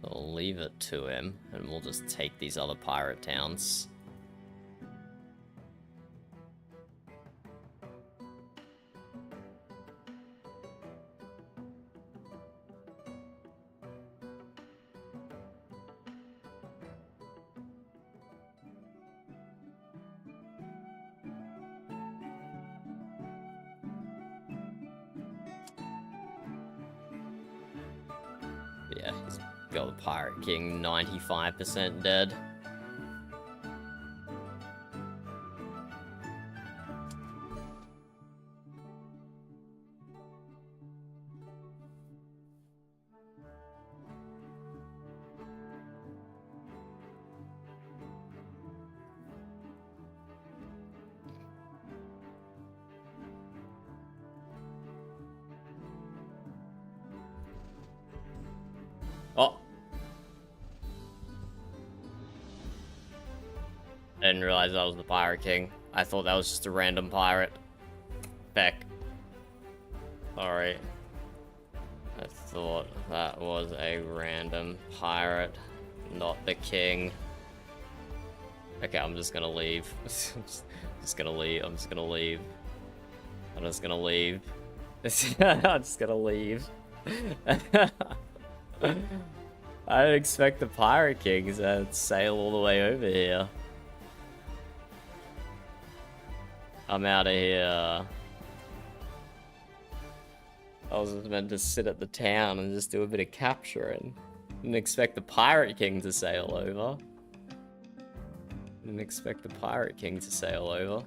So I'll leave it to him, and we'll just take these other pirate towns. Yeah, he's got the Pirate King 95% dead. Oh! I didn't realize that was the Pirate King. I thought that was just a random pirate. Feck. Sorry. I thought that was a random pirate, not the king. Okay, I'm just gonna leave. I'm just gonna leave. I'm just gonna leave. I'm just gonna leave. I didn't expect the Pirate Kings to sail all the way over here. I'm out of here. I was just meant to sit at the town and just do a bit of capturing. Didn't expect the Pirate King to sail over. Didn't expect the Pirate King to sail over.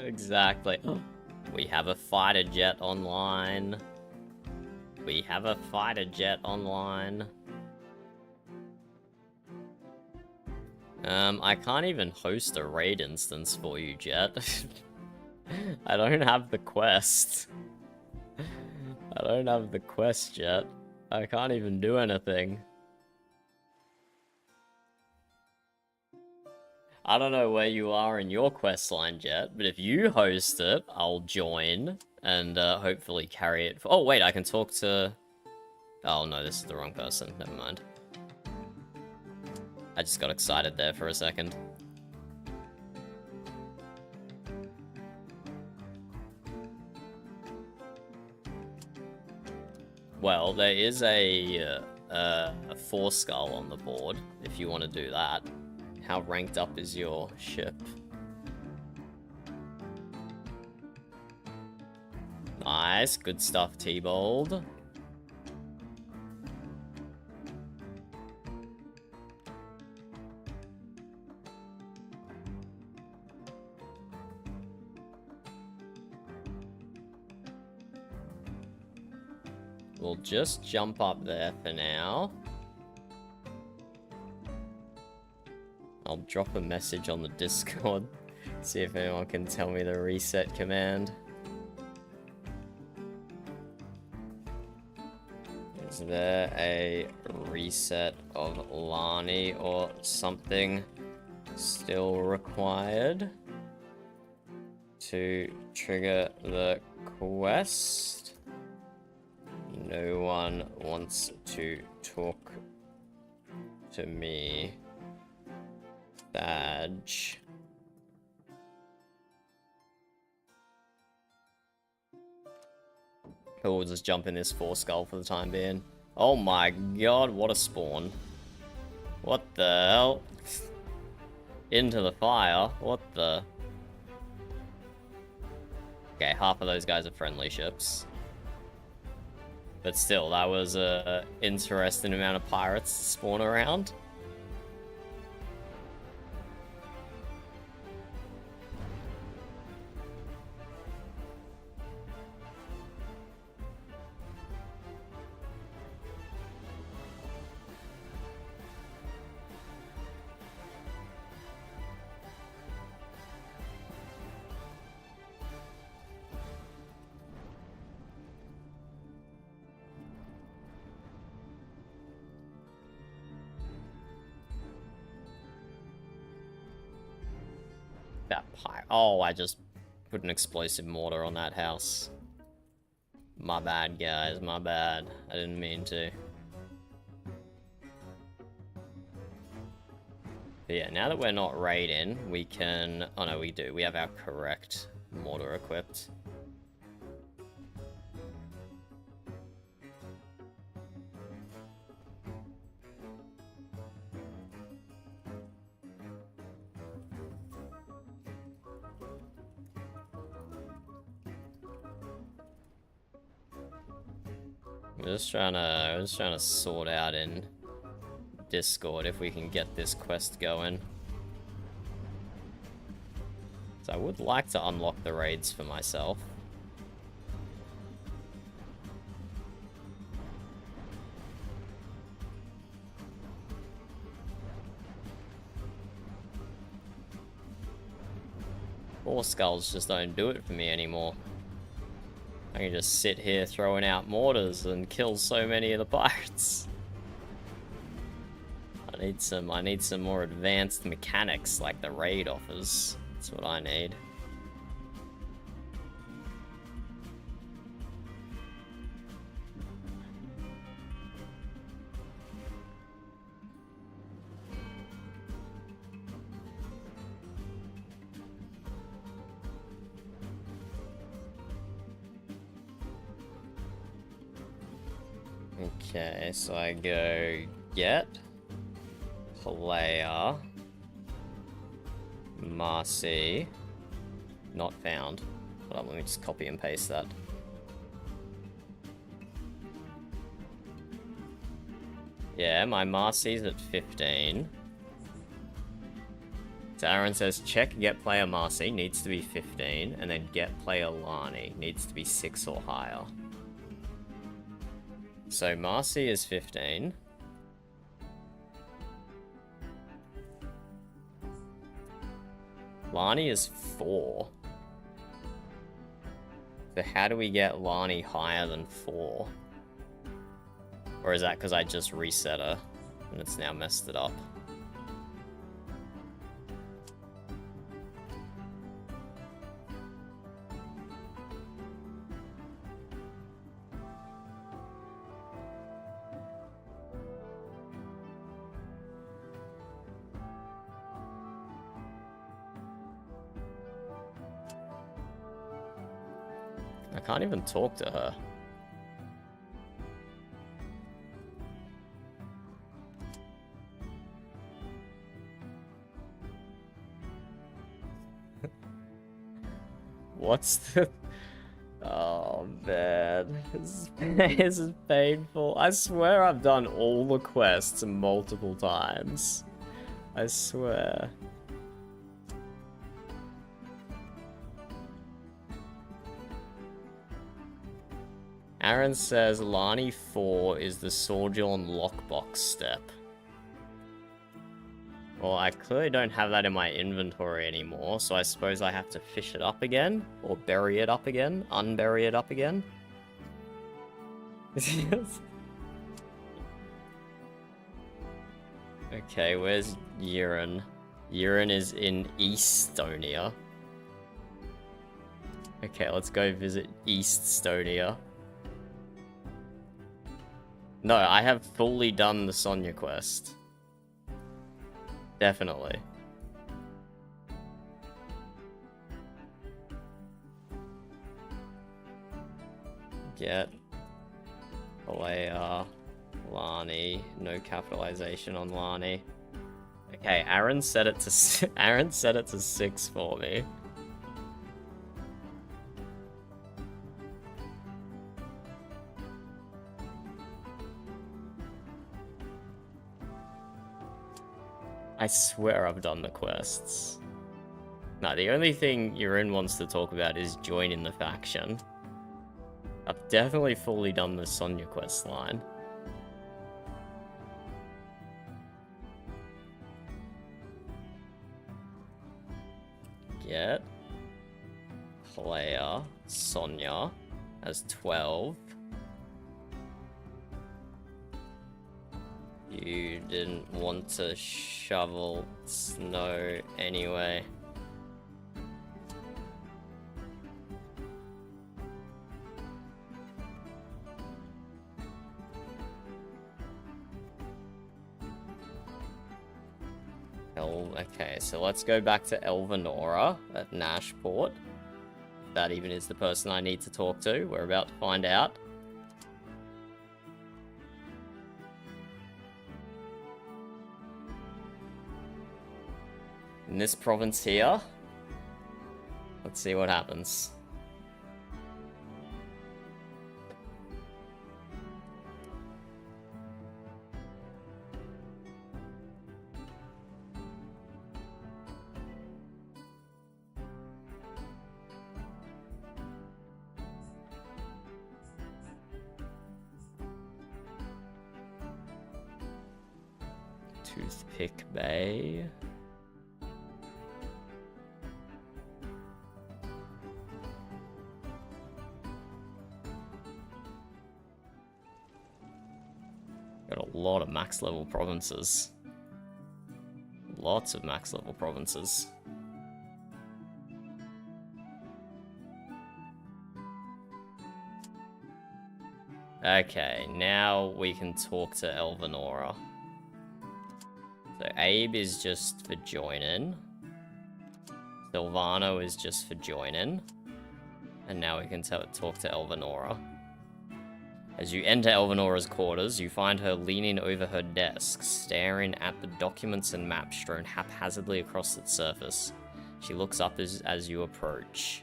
Exactly. We have a fighter jet online. We have a fighter jet online. I can't even host a raid instance for you, Jet. I don't have the quest. I don't have the quest, Jet. I can't even do anything. I don't know where you are in your quest line, Jet, but if you host it, I'll join and hopefully carry it. Oh, wait, I can talk to... Oh, no, this is the wrong person. Never mind. I just got excited there for a second. Well, there is a 4-skull on the board, if you want to do that. How ranked up is your ship? Nice, good stuff, T-Bold. We'll just jump up there for now. I'll drop a message on the Discord, see if anyone can tell me the reset command. Is there a reset of Lani or something still required to trigger the quest? No one wants to talk to me. Badge. We'll just jump in this 4-skull for the time being. Oh my god, what a spawn. What the hell? Into the fire? What the? Okay, half of those guys are friendly ships. But still, that was a interesting amount of pirates to spawn around. Oh, I just put an explosive mortar on that house. My bad, guys, my bad. I didn't mean to. But yeah, now that we're not raiding, we can... Oh no, we do. We have our correct mortar equipped. We're just trying to sort out in Discord if we can get this quest going. So I would like to unlock the raids for myself. Four skulls just don't do it for me anymore. I can just sit here throwing out mortars and kill so many of the pirates. I need some more advanced mechanics like the raid offers. That's what I need. Okay, so I go get player Marcy not found. Hold on, let me just copy and paste that. Yeah, my Marcy's at 15. So Aaron says check get player Marcy needs to be 15, and then get player Lani needs to be 6 or higher. So Marcy is 15. Lani is 4. So how do we get Lani higher than 4? Or is that because I just reset her and it's now messed it up? I can't even talk to her. What's the... Oh, man. This is painful. I swear I've done all the quests multiple times. I swear. Aaron says Lani 4 is the Sojourn lockbox step. Well, I clearly don't have that in my inventory anymore, so I suppose I have to fish it up again? Or bury it up again? Unbury it up again? Okay, where's Urin? Urin is in Eastonia. Okay, let's go visit Eastonia. No, I have fully done the Sonya quest. Definitely. Get player Lani. No capitalization on Lani. Okay, Aaron set it to Aaron set it to 6 for me. I swear I've done the quests. No, the only thing Urin wants to talk about is joining the faction. I've definitely fully done the Sonya quest line. Get player Sonya as 12. You didn't want to shovel snow anyway. Okay, so let's go back to Elvanora at Nashport. If that even is the person I need to talk to. We're about to find out. In this province here, let's see what happens. Toothpick Bay. Got a lot of max level provinces. Lots of max level provinces. Okay, now we can talk to Elvanora. So Abe is just for joining. Silvano is just for joining. And now we can talk to Elvanora. As you enter Elvinora's quarters, you find her leaning over her desk, staring at the documents and maps strewn haphazardly across its surface. She looks up as you approach.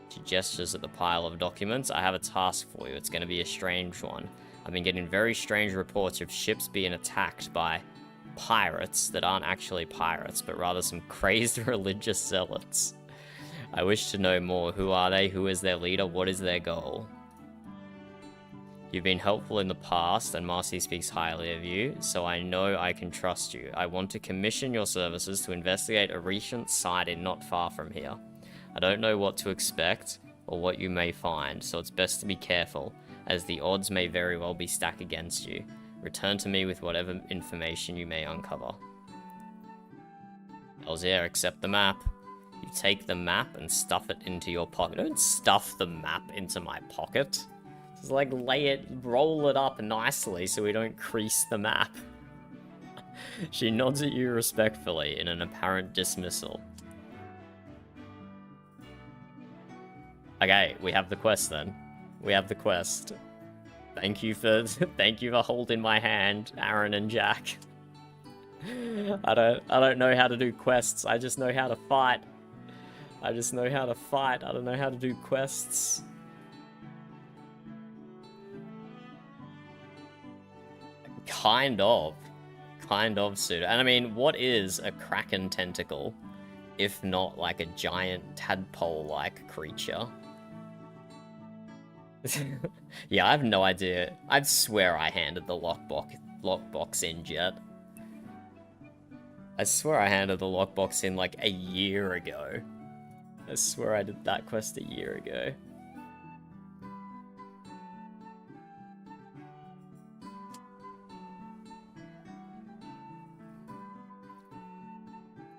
She gestures at the pile of documents. I have a task for you. It's going to be a strange one. I've been getting very strange reports of ships being attacked by pirates that aren't actually pirates, but rather some crazed religious zealots. I wish to know more. Who are they? Who is their leader? What is their goal? You've been helpful in the past, and Marcy speaks highly of you, so I know I can trust you. I want to commission your services to investigate a recent sighting not far from here. I don't know what to expect, or what you may find, so it's best to be careful, as the odds may very well be stacked against you. Return to me with whatever information you may uncover. Elzier, accept the map. You take the map and stuff it into your pocket. Don't stuff the map into my pocket. Just like roll it up nicely so we don't crease the map. She nods at you respectfully in an apparent dismissal. Okay, we have the quest then. We have the quest. Thank you for holding my hand, Aaron and Jack. I don't know how to do quests. I just know how to fight. I don't know how to do quests. Kind of pseudo. And I mean, what is a Kraken tentacle, if not like a giant tadpole-like creature? Yeah, I have no idea. I'd swear I handed the lockbox in, Jet. I swear I handed the lockbox in like a year ago. I swear I did that quest a year ago.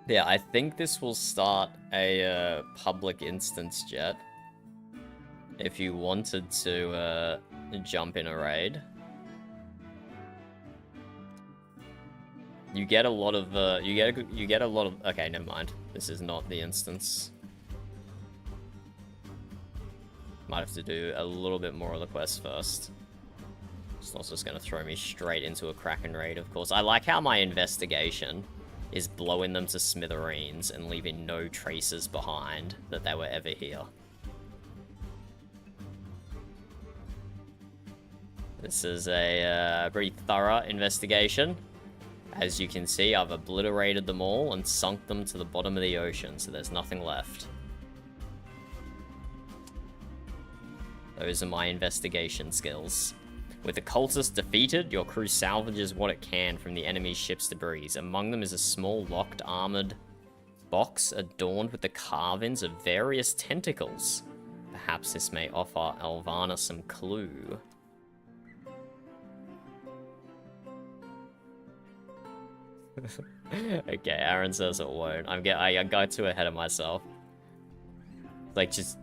Yeah, I think this will start a public instance, Jet. If you wanted to jump in a raid. You get a lot of okay, never mind. This is not the instance. Might have to do a little bit more of the quest first. It's not just gonna throw me straight into a Kraken raid, of course. I like how my investigation is blowing them to smithereens and leaving no traces behind that they were ever here. This is a pretty thorough investigation. As you can see, I've obliterated them all and sunk them to the bottom of the ocean, so there's nothing left. Those are my investigation skills. With the cultists defeated, your crew salvages what it can from the enemy's ship's debris. Among them is a small locked armored box adorned with the carvings of various tentacles. Perhaps this may offer Elvana some clue. Okay, Aaron says it won't. I got too ahead of myself. Like, just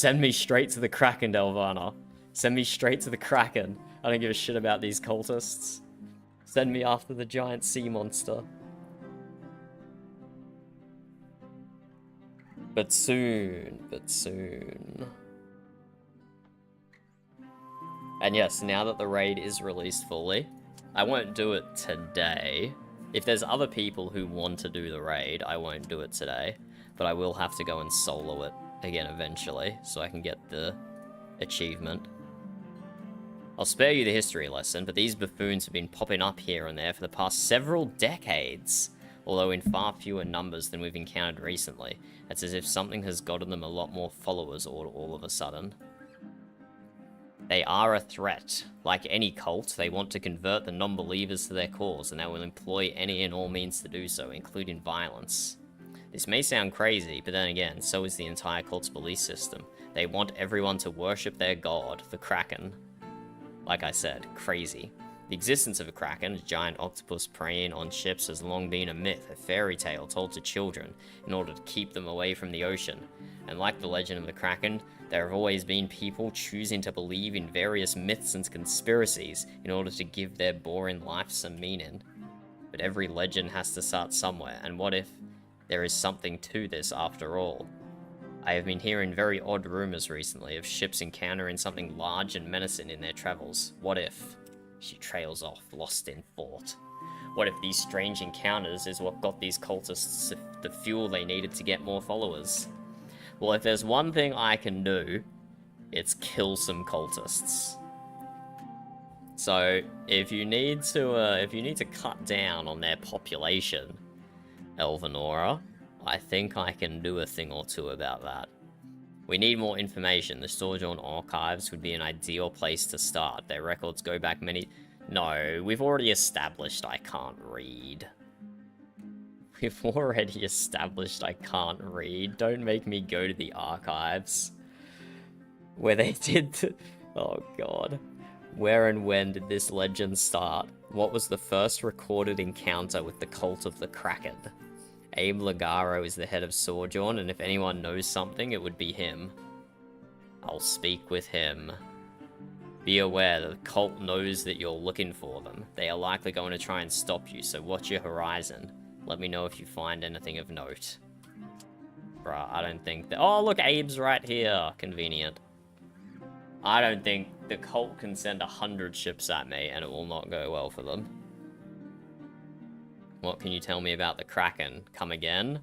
send me straight to the Kraken, Elvana. Send me straight to the Kraken. I don't give a shit about these cultists. Send me after the giant sea monster. But soon. And yes, now that the raid is released fully, I won't do it today. If there's other people who want to do the raid, I won't do it today. But I will have to go and solo it again eventually, so I can get the achievement. I'll spare you the history lesson, but these buffoons have been popping up here and there for the past several decades, although in far fewer numbers than we've encountered recently. It's as if something has gotten them a lot more followers all of a sudden. They are a threat. Like any cult, they want to convert the non-believers to their cause, and they will employ any and all means to do so, including violence. This may sound crazy, but then again, so is the entire cult's belief system. They want everyone to worship their god, the Kraken. Like I said, crazy. The existence of a Kraken, a giant octopus preying on ships, has long been a myth, a fairy tale told to children in order to keep them away from the ocean. And like the legend of the Kraken, there have always been people choosing to believe in various myths and conspiracies in order to give their boring life some meaning. But every legend has to start somewhere, and what if there is something to this after all? I have been hearing very odd rumors recently of ships encountering something large and menacing in their travels. What if? She trails off, lost in thought. What if these strange encounters is what got these cultists the fuel they needed to get more followers? Well, if there's one thing I can do, it's kill some cultists. So, if you need to cut down on their population, Elvanora, I think I can do a thing or two about that. We need more information. The Sojourn Archives would be an ideal place to start. Their records go back many... No, we've already established I can't read. We've already established I can't read. Don't make me go to the archives. Where they did... Oh, God. Where and when did this legend start? What was the first recorded encounter with the cult of the Kraken? Abe Lagaro is the head of Sojourn, and if anyone knows something, it would be him. I'll speak with him. Be aware that the cult knows that you're looking for them. They are likely going to try and stop you, so watch your horizon. Let me know if you find anything of note. Bruh, I don't think that... Oh, look, Abe's right here. Convenient. I don't think the cult can send 100 ships at me, and it will not go well for them. What can you tell me about the Kraken? Come again?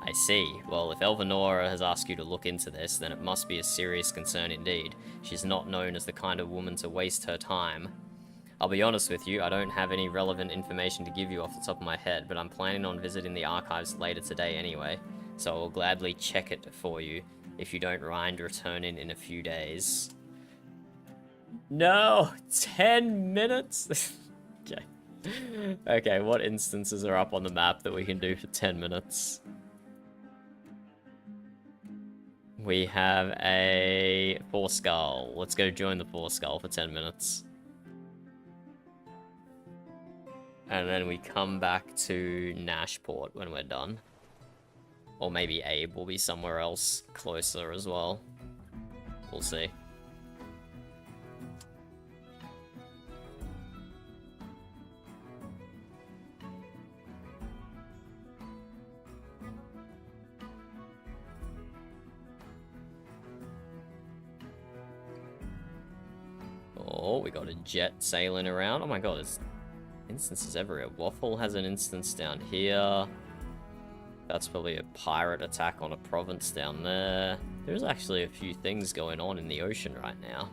I see. Well, if Elvanora has asked you to look into this, then it must be a serious concern indeed. She's not known as the kind of woman to waste her time. I'll be honest with you, I don't have any relevant information to give you off the top of my head, but I'm planning on visiting the archives later today anyway, so I will gladly check it for you, if you don't mind returning in a few days. No! 10 minutes? Okay. Okay, what instances are up on the map that we can do for 10 minutes? We have a Four Skull. Let's go join the Four Skull for 10 minutes. And then we come back to Nashport when we're done. Or maybe Abe will be somewhere else closer as well. We'll see. Oh, we got a jet sailing around. Oh my god, there's instances everywhere. Waffle has an instance down here. That's probably a pirate attack on a province down there. There's actually a few things going on in the ocean right now.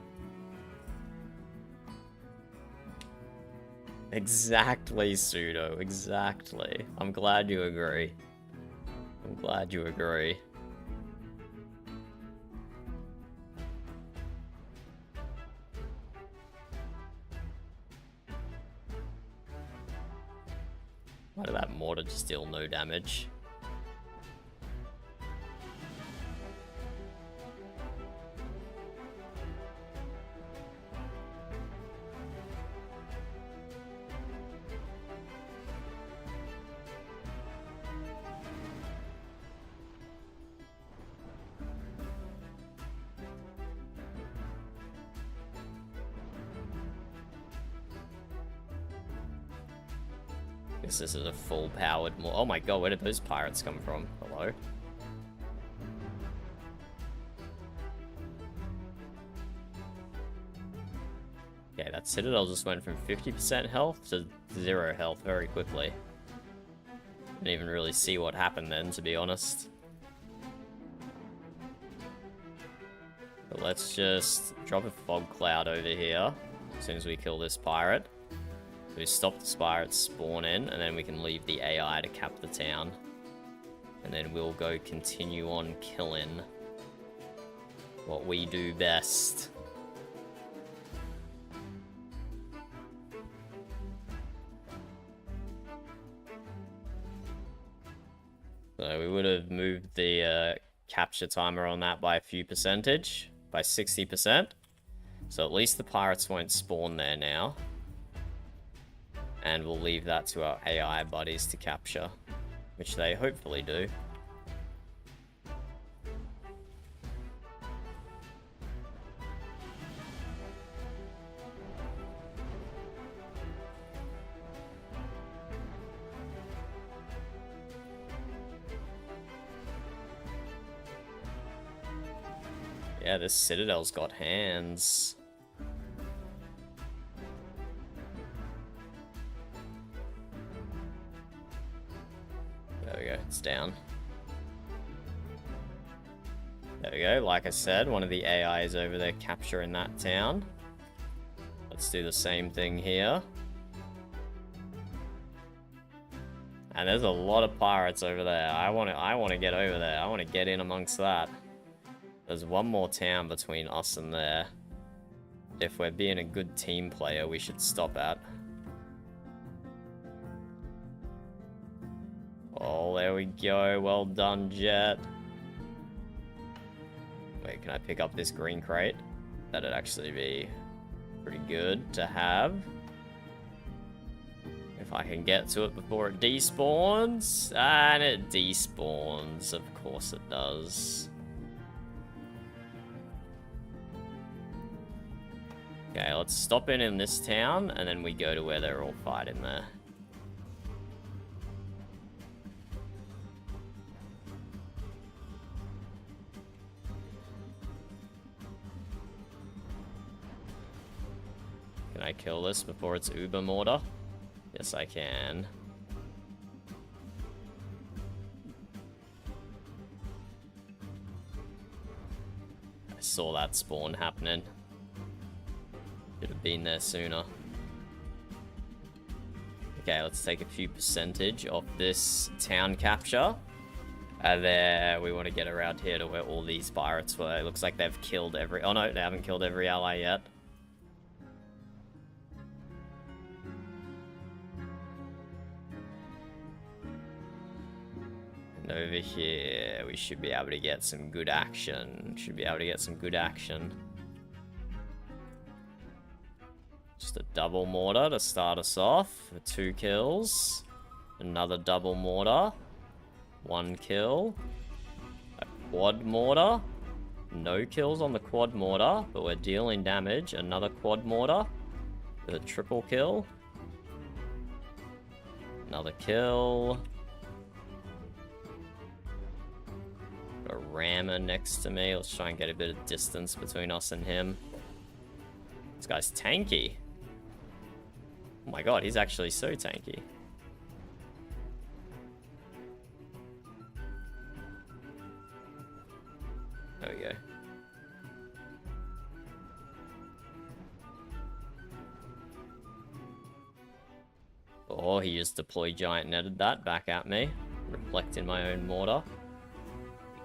Exactly, Pseudo. Exactly. I'm glad you agree. I'm glad you agree. Why did that mortar just deal no damage? This is a full-powered more. Oh my god, where did those pirates come from? Hello? Okay, that Citadel just went from 50% health to 0 health very quickly. Didn't even really see what happened then, to be honest. But let's just drop a fog cloud over here as soon as we kill this pirate. We stop the pirates spawn in, and then we can leave the AI to cap the town. And then we'll go continue on killing what we do best. So we would have moved the capture timer on that by a few percentage, by 60%. So at least the pirates won't spawn there now. And we'll leave that to our AI buddies to capture, which they hopefully do. Yeah, this citadel's got hands. There we go, it's down. There we go, like I said, one of the AI is over there capturing that town. Let's do the same thing here. And there's a lot of pirates over there. I want to get over there. I want to get in amongst that. There's one more town between us and there. If we're being a good team player, we should stop at. Oh, there we go. Well done, Jet. Wait, can I pick up this green crate? That'd actually be pretty good to have. If I can get to it before it despawns. And it despawns. Of course it does. Okay, let's stop in this town, and then we go to where they're all fighting there. Can I kill this before it's Uber mortar? Yes, I can. I saw that spawn happening. Should have been there sooner. Okay, let's take a few percentage of this town capture. And then we want to get around here to where all these pirates were. It looks like they've killed every... Oh no, they haven't killed every ally yet. And over here, we should be able to get some good action. Just a double mortar to start us off for 2 kills. Another double mortar. 1 kill. A quad mortar. No kills on the quad mortar, but we're dealing damage. Another quad mortar with a triple kill. Another kill. Got a rammer next to me. Let's try and get a bit of distance between us and him. This guy's tanky. Oh my god, he's actually so tanky. There we go. Oh, he just deploy giant netted that back at me, reflecting my own mortar.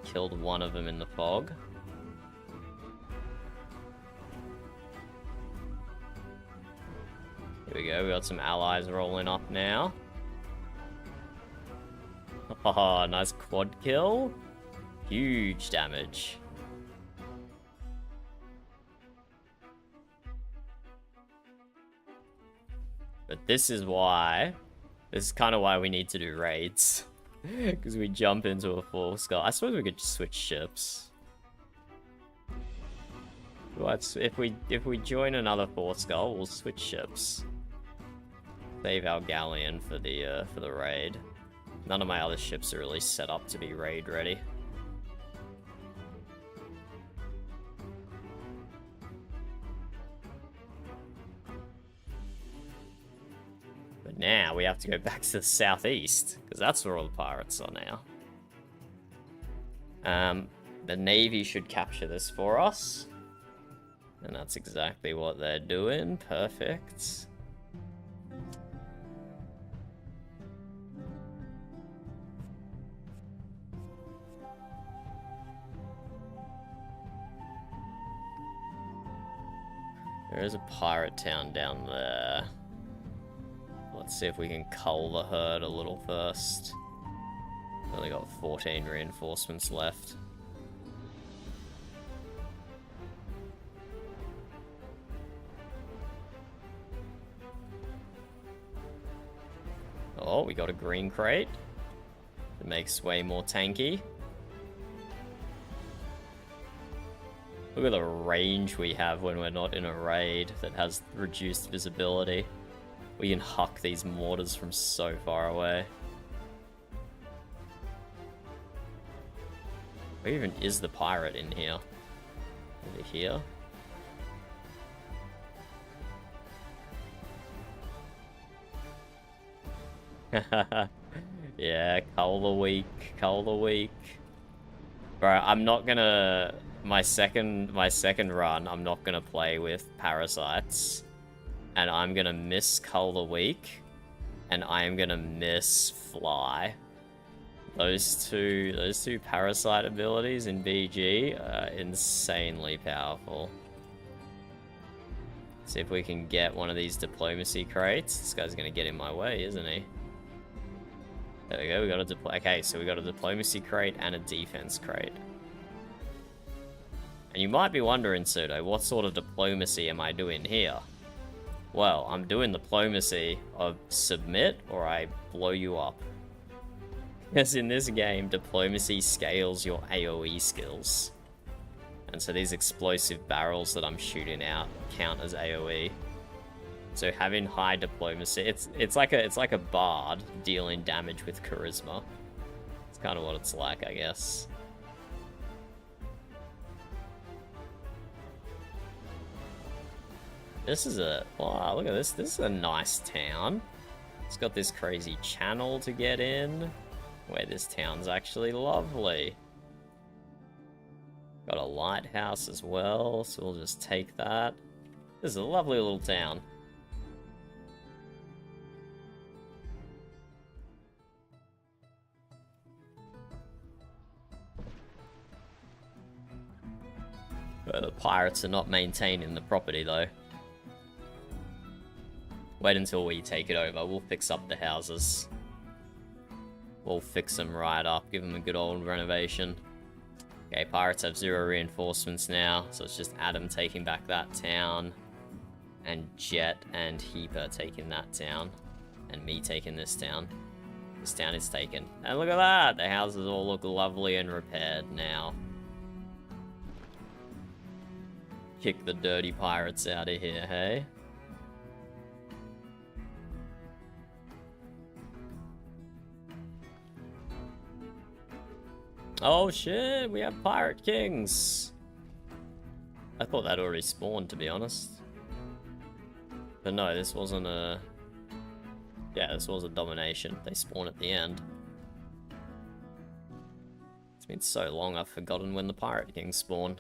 Killed one of them in the fog. Here we go, we got some allies rolling up now. Oh, nice quad kill. Huge damage. But this is kind of why we need to do raids. Because we jump into a full skull. I suppose we could just switch ships. If we join another 4 skull, we'll switch ships. Save our galleon for the raid. None of my other ships are really set up to be raid ready. But now we have to go back to the southeast, because that's where all the pirates are now. The Navy should capture this for us. And that's exactly what they're doing. Perfect. There is a pirate town down there. Let's see if we can cull the herd a little first. Only got 14 reinforcements left. Oh, we got a green crate. It makes way more tanky. Look at the range we have when we're not in a raid that has reduced visibility. We can huck these mortars from so far away. Where even is the pirate in here? Over here. Yeah, cull the week, cull the week. Bro, I'm not gonna... My second run, I'm not gonna play with parasites. And I'm gonna miss cull the week. And I am gonna miss fly. Those two parasite abilities in BG are insanely powerful. See if we can get one of these diplomacy crates. This guy's gonna get in my way, isn't he? There we go, we got a okay, so we got a diplomacy crate and a defense crate. And you might be wondering, Pseudo, what sort of diplomacy am I doing here? Well, I'm doing diplomacy of submit or I blow you up. Because in this game, diplomacy scales your AoE skills. And so these explosive barrels that I'm shooting out count as AoE. So having high diplomacy, it's like a bard dealing damage with charisma. It's kind of what it's like, I guess. This is a... Wow, look at this. This is a nice town. It's got this crazy channel to get in. Where this town's actually lovely. Got a lighthouse as well, so we'll just take that. This is a lovely little town. But the pirates are not maintaining the property though. Wait until we take it over, we'll fix up the houses. We'll fix them right up, give them a good old renovation. Okay, pirates have 0 reinforcements now, so it's just Adam taking back that town. And Jet and Heaper taking that town. And me taking this town. This town is taken. And look at that! The houses all look lovely and repaired now. Kick the dirty pirates out of here, hey? Oh shit, we have pirate kings! I thought that already spawned, to be honest. But no, this wasn't a... Yeah, this was a domination. They spawn at the end. It's been so long I've forgotten when the pirate kings spawn.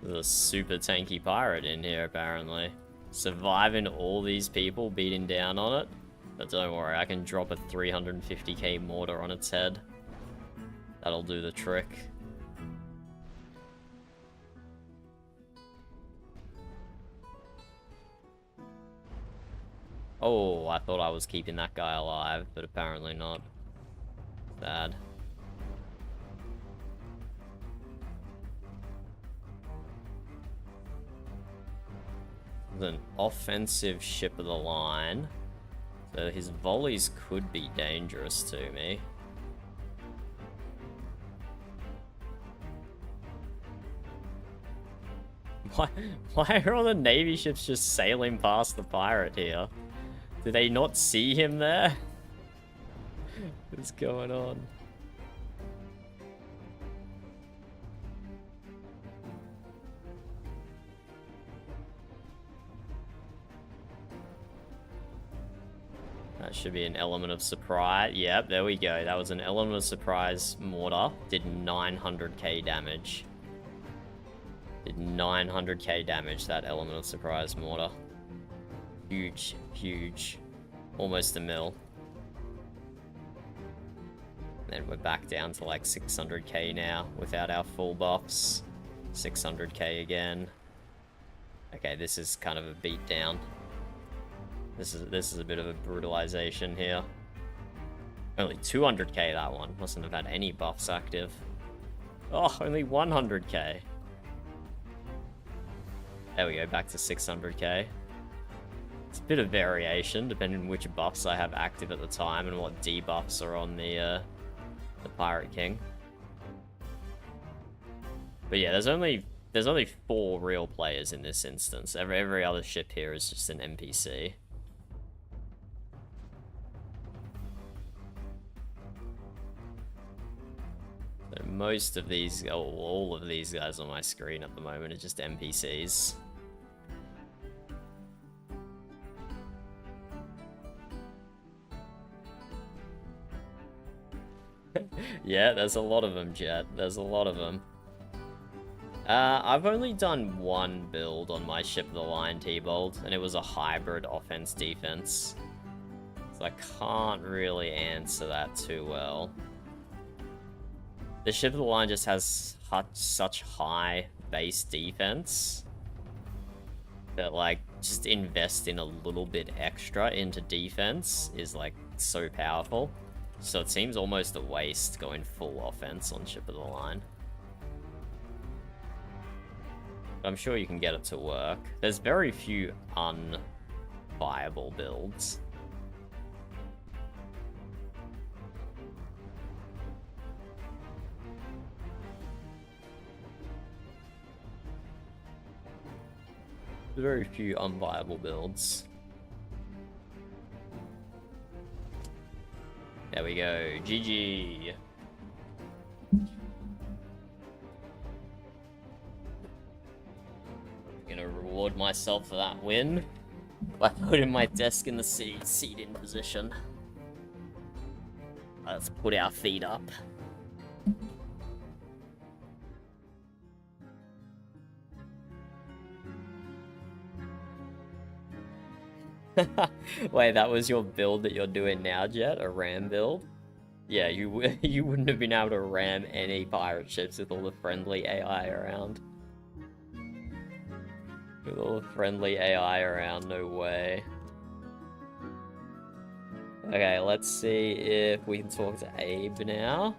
There's a super tanky pirate in here, apparently. Surviving all these people beating down on it. But don't worry, I can drop a 350k mortar on its head. That'll do the trick. Oh, I thought I was keeping that guy alive, but apparently not. Bad. An offensive ship of the line, so his volleys could be dangerous to me. Why are all the navy ships just sailing past the pirate here? Do they not see him there? What's going on? That should be an element of surprise. Yep, there we go. That was an element of surprise mortar. Did 900k damage. Did 900k damage, that element of surprise mortar. Huge, huge. Almost a mil. And then we're back down to like 600k now without our full buffs. 600k again. Okay, this is kind of a beat down. This is a bit of a brutalization here. Only 200k that one. Mustn't have had any buffs active. Oh, only 100k. There we go, back to 600k. It's a bit of variation depending on which buffs I have active at the time and what debuffs are on the Pirate King. But yeah, there's only There's only 4 real players in this instance. Every other ship here is just an NPC. So most of these, all of these guys on my screen at the moment are just NPCs. Yeah, there's a lot of them, Jet. There's a lot of them. I've only done one build on my Ship of the Line T-Bolt, and it was a hybrid offense-defense. So I can't really answer that too well. The Ship of the Line just has such high base defense that, like, just investing a little bit extra into defense is, like, so powerful. So it seems almost a waste going full offense on Ship of the Line. But I'm sure you can get it to work. There's very few unviable builds. Very few unviable builds. There we go. GG. Gonna reward myself for that win by putting my desk in the seating position. Let's put our feet up. Wait, that was your build that you're doing now, Jet? A ram build? Yeah, you wouldn't have been able to ram any pirate ships with all the friendly AI around. With all the friendly AI around, no way. Okay, let's see if we can talk to Abe now.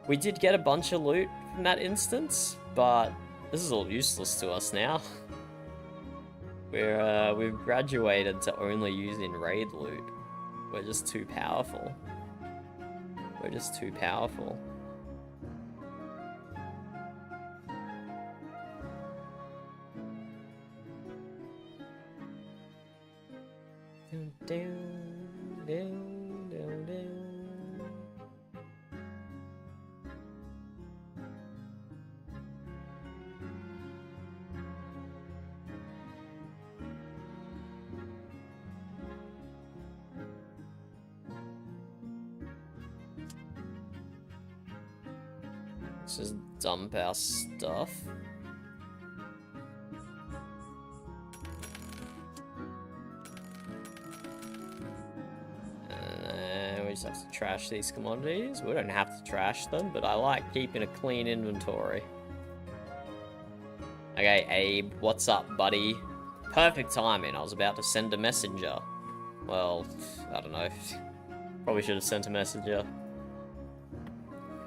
We did get a bunch of loot from that instance, but this is all useless to us now. We've graduated to only using raid loot. We're just too powerful. We're just too powerful. Let's just dump our stuff. We just have to trash these commodities. We don't have to trash them, but I like keeping a clean inventory. Okay, Abe, what's up, buddy? Perfect timing. I was about to send a messenger. Well, I don't know. Probably should have sent a messenger.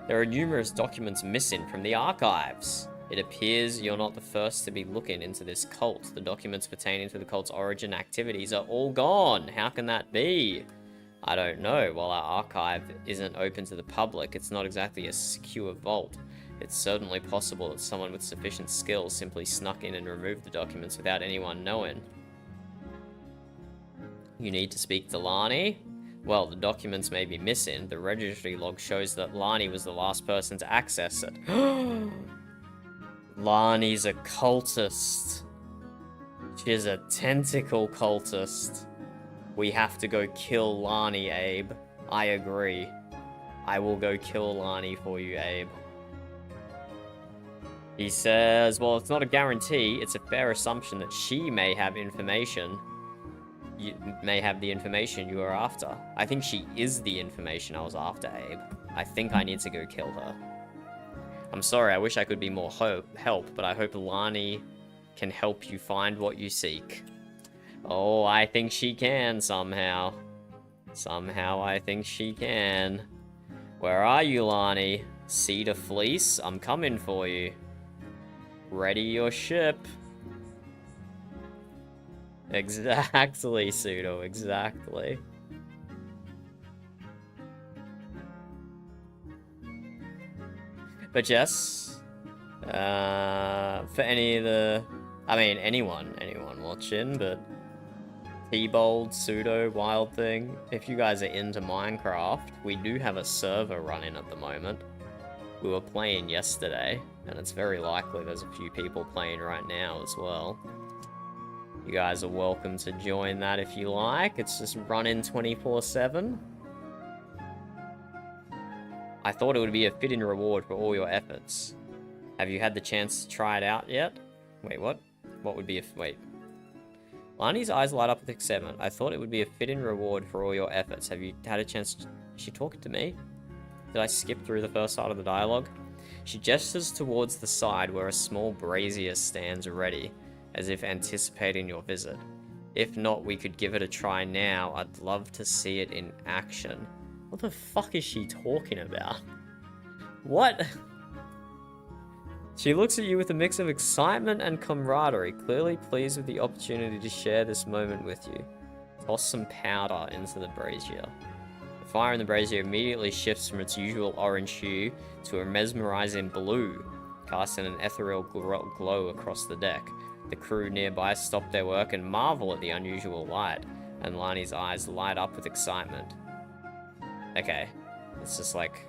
There are numerous documents missing from the archives. It appears you're not the first to be looking into this cult. The documents pertaining to the cult's origin activities are all gone. How can that be? I don't know. While our archive isn't open to the public, it's not exactly a secure vault. It's certainly possible that someone with sufficient skill simply snuck in and removed the documents without anyone knowing. You need to speak to Lani? Well, the documents may be missing. The registry log shows that Lani was the last person to access it. Lani's a cultist. She's a tentacle cultist. We have to go kill Lani, Abe. I agree. I will go kill Lani for you, Abe. He says, well, it's not a guarantee. It's a fair assumption that she may have information. You may have the information you are after. I think she is the information I was after, Abe. I think I need to go kill her. I'm sorry, I wish I could be more help, but I hope Lani can help you find what you seek. Oh, I think she can somehow. Somehow I think she can. Where are you, Lani? Cedar Fleece? I'm coming for you. Ready your ship. Exactly, Pseudo, exactly. But yes, For any of the... I mean, anyone watching, but... T-Bold, Pseudo, Wild Thing, if you guys are into Minecraft, we do have a server running at the moment. We were playing yesterday, and it's very likely there's a few people playing right now as well. You guys are welcome to join that if you like. It's just running 24/7. I thought it would be a fitting reward for all your efforts. Have you had the chance to try it out yet? Wait, what? What would be a... Wait. Lani's eyes light up with excitement. I thought it would be a fitting reward for all your efforts. Have you had a chance to... Is she talking to me? Did I skip through the first side of the dialogue? She gestures towards the side where a small brazier stands ready, as if anticipating your visit. If not, we could give it a try now. I'd love to see it in action. What the fuck is she talking about? What? She looks at you with a mix of excitement and camaraderie, clearly pleased with the opportunity to share this moment with you. Toss some powder into the brazier. The fire in the brazier immediately shifts from its usual orange hue to a mesmerizing blue, casting an ethereal glow across the deck. The crew nearby stop their work and marvel at the unusual light, and Lani's eyes light up with excitement. Okay, it's just like...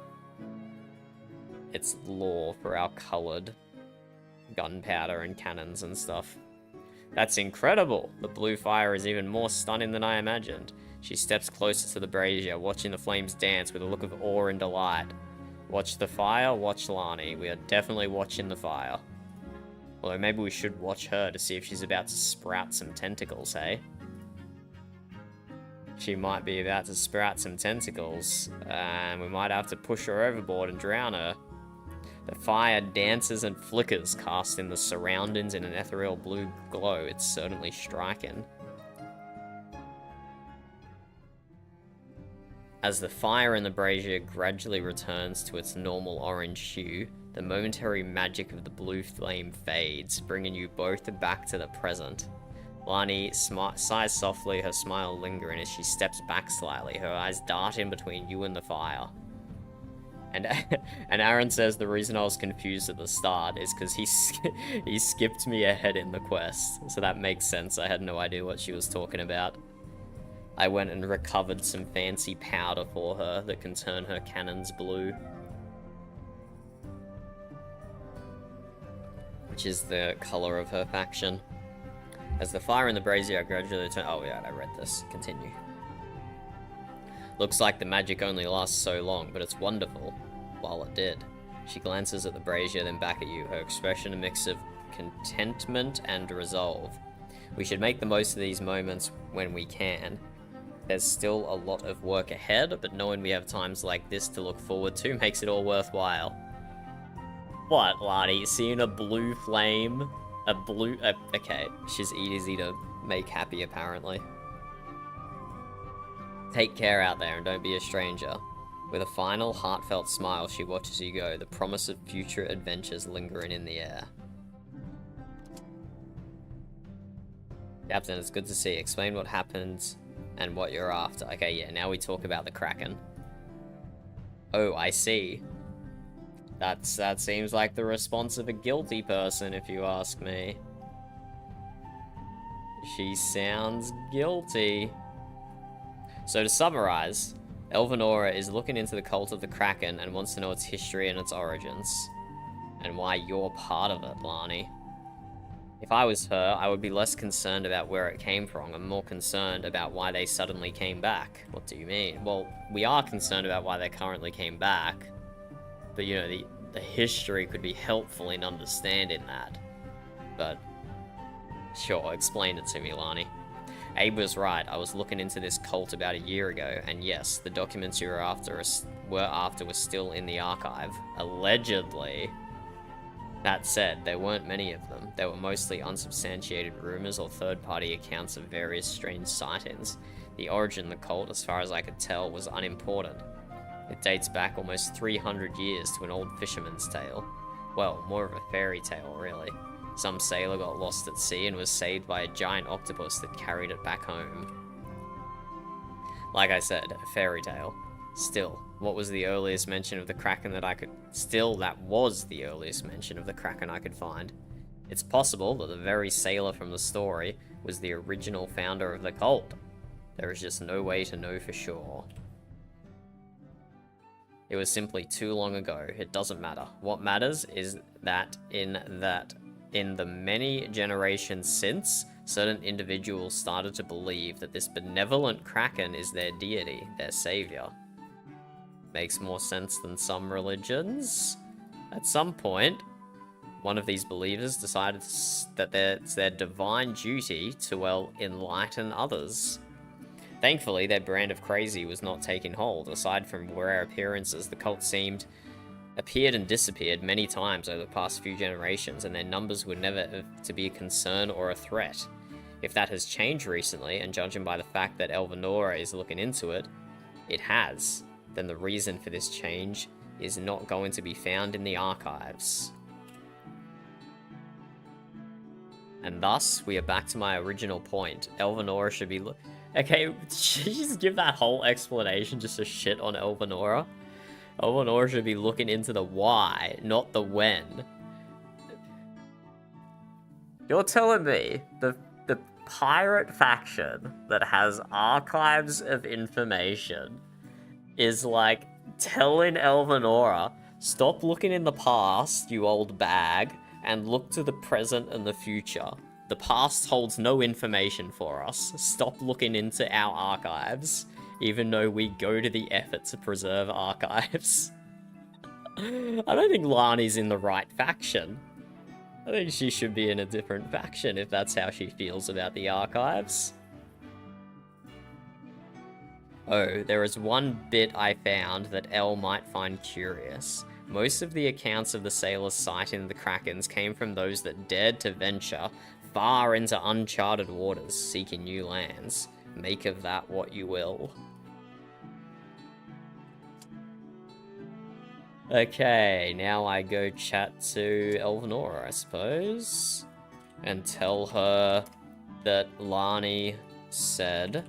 It's lore for our colored gunpowder and cannons and stuff. That's incredible! The blue fire is even more stunning than I imagined. She steps closer to the brazier, watching the flames dance with a look of awe and delight. Watch the fire, watch Lani. We are definitely watching the fire. Although maybe we should watch her to see if she's about to sprout some tentacles, hey? She might be about to sprout some tentacles, and we might have to push her overboard and drown her. The fire dances and flickers, casting the surroundings in an ethereal blue glow. It's certainly striking. As the fire in the brazier gradually returns to its normal orange hue, the momentary magic of the blue flame fades, bringing you both back to the present. Lani sighs softly, her smile lingering as she steps back slightly, her eyes darting between you and the fire. And Aaron says the reason I was confused at the start is because he skipped me ahead in the quest, so that makes sense. I had no idea what she was talking about. I went and recovered some fancy powder for her that can turn her cannons blue. Which is the color of her faction. As the fire in the brazier gradually turns... Oh yeah, I read this. Continue. Looks like the magic only lasts so long, but it's wonderful. While it did. She glances at the brazier, then back at you, her expression a mix of contentment and resolve. We should make the most of these moments when we can. There's still a lot of work ahead, but knowing we have times like this to look forward to makes it all worthwhile. What, Lani? Seeing a blue flame? A blue... okay, she's easy to make happy, apparently. Take care out there and don't be a stranger. With a final, heartfelt smile, she watches you go, the promise of future adventures lingering in the air. Captain, it's good to see. Explain what happened and what you're after. Okay, yeah, now we talk about the Kraken. Oh, I see. That seems like the response of a guilty person, if you ask me. She sounds guilty. So to summarize, Elvanora is looking into the cult of the Kraken and wants to know its history and its origins. And why you're part of it, Lani. If I was her, I would be less concerned about where it came from and more concerned about why they suddenly came back. What do you mean? Well, we are concerned about why they currently came back. But, you know, the history could be helpful in understanding that. But, sure, explain it to me, Lani. Abe was right. I was looking into this cult about a year ago, and yes, the documents you were after were still in the archive. Allegedly. That said, there weren't many of them. They were mostly unsubstantiated rumors or third-party accounts of various strange sightings. The origin of the cult, as far as I could tell, was unimportant. It dates back almost 300 years to an old fisherman's tale. Well, more of a fairy tale, really. Some sailor got lost at sea and was saved by a giant octopus that carried it back home. Like I said, a fairy tale. Still, what was the earliest mention of the Kraken that I could... Still, that was the earliest mention of the Kraken I could find. It's possible that the very sailor from the story was the original founder of the cult. There is just no way to know for sure. It was simply too long ago. It doesn't matter. What matters is that in the many generations since, certain individuals started to believe that this benevolent Kraken is their deity, their savior. Makes more sense than some religions. At some point, one of these believers decided that it's their divine duty to, well, enlighten others. Thankfully, their brand of crazy was not taking hold. Aside from rare appearances, the cult appeared and disappeared many times over the past few generations, and their numbers were never to be a concern or a threat. If that has changed recently, and judging by the fact that Elvanora is looking into it, it has, then the reason for this change is not going to be found in the archives. And thus, we are back to my original point. Elvanora should be... Okay, should you just give that whole explanation just to shit on Elvanora? Elvanora should be looking into the why, not the when. You're telling me the pirate faction that has archives of information is like telling Elvanora, stop looking in the past, you old bag, and look to the present and the future. The past holds no information for us. Stop looking into our archives, even though we go to the effort to preserve archives. I don't think Lani's in the right faction. I think she should be in a different faction if that's how she feels about the archives. Oh, there is one bit I found that Elle might find curious. Most of the accounts of the sailors sighting the Krakens came from those that dared to venture far into uncharted waters, seeking new lands. Make of that what you will. Okay, now I go chat to Elvanora, I suppose, and tell her that Lani said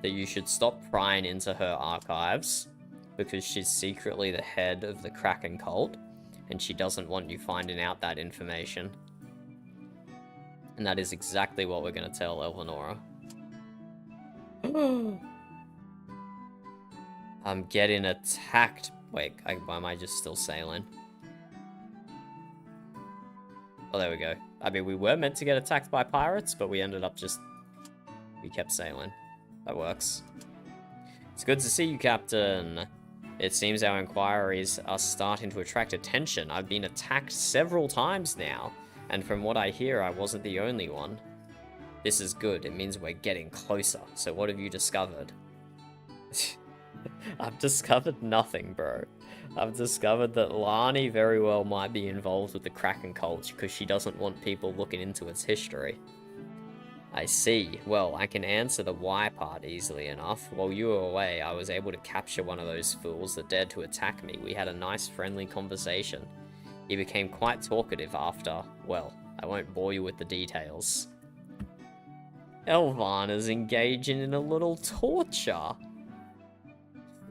that you should stop prying into her archives because she's secretly the head of the Kraken cult, and she doesn't want you finding out that information. And that is exactly what we're going to tell Elvanora. I'm getting attacked. Wait, why am I just still sailing? Oh, there we go. I mean, we were meant to get attacked by pirates, but we ended up we kept sailing. That works. It's good to see you, Captain. It seems our inquiries are starting to attract attention. I've been attacked several times now, and from what I hear, I wasn't the only one. This is good. It means we're getting closer. So what have you discovered? I've discovered nothing, bro. I've discovered that Lani very well might be involved with the Kraken cult because she doesn't want people looking into its history. I see. Well, I can answer the why part easily enough. While you were away, I was able to capture one of those fools that dared to attack me. We had a nice friendly conversation. He became quite talkative after, well, I won't bore you with the details. Elvana's engaging in a little torture.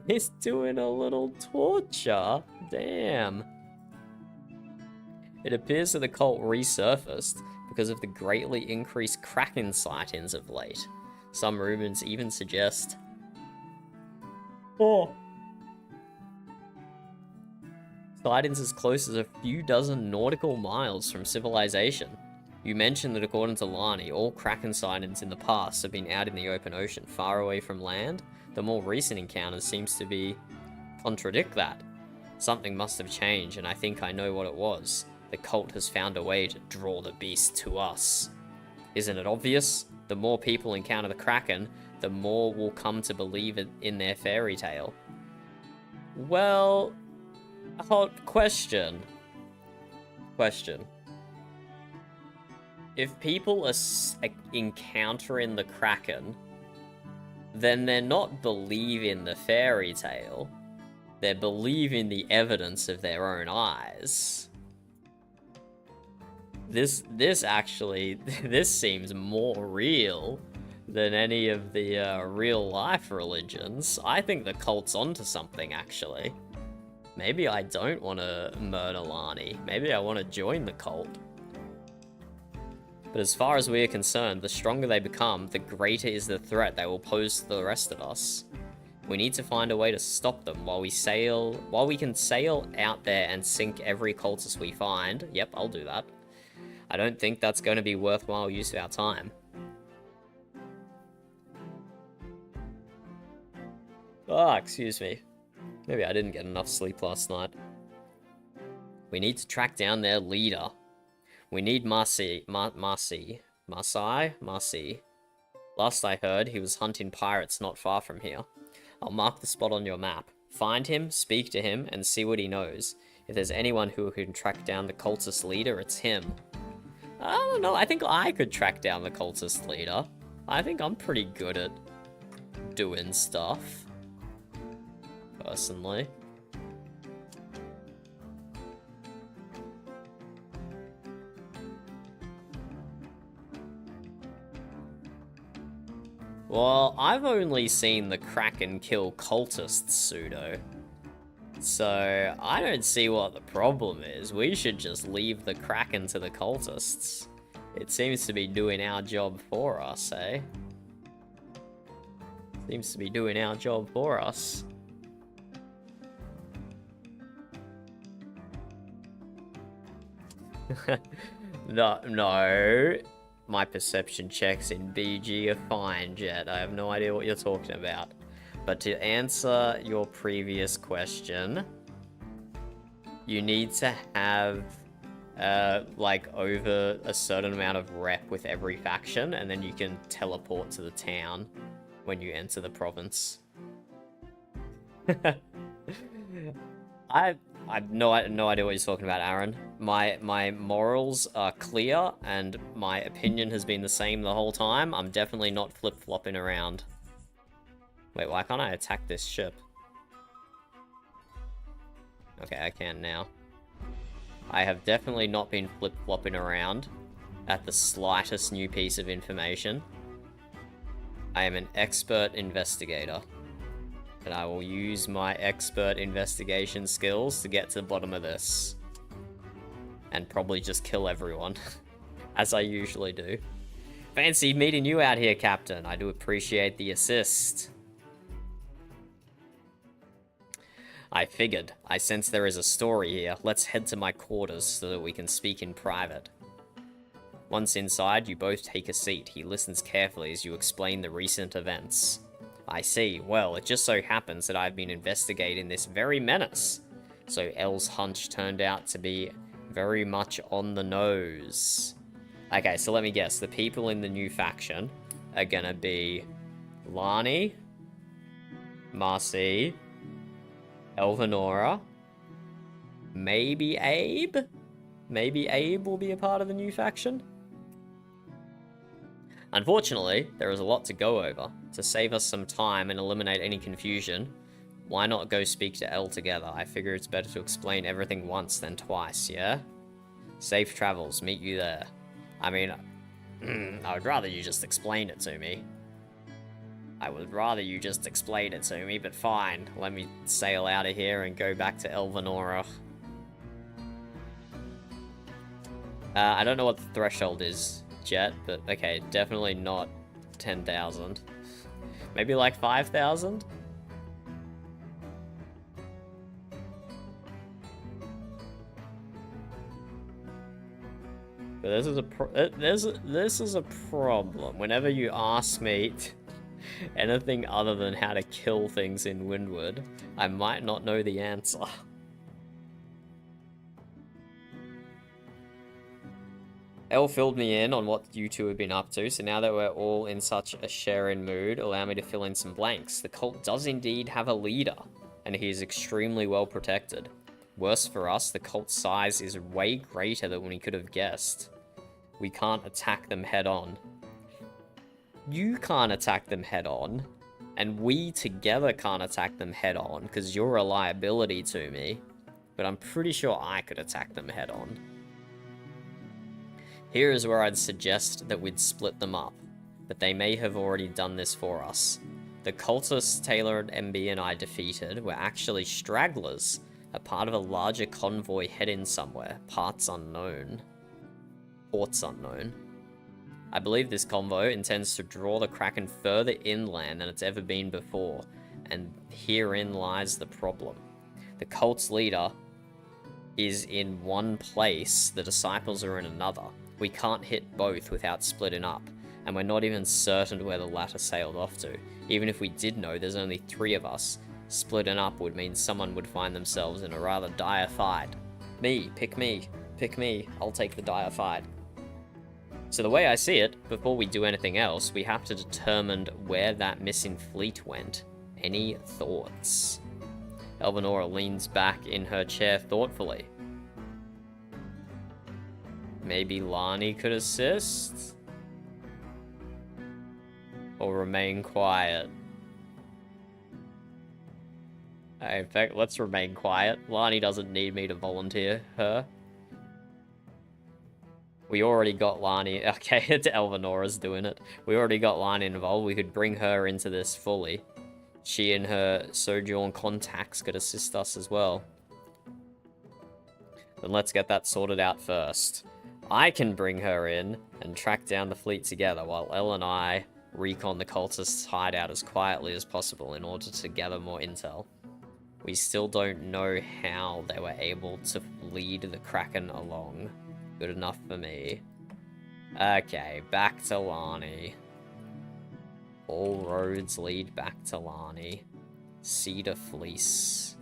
He's doing a little torture. Damn. It appears that the cult resurfaced because of the greatly increased Kraken sightings of late. Some rumors even suggest... sightings as close as a few dozen nautical miles from civilization. You mentioned that according to Lani, all Kraken sightings in the past have been out in the open ocean, far away from land. The more recent encounters seems to be contradict that. Something must have changed, and I think I know what it was. The cult has found a way to draw the beast to us. Isn't it obvious? The more people encounter the Kraken, the more will come to believe in their fairy tale. Well, question. If people are encountering the Kraken, then they're not believing the fairy tale. They're believing the evidence of their own eyes. This seems more real than any of the real-life religions. I think the cult's onto something, actually. Maybe I don't want to murder Lani. Maybe I want to join the cult. But as far as we are concerned, the stronger they become, the greater is the threat they will pose to the rest of us. We need to find a way to stop them while we can sail out there and sink every cultist we find. Yep, I'll do that. I don't think that's going to be worthwhile use of our time. Ah, excuse me. Maybe I didn't get enough sleep last night. We need to track down their leader. We need Marcy. Last I heard, he was hunting pirates not far from here. I'll mark the spot on your map. Find him, speak to him, and see what he knows. If there's anyone who can track down the cultist leader, it's him. I don't know, I think I could track down the cultist leader. I think I'm pretty good at doing stuff. Personally. Well, I've only seen the Kraken kill cultists, Pseudo. So, I don't see what the problem is. We should just leave the Kraken to the cultists. It seems to be doing our job for us, eh? Seems to be doing our job for us. No. My perception checks in BG are fine, Jet. I have no idea what you're talking about. But to answer your previous question, you need to have, like, over a certain amount of rep with every faction, and then you can teleport to the town when you enter the province. I've no idea what you're talking about, Aaron. My morals are clear, and my opinion has been the same the whole time. I'm definitely not flip-flopping around. Wait, why can't I attack this ship? Okay, I can now. I have definitely not been flip-flopping around at the slightest new piece of information. I am an expert investigator. And I will use my expert investigation skills to get to the bottom of this. And probably just kill everyone. As I usually do. Fancy meeting you out here, Captain. I do appreciate the assist. I figured. I sense there is a story here. Let's head to my quarters so that we can speak in private. Once inside, you both take a seat. He listens carefully as you explain the recent events. I see. Well, it just so happens that I've been investigating this very menace. So El's hunch turned out to be very much on the nose. Okay, so let me guess. The people in the new faction are gonna be Lani, Marcy, Elvanora, maybe Abe? Maybe Abe will be a part of the new faction? Unfortunately, there is a lot to go over. To save us some time and eliminate any confusion, why not go speak to El together? I figure it's better to explain everything once than twice, yeah? Safe travels, meet you there. I mean, I would rather you just explain it to me. But fine. Let me sail out of here and go back to Elvanora. I don't know what the threshold is, Jet, but okay, definitely not 10,000. Maybe like 5,000? But this is a problem. Whenever you ask me anything other than how to kill things in Windward, I might not know the answer. Elle filled me in on what you two have been up to, so now that we're all in such a sharing mood, allow me to fill in some blanks. The cult does indeed have a leader, and he is extremely well protected. Worse for us, the cult's size is way greater than we could have guessed. We can't attack them head on. You can't attack them head on, and we together can't attack them head on, because you're a liability to me. But I'm pretty sure I could attack them head on. Here is where I'd suggest that we'd split them up. but they may have already done this for us. The cultists Taylor, MB, and I defeated were actually stragglers, a part of a larger convoy heading somewhere, parts unknown. Ports unknown. I believe this convoy intends to draw the Kraken further inland than it's ever been before, and herein lies the problem. The cult's leader is in one place, the disciples are in another. We can't hit both without splitting up, and we're not even certain where the latter sailed off to. Even if we did know there's only 3 of us, splitting up would mean someone would find themselves in a rather dire fight. Me, pick me, I'll take the dire fight. So the way I see it, before we do anything else, we have to determine where that missing fleet went. Any thoughts? Elvanora leans back in her chair thoughtfully. Maybe Lani could assist? Or remain quiet? In fact, let's remain quiet. Lani doesn't need me to volunteer her. We already got Lani. Okay, Elvanora's doing it. We already got Lani involved. We could bring her into this fully. She and her Sojourn contacts could assist us as well. Then let's get that sorted out first. I can bring her in and track down the fleet together while Elle and I recon the cultists' hideout as quietly as possible in order to gather more intel. We still don't know how they were able to lead the Kraken along. Good enough for me. Okay, back to Lani. All roads lead back to Lani. Cedar Fleece.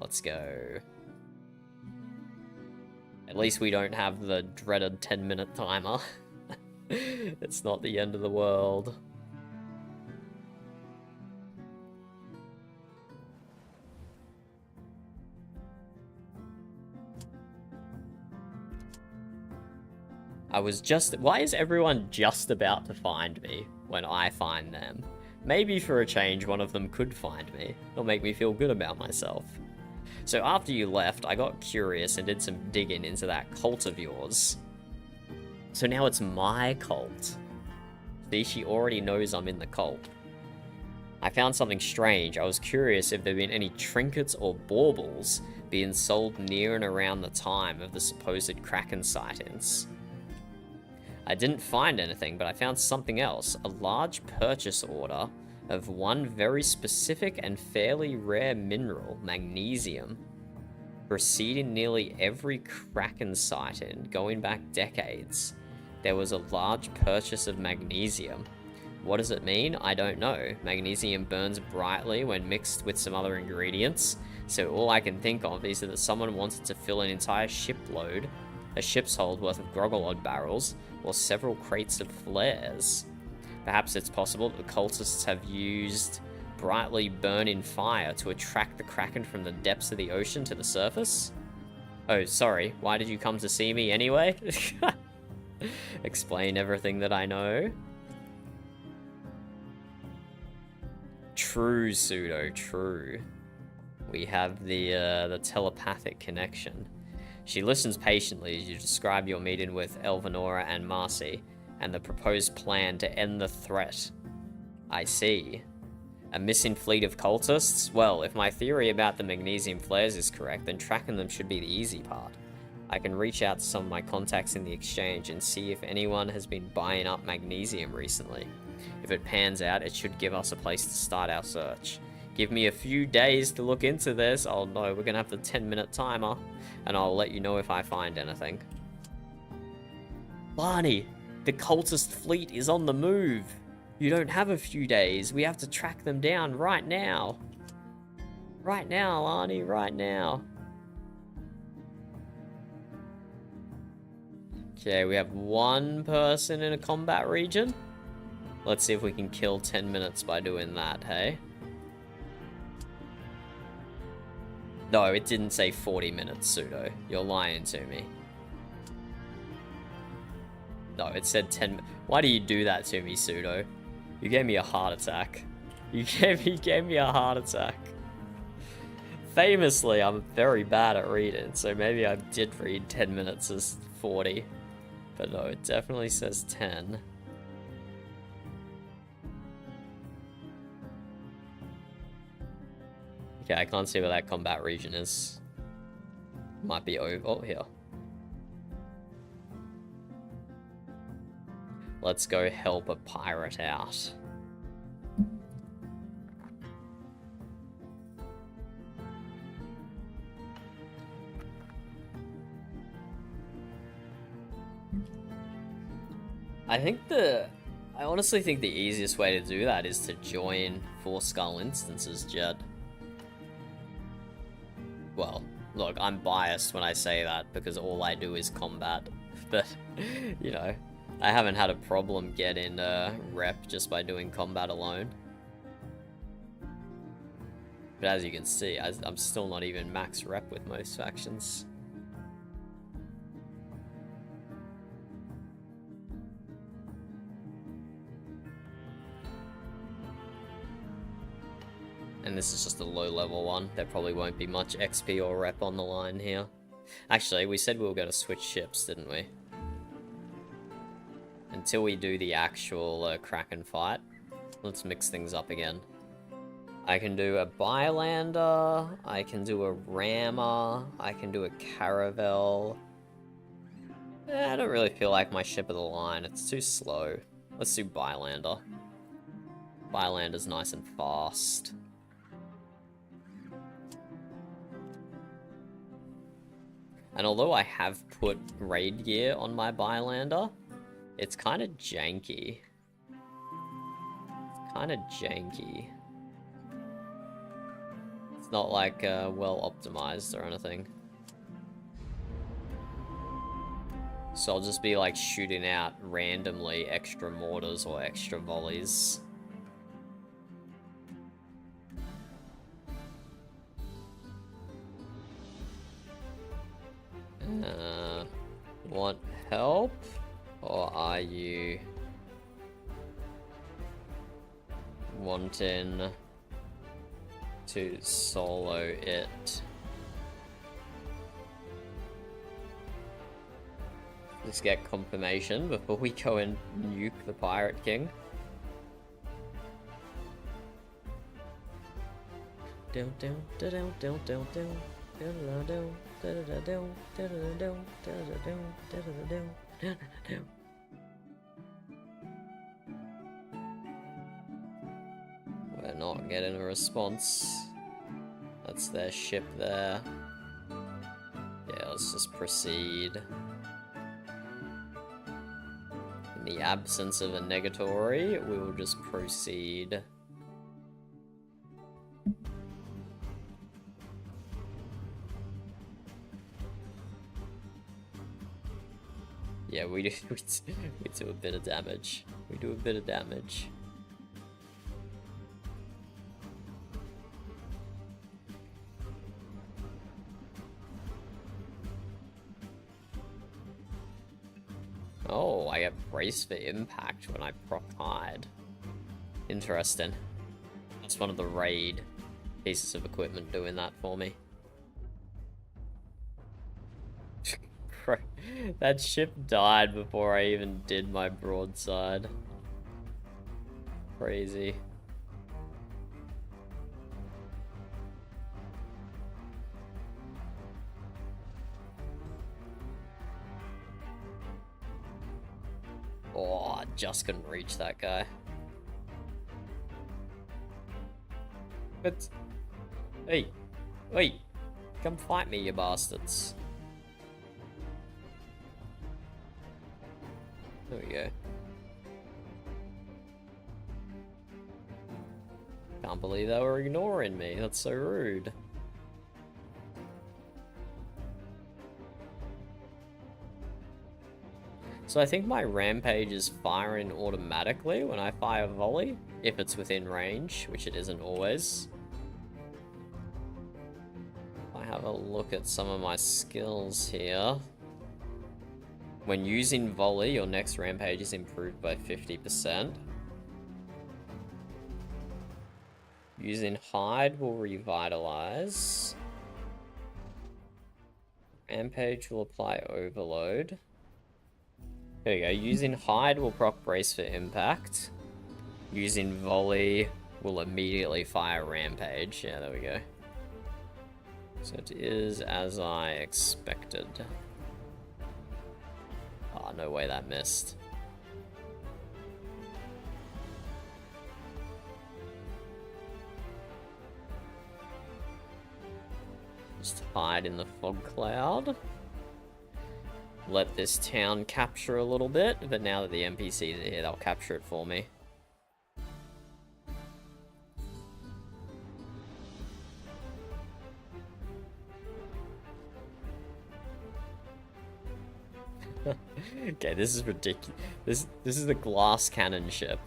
Let's go. At least we don't have the dreaded 10-minute timer. It's not the end of the world. Why is everyone just about to find me when I find them? Maybe for a change, one of them could find me. It'll make me feel good about myself. So after you left, I got curious and did some digging into that cult of yours. So now it's my cult. See, she already knows I'm in the cult. I found something strange. I was curious if there'd been any trinkets or baubles being sold near and around the time of the supposed Kraken sightings. I didn't find anything, but I found something else. A large purchase order of one very specific and fairly rare mineral, magnesium. Preceding nearly every Kraken sighting, going back decades, there was a large purchase of magnesium. What does it mean? I don't know. Magnesium burns brightly when mixed with some other ingredients, so all I can think of is that someone wanted to fill an entire shipload, a ship's hold worth of Grogolod barrels, or several crates of flares. Perhaps it's possible that the cultists have used brightly burning fire to attract the Kraken from the depths of the ocean to the surface? Oh, sorry, why did you come to see me anyway? Explain everything that I know. True, Pseudo, true. We have the telepathic connection. She listens patiently as you describe your meeting with Elvanora and Marcy, and the proposed plan to end the threat. I see. A missing fleet of cultists? Well, if my theory about the magnesium flares is correct, then tracking them should be the easy part. I can reach out to some of my contacts in the exchange and see if anyone has been buying up magnesium recently. If it pans out, it should give us a place to start our search. Give me a few days to look into this. Oh no, we're gonna have the 10-minute timer, and I'll let you know if I find anything. Lani, the cultist fleet is on the move. You don't have a few days. We have to track them down right now. Right now, Lani, right now. Okay, we have one person in a combat region. Let's see if we can kill 10 minutes by doing that, hey? No, it didn't say 40 minutes, Pseudo. You're lying to me. No, it said 10. Why do you do that to me, Pseudo? You gave me a heart attack. You gave me a heart attack. Famously, I'm very bad at reading, so maybe I did read 10 minutes as 40. But no, it definitely says 10. Okay, I can't see where that combat region is. Might be over. Oh, here. Let's go help a pirate out. I honestly think the easiest way to do that is to join 4 Skull instances, Jed. Well, look, I'm biased when I say that because all I do is combat. But, you know, I haven't had a problem getting rep just by doing combat alone. But as you can see, I'm still not even max rep with most factions. And this is just a low level one. There probably won't be much XP or rep on the line here. Actually, we said we were going to switch ships, didn't we? Until we do the actual Kraken fight. Let's mix things up again. I can do a Bylander, I can do a Rammer, I can do a Caravel. I don't really feel like my ship of the line, it's too slow. Let's do Bylander. Bylander's nice and fast. And although I have put raid gear on my Bylander, it's kind of janky. It's kind of janky. It's not like well optimized or anything. So I'll just be like shooting out randomly extra mortars or extra volleys. Want help? Or are you wanting to solo it? Let's get confirmation before we go and nuke the Pirate King. We're not getting a response. That's their ship there. Yeah, let's just proceed. In the absence of a negatory, we will just proceed. Yeah, we do a bit of damage. We do a bit of damage. Oh, I get brace for impact when I proc hide. Interesting. That's one of the raid pieces of equipment doing that for me. That ship died before I even did my broadside. Crazy. Oh, I just couldn't reach that guy. But, hey, come fight me, you bastards. There we go. Can't believe they were ignoring me. That's so rude. So I think my rampage is firing automatically when I fire volley, if it's within range, which it isn't always. I have a look at some of my skills here. When using volley, your next rampage is improved by 50%. Using hide will revitalize. Rampage will apply overload. There we go. Using hide will proc brace for impact. Using volley will immediately fire rampage. Yeah, there we go. So it is as I expected. Oh, no way that missed. Just hide in the fog cloud. Let this town capture a little bit, but now that the NPCs are here, they'll capture it for me. Okay, this is ridiculous. This is the glass cannon ship.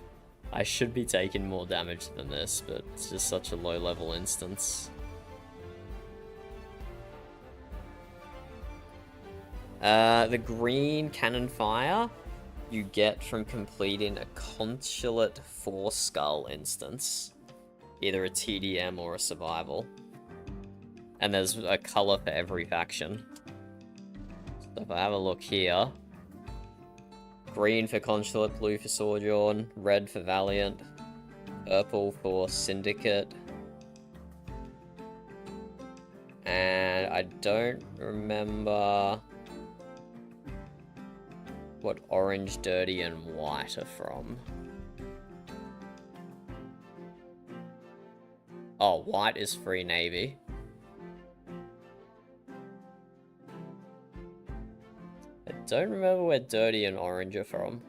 I should be taking more damage than this, but it's just such a low level instance. The green cannon fire you get from completing a consulate 4 skull instance. Either a TDM or a survival. And there's a color for every faction. So if I have a look here, green for Consulate, blue for Sojourn, red for Valiant, purple for Syndicate. And I don't remember what orange, dirty, and white are from. Oh, white is Free Navy. I don't remember where dirty and orange are from.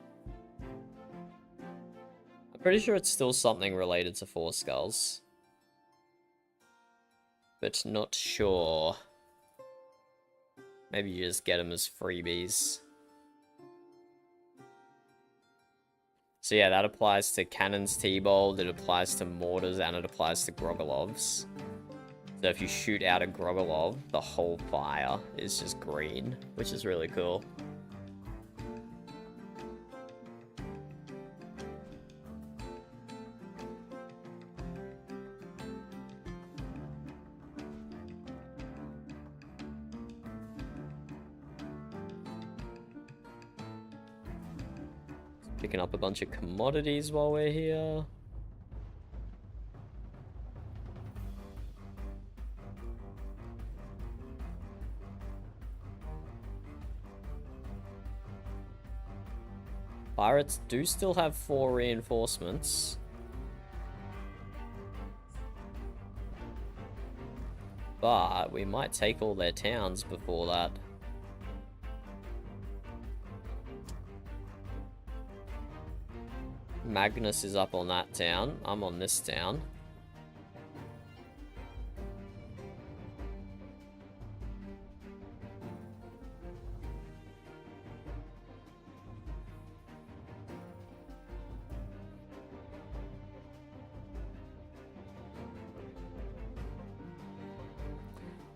I'm pretty sure it's still something related to 4 skulls. But not sure. Maybe you just get them as freebies. So yeah, that applies to cannons T-bolt, it applies to mortars, and it applies to Grogolovs. So if you shoot out a Grogolov, the whole fire is just green, which is really cool. Picking up a bunch of commodities while we're here. Pirates do still have 4 reinforcements. But we might take all their towns before that. Magnus is up on that town. I'm on this town.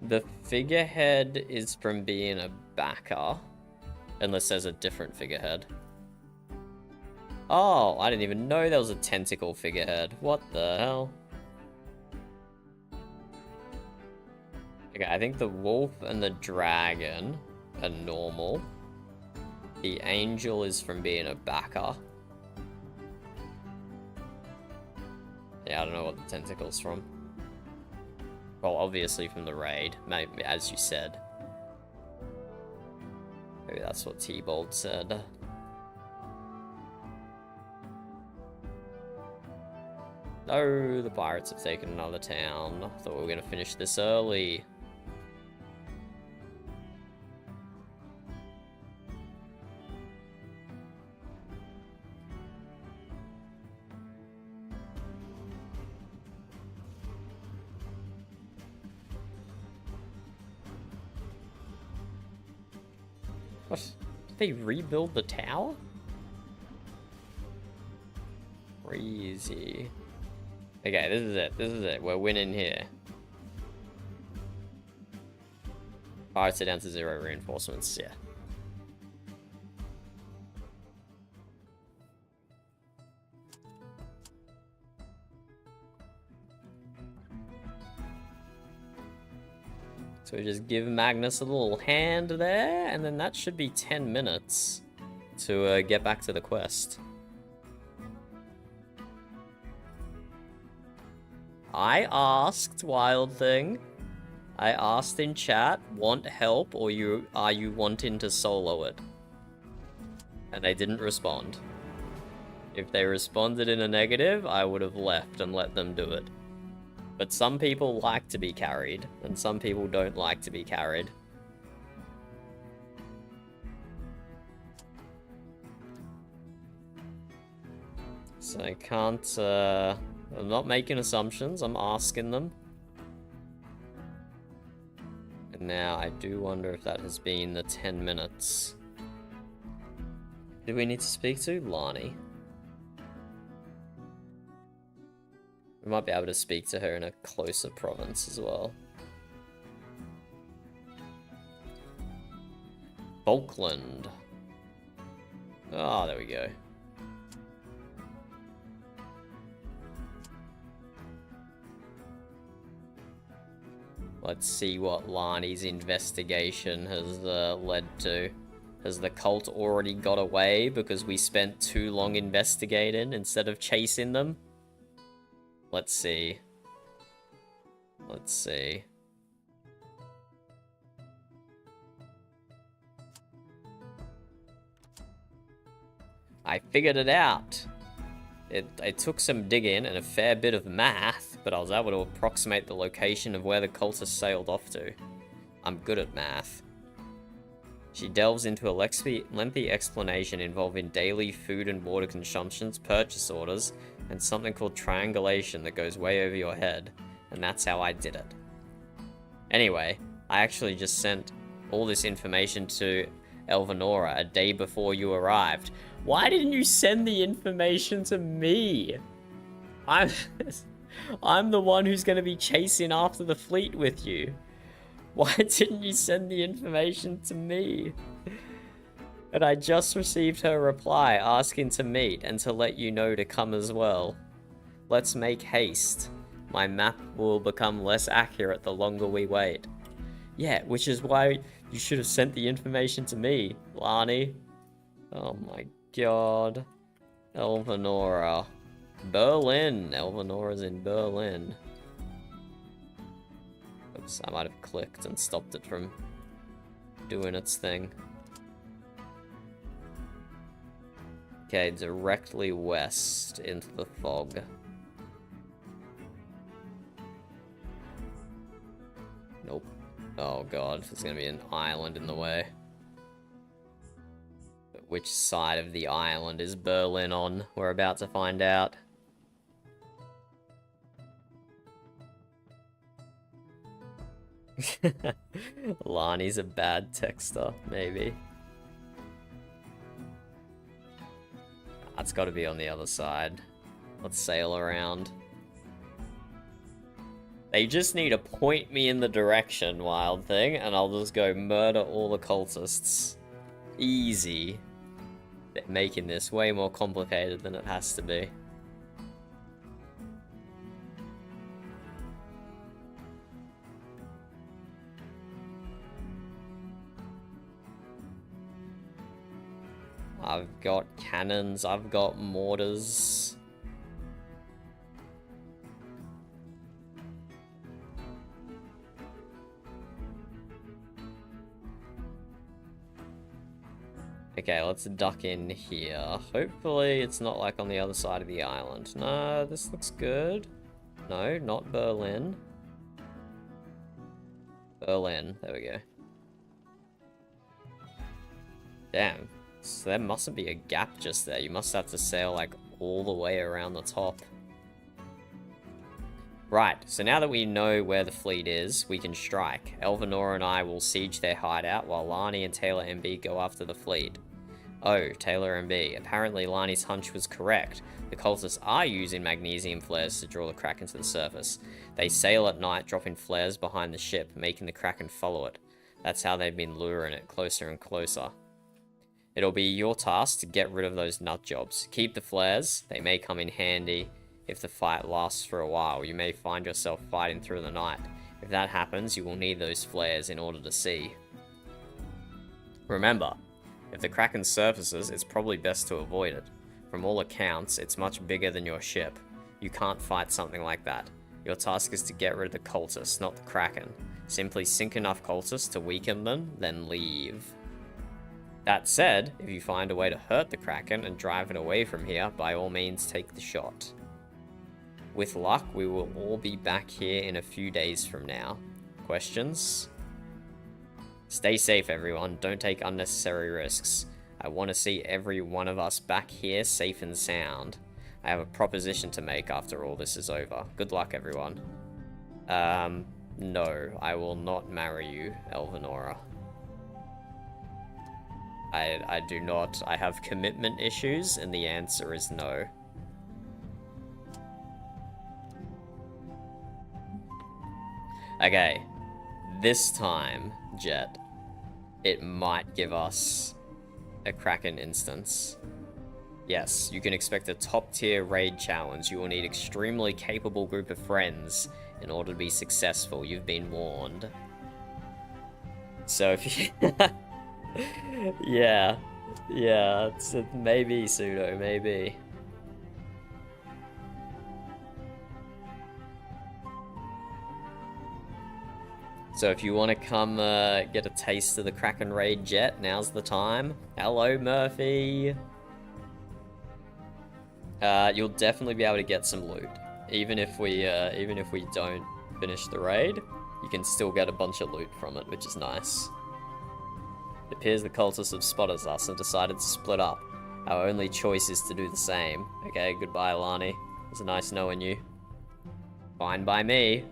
The figurehead is from being a backer. Unless there's a different figurehead. Oh, I didn't even know there was a tentacle figurehead. What the hell? Okay, I think the wolf and the dragon are normal. The angel is from being a backer. Yeah, I don't know what the tentacle's from. Well, obviously from the raid, maybe, as you said. Maybe that's what T-Bolt said. Oh, the pirates have taken another town. I thought we were going to finish this early. What? Did they rebuild the tower? Crazy. Okay, this is it. This is it. We're winning here. Pirates are down to 0 reinforcements, yeah. So we just give Magnus a little hand there, and then that should be 10 minutes to get back to the quest. I asked, Wild Thing. I asked in chat, want help or are you wanting to solo it? And they didn't respond. If they responded in a negative, I would have left and let them do it. But some people like to be carried, and some people don't like to be carried. So I can't, I'm not making assumptions, I'm asking them. And now I do wonder if that has been the 10 minutes. Do we need to speak to Lani? We might be able to speak to her in a closer province as well. Falkland. Oh, there we go. Let's see what Lani's investigation has led to. Has the cult already got away because we spent too long investigating instead of chasing them? Let's see. Let's see. I figured it out. It took some digging and a fair bit of math, but I was able to approximate the location of where the cultists sailed off to. I'm good at math. She delves into a lengthy explanation involving daily food and water consumptions, purchase orders, and something called triangulation that goes way over your head. And that's how I did it. Anyway, I actually just sent all this information to Elvanora a day before you arrived. Why didn't you send the information to me? I'm the one who's going to be chasing after the fleet with you. Why didn't you send the information to me? And I just received her reply asking to meet and to let you know to come as well. Let's make haste. My map will become less accurate the longer we wait. Yeah, which is why you should have sent the information to me, Lani. Oh my god. Elvanora. Berlin. Elvanora's in Berlin. Oops, I might have clicked and stopped it from doing its thing. Okay, directly west into the fog. Nope. Oh god, there's gonna be an island in the way. But which side of the island is Berlin on? We're about to find out. Lani's a bad texter, maybe. That's got to be on the other side. Let's sail around. They just need to point me in the direction, Wild Thing, and I'll just go murder all the cultists. Easy. They're making this way more complicated than it has to be. I've got cannons, I've got mortars. Okay, let's duck in here. Hopefully it's not like on the other side of the island. No, this looks good. No, not Berlin. Berlin, there we go. Damn. So there mustn't be a gap just there. You must have to sail like all the way around the top. Right, so now that we know where the fleet is, we can strike. Elvanora and I will siege their hideout while Lani and Taylor MB go after the fleet. Oh, Taylor MB. Apparently Lani's hunch was correct. The cultists are using magnesium flares to draw the Kraken to the surface. They sail at night, dropping flares behind the ship, making the Kraken follow it. That's how they've been luring it closer and closer. It'll be your task to get rid of those nut jobs. Keep the flares. They may come in handy if the fight lasts for a while. You may find yourself fighting through the night. If that happens, you will need those flares in order to see. Remember, if the Kraken surfaces, it's probably best to avoid it. From all accounts, it's much bigger than your ship. You can't fight something like that. Your task is to get rid of the cultists, not the Kraken. Simply sink enough cultists to weaken them, then leave. That said, if you find a way to hurt the Kraken and drive it away from here, by all means take the shot. With luck, we will all be back here in a few days from now. Questions? Stay safe, everyone. Don't take unnecessary risks. I want to see every one of us back here safe and sound. I have a proposition to make after all this is over. Good luck, everyone. No, I will not marry you, Elvanora. I do not. I have commitment issues, and the answer is no. Okay. This time, Jet, it might give us a Kraken instance. Yes, you can expect a top-tier raid challenge. You will need extremely capable group of friends in order to be successful. You've been warned. So if you... yeah, it's a maybe, Pseudo, maybe. So if you want to come get a taste of the Kraken raid, Jet, now's the time. Hello, Murphy. You'll definitely be able to get some loot, even if we don't finish the raid. You can still get a bunch of loot from it, which is nice. It appears the cultists have spotted us and decided to split up. Our only choice is to do the same. Okay, goodbye, Alani. It was nice knowing you. Fine by me.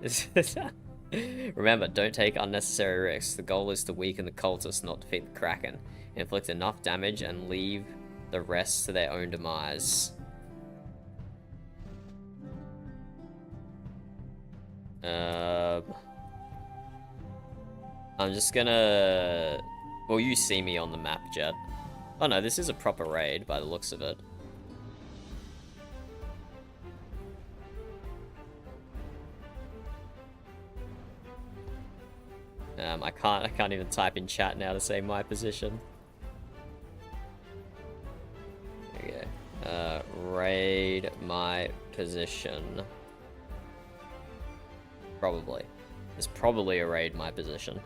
Remember, don't take unnecessary risks. The goal is to weaken the cultists, not defeat the Kraken. Inflict enough damage and leave the rest to their own demise. I'm just gonna... Well, you see me on the map, Jet. Oh no, this is a proper raid by the looks of it. I can't even type in chat now to say my position. Okay. Raid my position. Probably. There's probably a raid my position.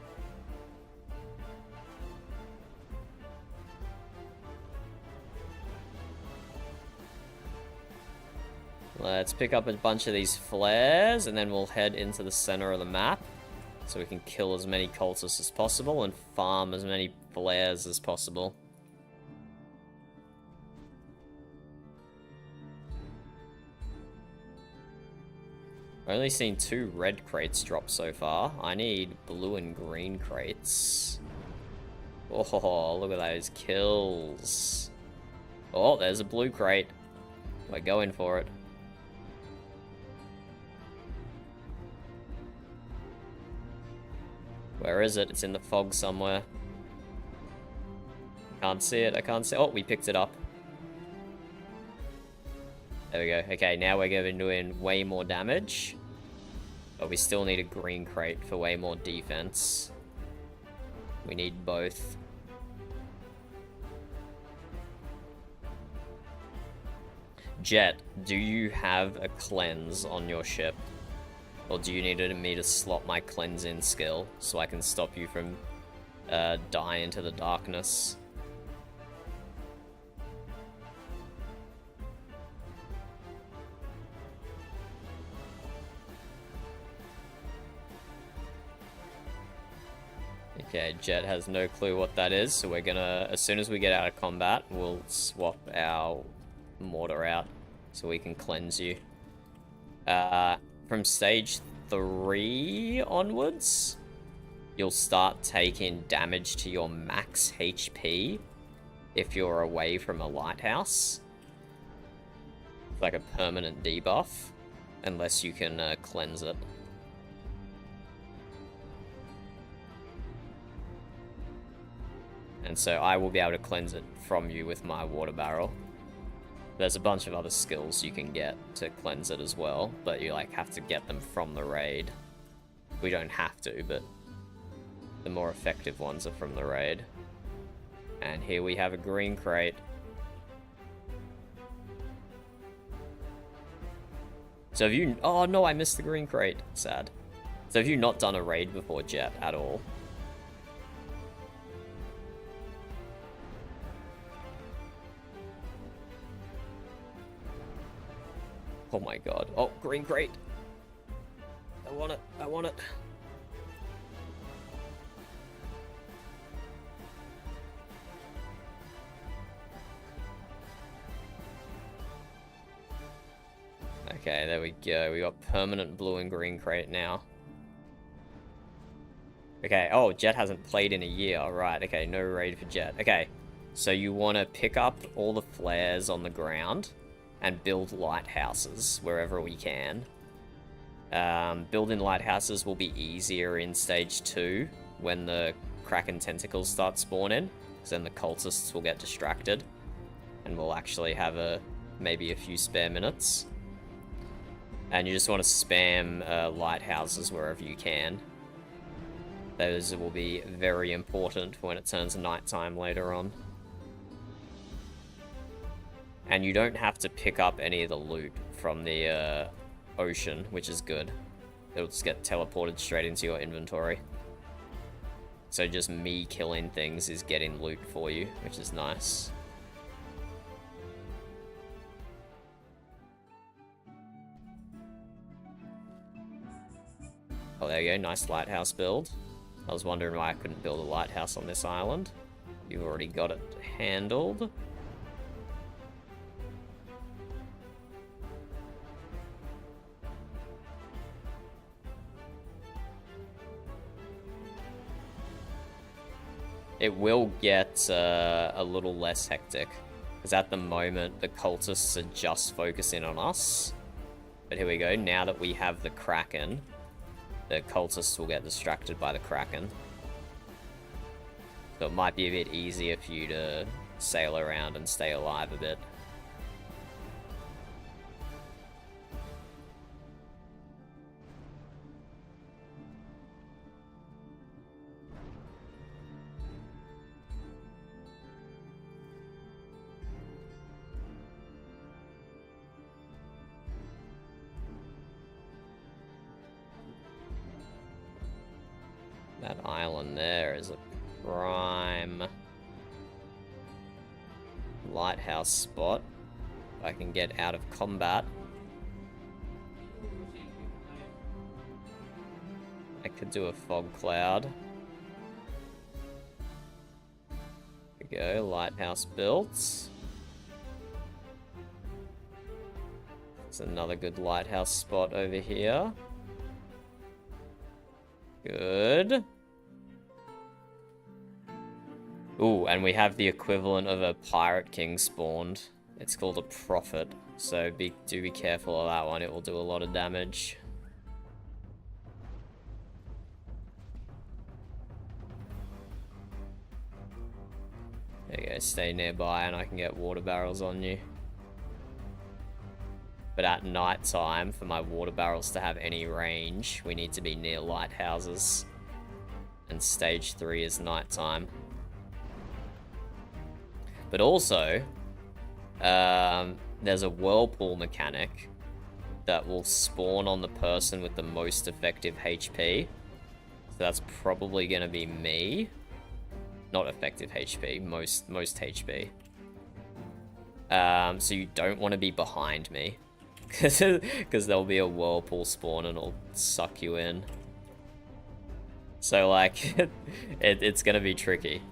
Let's pick up a bunch of these flares, and then we'll head into the center of the map, so we can kill as many cultists as possible and farm as many flares as possible. I've only seen 2 red crates drop so far. I need blue and green crates. Oh, look at those kills. Oh, there's a blue crate. We're going for it. Where is it? It's in the fog somewhere. Can't see it. I can't see. Oh, we picked it up. There we go. Okay, now we're going to be doing way more damage. But we still need a green crate for way more defense. We need both. Jet, do you have a cleanse on your ship? Or do you need me to slot my cleanse in skill so I can stop you from dying into the darkness? Okay, Jet has no clue what that is, so we're gonna, as soon as we get out of combat, we'll swap our mortar out so we can cleanse you. From stage 3 onwards, you'll start taking damage to your max HP if you're away from a lighthouse. It's like a permanent debuff, unless you can cleanse it. And so I will be able to cleanse it from you with my water barrel. There's a bunch of other skills you can get to cleanse it as well, but you like have to get them from the raid. We don't have to, but the more effective ones are from the raid. And here we have a green crate. So have you... Oh no, I missed the green crate. Sad. So have you not done a raid before, Jet, at all? Oh my god. Oh, green crate. I want it. I want it. Okay, there we go. We got permanent blue and green crate now. Okay, oh, Jet hasn't played in a year. Alright, okay, no raid for Jet. Okay, so you want to pick up all the flares on the ground and build lighthouses wherever we can. Building lighthouses will be easier in stage 2 when the Kraken tentacles start spawning, because then the cultists will get distracted and we'll actually have maybe a few spare minutes. And you just want to spam lighthouses wherever you can. Those will be very important when it turns nighttime later on. And you don't have to pick up any of the loot from the ocean, which is good. It'll just get teleported straight into your inventory. So just me killing things is getting loot for you, which is nice. Oh, there you go, nice lighthouse build. I was wondering why I couldn't build a lighthouse on this island. You've already got it handled. It will get a little less hectic, because at the moment the cultists are just focusing on us. But here we go, now that we have the Kraken, the cultists will get distracted by the Kraken. So it might be a bit easier for you to sail around and stay alive a bit. That island there is a prime lighthouse spot. If I can get out of combat, I could do a fog cloud. There we go, lighthouse built. There's another good lighthouse spot over here. Good. Ooh, and we have the equivalent of a Pirate King spawned. It's called a Prophet, so do be careful of that one. It will do a lot of damage. There you go, stay nearby and I can get water barrels on you. But at night time, for my water barrels to have any range, we need to be near lighthouses. And stage 3 is nighttime. But also, there's a whirlpool mechanic that will spawn on the person with the most effective HP. So that's probably going to be me. Not effective HP, most HP. So you don't want to be behind me. Because there'll be a whirlpool spawn and it'll suck you in. So, like, it's gonna be tricky.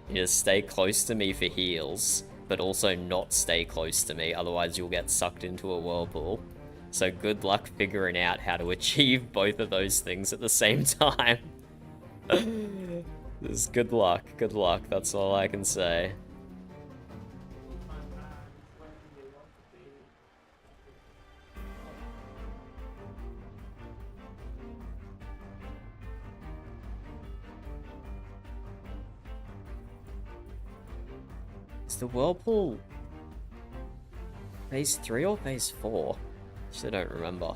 You just stay close to me for heals, but also not stay close to me, otherwise you'll get sucked into a whirlpool. So good luck figuring out how to achieve both of those things at the same time. Just good luck, that's all I can say. Is the whirlpool phase 3 or phase 4? Actually, I don't remember.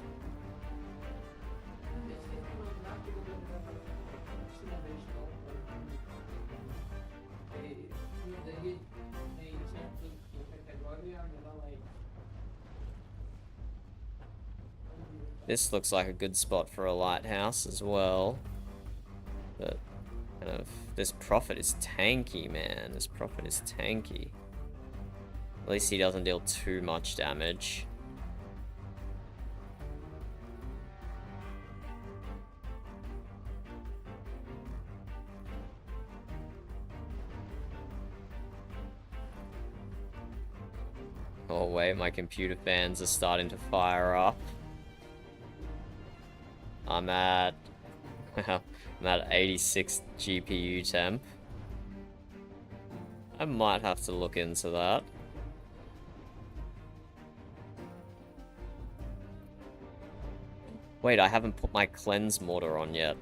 This looks like a good spot for a lighthouse as well. But kind of, this prophet is tanky, man. This prophet is tanky. At least he doesn't deal too much damage. Oh wait, my computer fans are starting to fire up. I'm at 86 GPU temp. I might have to look into that. Wait, I haven't put my cleanse mortar on yet.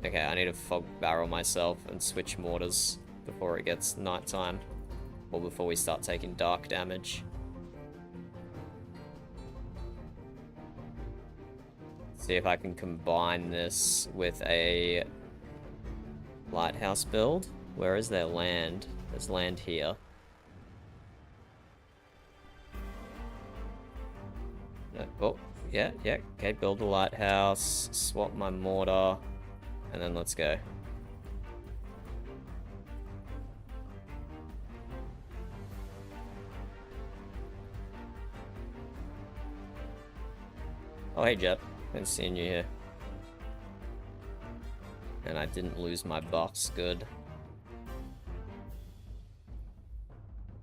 Okay, I need to fog barrel myself and switch mortars before it gets nighttime. Or before we start taking dark damage. See if I can combine this with a lighthouse build. Where is there land? There's land here. No, oh, yeah, okay, build a lighthouse, swap my mortar, and then let's go. Oh, hey, Jet. Been seeing you here. And I didn't lose my buffs, good.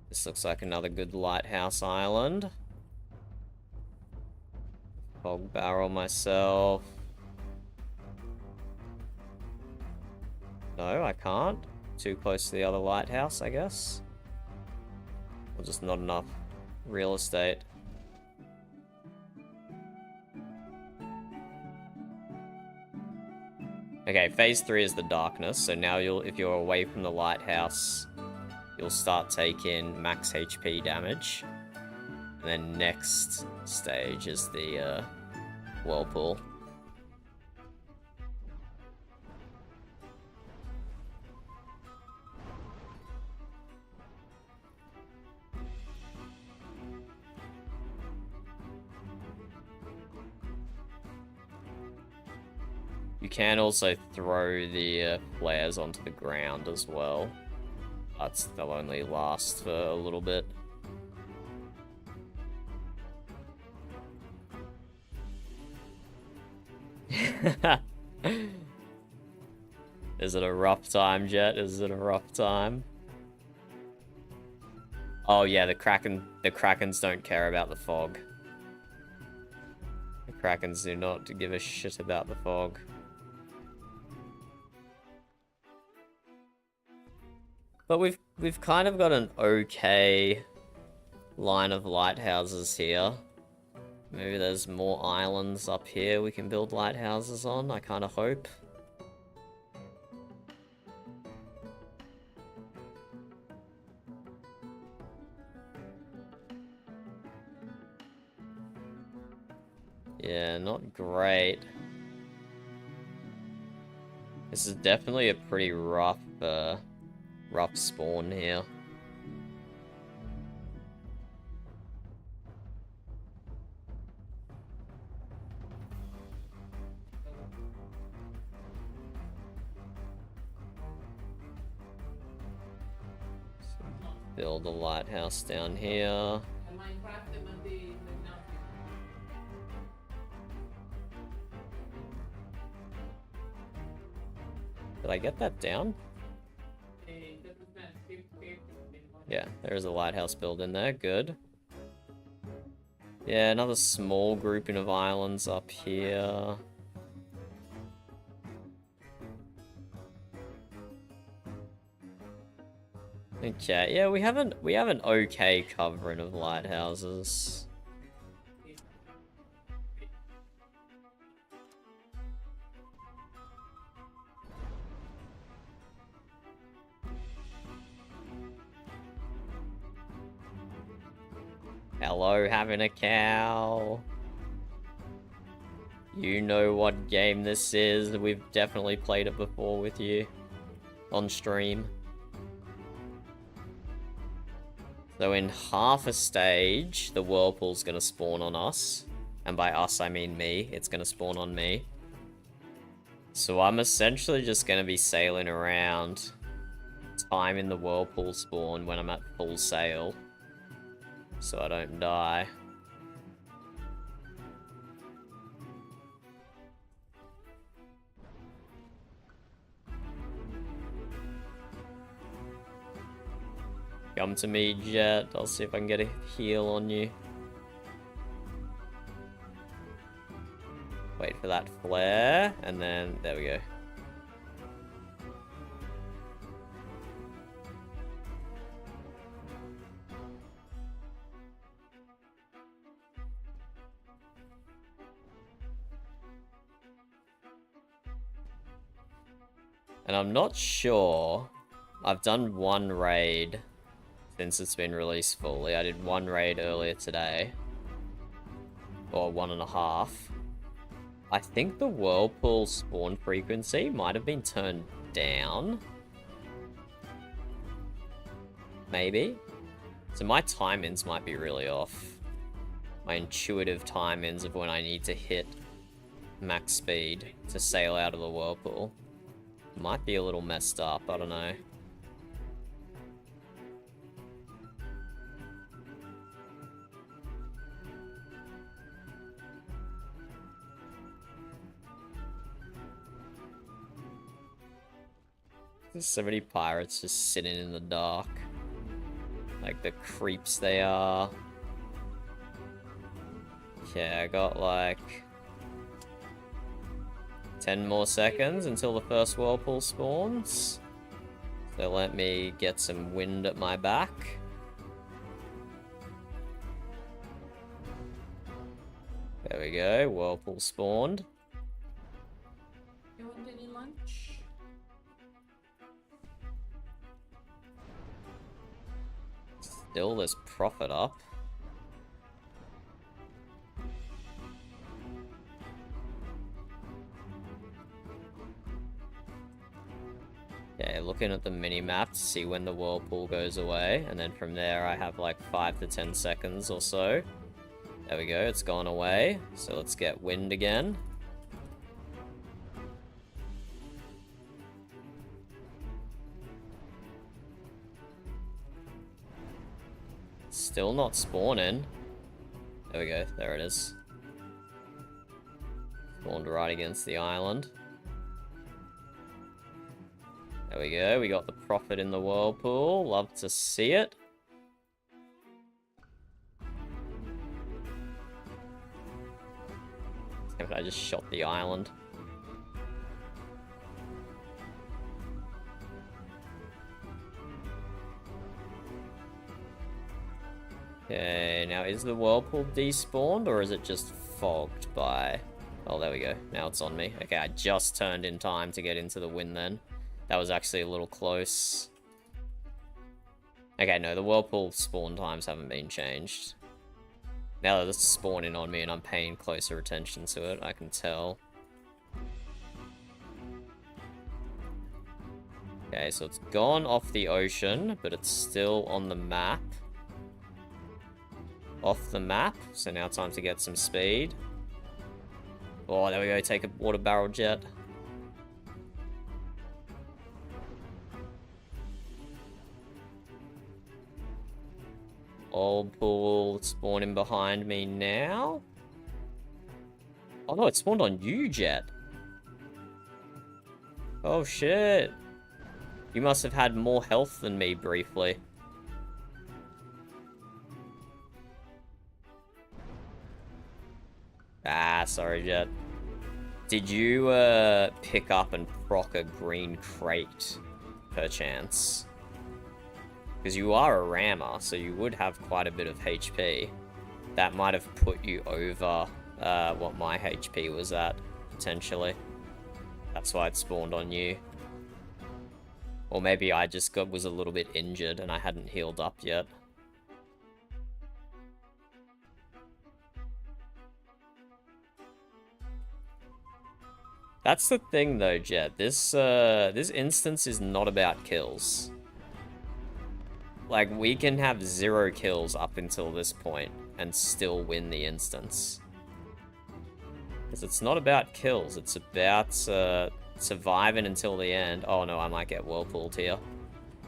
This looks like another good lighthouse island. Fog barrel myself. No, I can't. Too close to the other lighthouse, I guess. Or just not enough real estate. Okay, phase 3 is the darkness, so now if you're away from the lighthouse, you'll start taking max HP damage. And then next stage is the whirlpool. You can also throw the flares onto the ground as well, but they'll only last for a little bit. Is it a rough time, Jet? Is it a rough time? Oh yeah, the Krakens don't care about the fog. The Krakens do not give a shit about the fog. But we've kind of got an okay line of lighthouses here. Maybe there's more islands up here we can build lighthouses on, I kind of hope. Yeah, not great. This is definitely a pretty rough spawn here. Build a lighthouse down here. Did I get that down? Yeah, there's a lighthouse build in there, good. Yeah, another small grouping of islands up here. Okay, yeah, we have an okay covering of lighthouses. Hello, having a cow. You know what game this is. We've definitely played it before with you on stream. So in half a stage, the whirlpool's gonna spawn on us, And by us, I mean me. It's gonna spawn on me. So I'm essentially just gonna be sailing around, timing the whirlpool spawn when I'm at full sail, so I don't die. Come to me, Jet. I'll see if I can get a heal on you. Wait for that flare, and then there we go. And I'm not sure. I've done one raid since it's been released fully. I did one raid earlier today. Or 1.5. I think the whirlpool spawn frequency might have been turned down. Maybe. So my time-ins might be really off. My intuitive time-ins of when I need to hit max speed to sail out of the whirlpool. Might be a little messed up, I don't know. There's so many pirates just sitting in the dark. Like the creeps they are. Okay, I got like 10 more seconds until the first whirlpool spawns. So let me get some wind at my back. There we go, whirlpool spawned. You want any lunch? Still, there's profit up. Okay, looking at the mini-map to see when the whirlpool goes away, and then from there I have like 5 to 10 seconds or so. There we go, it's gone away, so let's get wind again. Still not spawning. There we go, there it is. Spawned right against the island. There we go, we got the profit in the whirlpool. Love to see it. I just shot the island. Okay, now is the whirlpool despawned or is it just fogged by... Oh, there we go. Now it's on me. Okay, I just turned in time to get into the wind then. That was actually a little close. Okay, no, the whirlpool spawn times haven't been changed. Now that it's spawning on me and I'm paying closer attention to it, I can tell. Okay, so it's gone off the ocean, but it's still on the map. Off the map, so now time to get some speed. Oh, there we go, take a water barrel jet. Old pool spawning behind me now. Oh no, it spawned on you, Jet. Oh shit. You must have had more health than me briefly. Ah, sorry, Jet. Did you pick up and proc a green crate, perchance? Because you are a rammer, so you would have quite a bit of HP. That might have put you over what my HP was at, potentially. That's why it spawned on you. Or maybe I just was a little bit injured and I hadn't healed up yet. That's the thing though, Jet. This instance is not about kills. Like, we can have 0 kills up until this point and still win the instance. Because it's not about kills, it's about surviving until the end. Oh no, I might get whirlpooled here.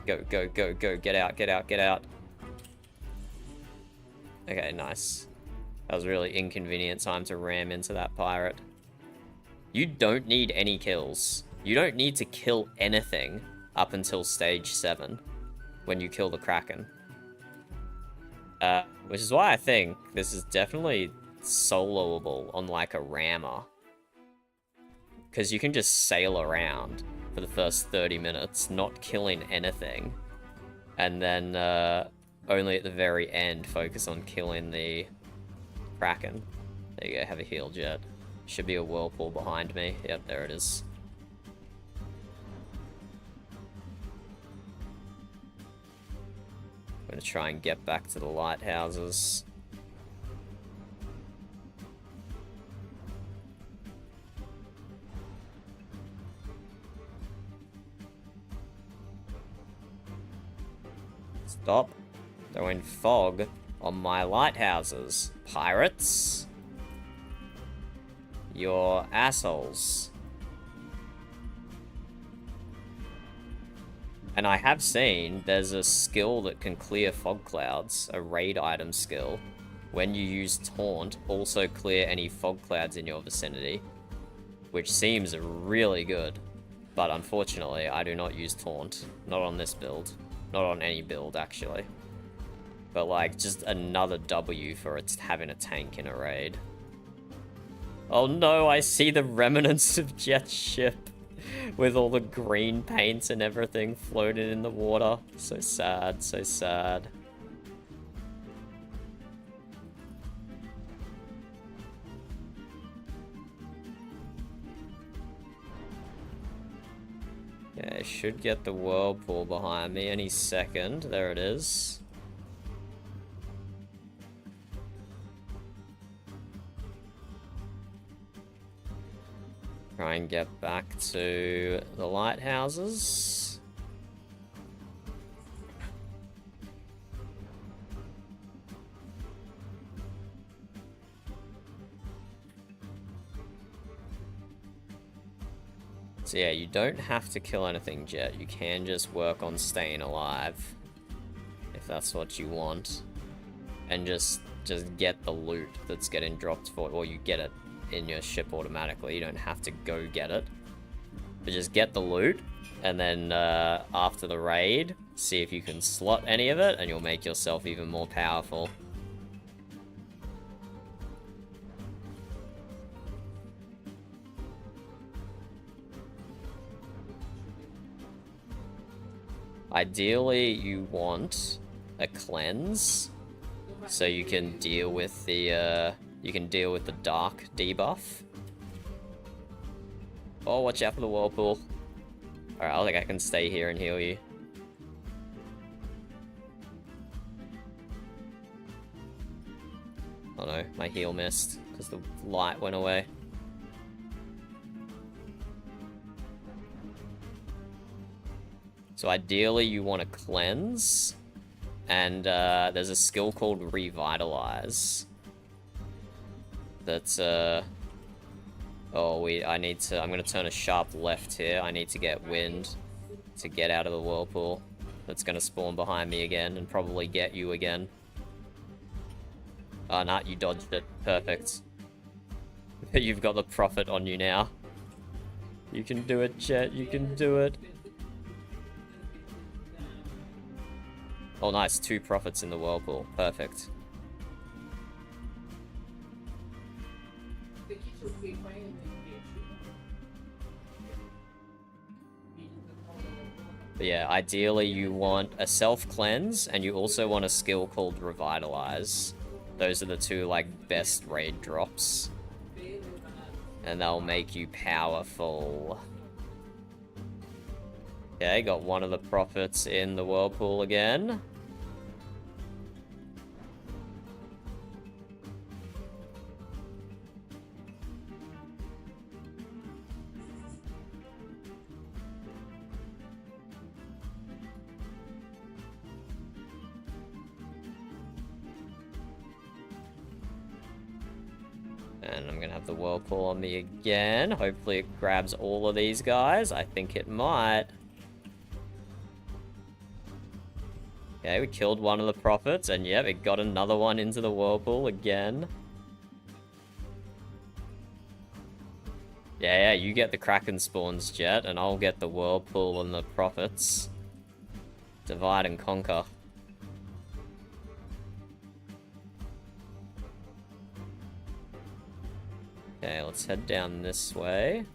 Go, go, go, go, get out, get out, get out. Okay, nice. That was a really inconvenient time to ram into that pirate. You don't need any kills. You don't need to kill anything up until stage 7 when you kill the Kraken. Which is why I think this is definitely soloable on like a rammer. Because you can just sail around for the first 30 minutes, not killing anything. And then only at the very end focus on killing the Kraken. There you go, have a heal jet. Should be a whirlpool behind me. Yep, there it is. I'm gonna try and get back to the lighthouses. Stop throwing fog on my lighthouses, pirates. You're assholes. And I have seen there's a skill that can clear fog clouds, a raid item skill. When you use Taunt, also clear any fog clouds in your vicinity. Which seems really good. But unfortunately, I do not use Taunt. Not on this build. Not on any build, actually. But like, just another W for it having a tank in a raid. Oh no, I see the remnants of Jet's ship. With all the green paints and everything floating in the water. So sad, so sad. Yeah, I should get the whirlpool behind me any second. There it is. Try and get back to the lighthouses. So yeah, you don't have to kill anything, Jet. You can just work on staying alive. If that's what you want. And just get the loot that's getting dropped for, or you get it in your ship automatically. You don't have to go get it. But just get the loot, and then after the raid, see if you can slot any of it, and you'll make yourself even more powerful. Ideally, you want a cleanse, so you can deal with the dark debuff. Oh, watch out for the whirlpool. Alright, I think I can stay here and heal you. Oh no, my heal missed, because the light went away. So ideally you want to cleanse, and there's a skill called Revitalize. That's I'm gonna turn a sharp left here. I need to get wind to get out of the whirlpool. That's gonna spawn behind me again and probably get you again. Oh, nah, you dodged it. Perfect. You've got the prophet on you now. You can do it, Jet. You can do it. Oh, nice. 2 prophets in the whirlpool. Perfect. But yeah, ideally you want a self-cleanse, and you also want a skill called Revitalize. Those are the 2, like, best raid drops. And they'll make you powerful. Okay, got one of the prophets in the whirlpool again. And I'm gonna have have the whirlpool on me again. Hopefully it grabs all of these guys. I think it might. Okay, we killed one of the prophets, and yep, it got another one into the whirlpool again. Yeah, you get the Kraken spawns, Jet, and I'll get the whirlpool and the prophets. Divide and conquer. Okay, let's head down this way.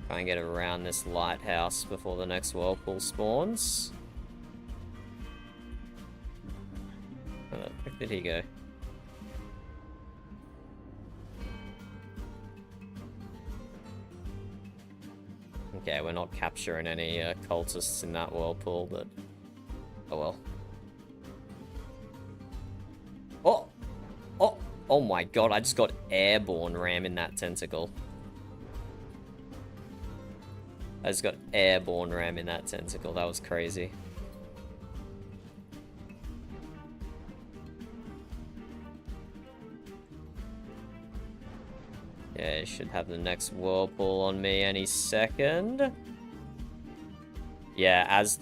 Try and get around this lighthouse before the next whirlpool spawns. Where did he go? Okay, we're not capturing any cultists in that whirlpool, but oh well. Oh! Oh! Oh my god, I just got airborne ramming that tentacle. I just got airborne ramming that tentacle, that was crazy. Yeah, should have the next whirlpool on me any second. Yeah, as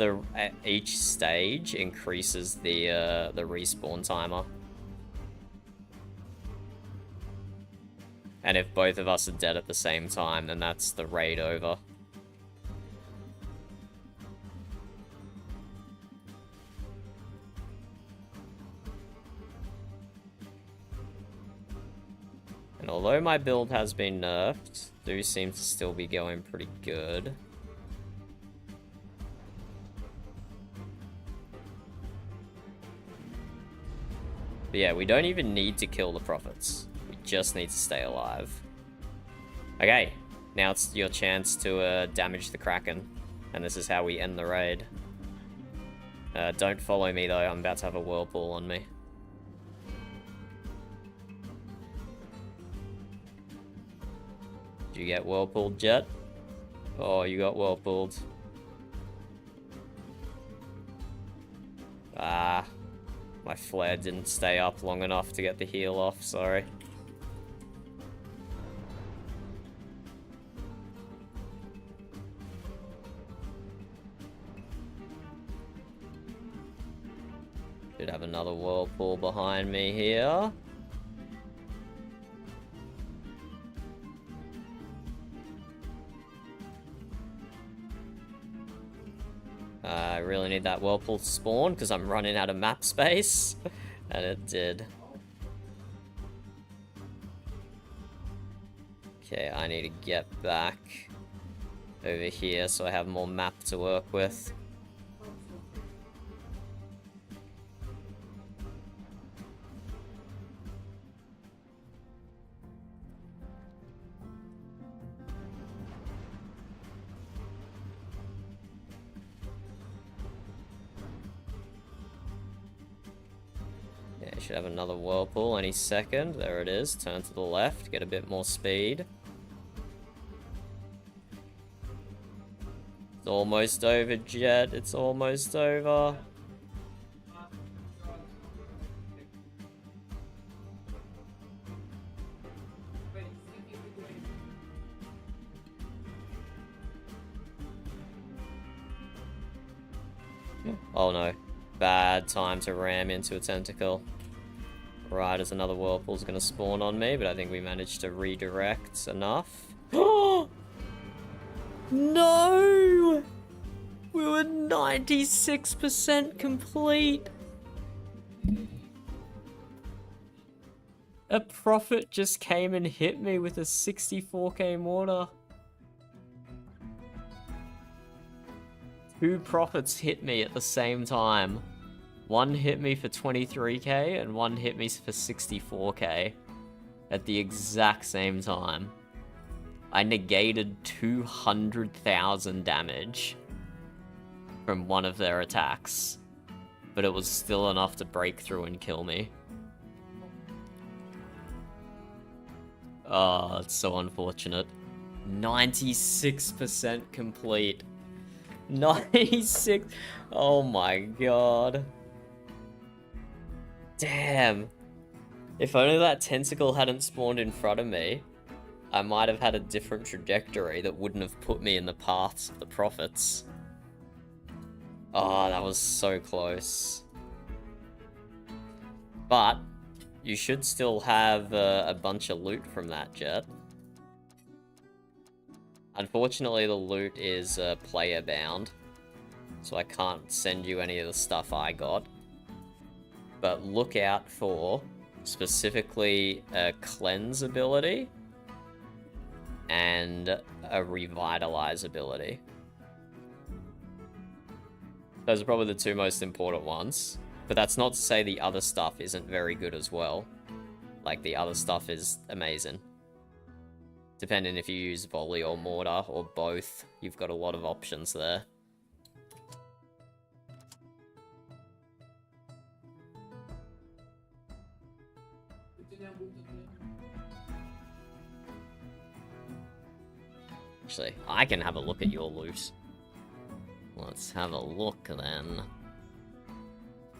each stage increases the respawn timer. And if both of us are dead at the same time, then that's the raid over. And although my build has been nerfed, do seem to still be going pretty good. But yeah, we don't even need to kill the prophets. We just need to stay alive. Okay, now it's your chance to damage the Kraken. And this is how we end the raid. Don't follow me though, I'm about to have a whirlpool on me. Did you get whirlpooled, Jet? Oh, you got whirlpooled. Ah, my flare didn't stay up long enough to get the heal off, sorry. Should have another whirlpool behind me here. I really need that whirlpool to spawn because I'm running out of map space. And it did. Okay, I need to get back over here so I have more map to work with. Should have another whirlpool any second. There it is. Turn to the left, get a bit more speed. It's almost over, Jet. It's almost over. Oh no. Bad time to ram into a tentacle. Right, as another whirlpool's gonna spawn on me, but I think we managed to redirect enough. Oh! No! We were 96% complete! A prophet just came and hit me with a 64k mortar. 2 prophets hit me at the same time. One hit me for 23k and one hit me for 64k at the exact same time. I negated 200,000 damage from one of their attacks, but it was still enough to break through and kill me. Oh, it's so unfortunate. 96% complete. 96. Oh my god. Damn. If only that tentacle hadn't spawned in front of me, I might have had a different trajectory that wouldn't have put me in the paths of the prophets. Oh, that was so close. But you should still have a bunch of loot from that, Jet. Unfortunately, the loot is player bound, so I can't send you any of the stuff I got. But look out for specifically a cleanse ability and a revitalize ability. Those are probably the two most important ones. But that's not to say the other stuff isn't very good as well. Like, the other stuff is amazing. Depending if you use volley or mortar or both, you've got a lot of options there. Actually, I can have a look at your loot. Let's have a look then.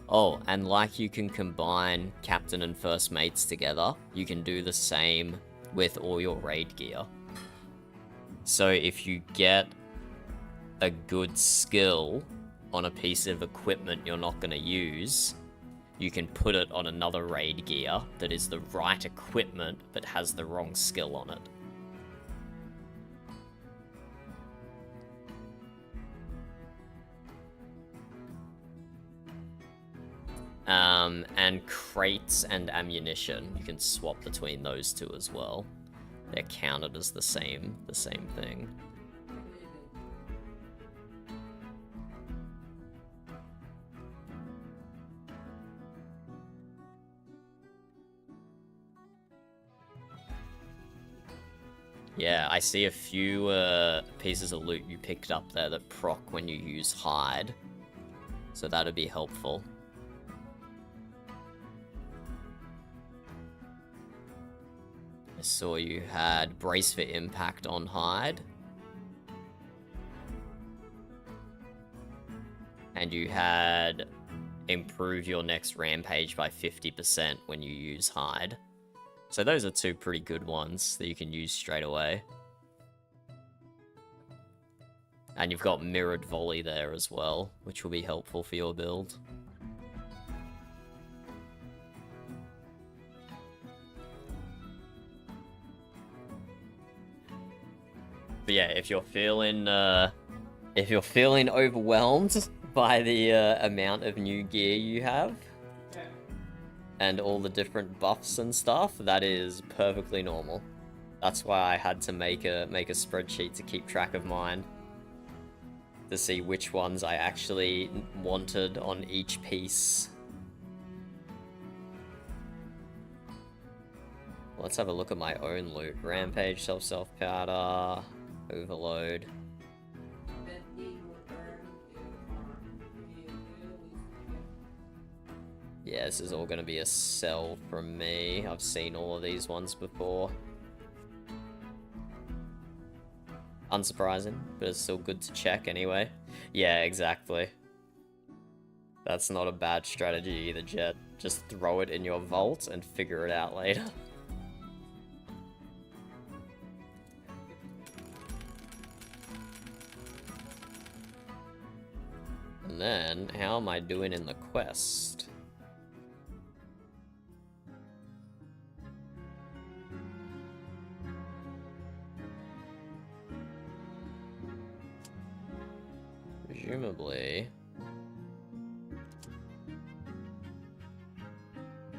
Oh, and like you can combine captain and first mates together, you can do the same with all your raid gear. So if you get a good skill on a piece of equipment you're not going to use, you can put it on another raid gear that is the right equipment but has the wrong skill on it. And crates and ammunition, you can swap between those two as well. They're counted as the same thing. Yeah, I see a few pieces of loot you picked up there that proc when you use hide. So that'd be helpful. I saw you had brace for impact on hide. And you had improve your next rampage by 50% when you use hide. So those are two pretty good ones that you can use straight away. And you've got mirrored volley there as well, which will be helpful for your build. But yeah, if you're feeling overwhelmed by the amount of new gear you have, and all the different buffs and stuff, that is perfectly normal. That's why I had to make a spreadsheet to keep track of mine, to see which ones I actually wanted on each piece. Let's have a look at my own loot. Rampage, self powder, overload. Yeah, this is all going to be a sell from me. I've seen all of these ones before. Unsurprising, but it's still good to check anyway. Yeah, exactly. That's not a bad strategy either, Jet. Just throw it in your vault and figure it out later. And then, how am I doing in the quest? Presumably...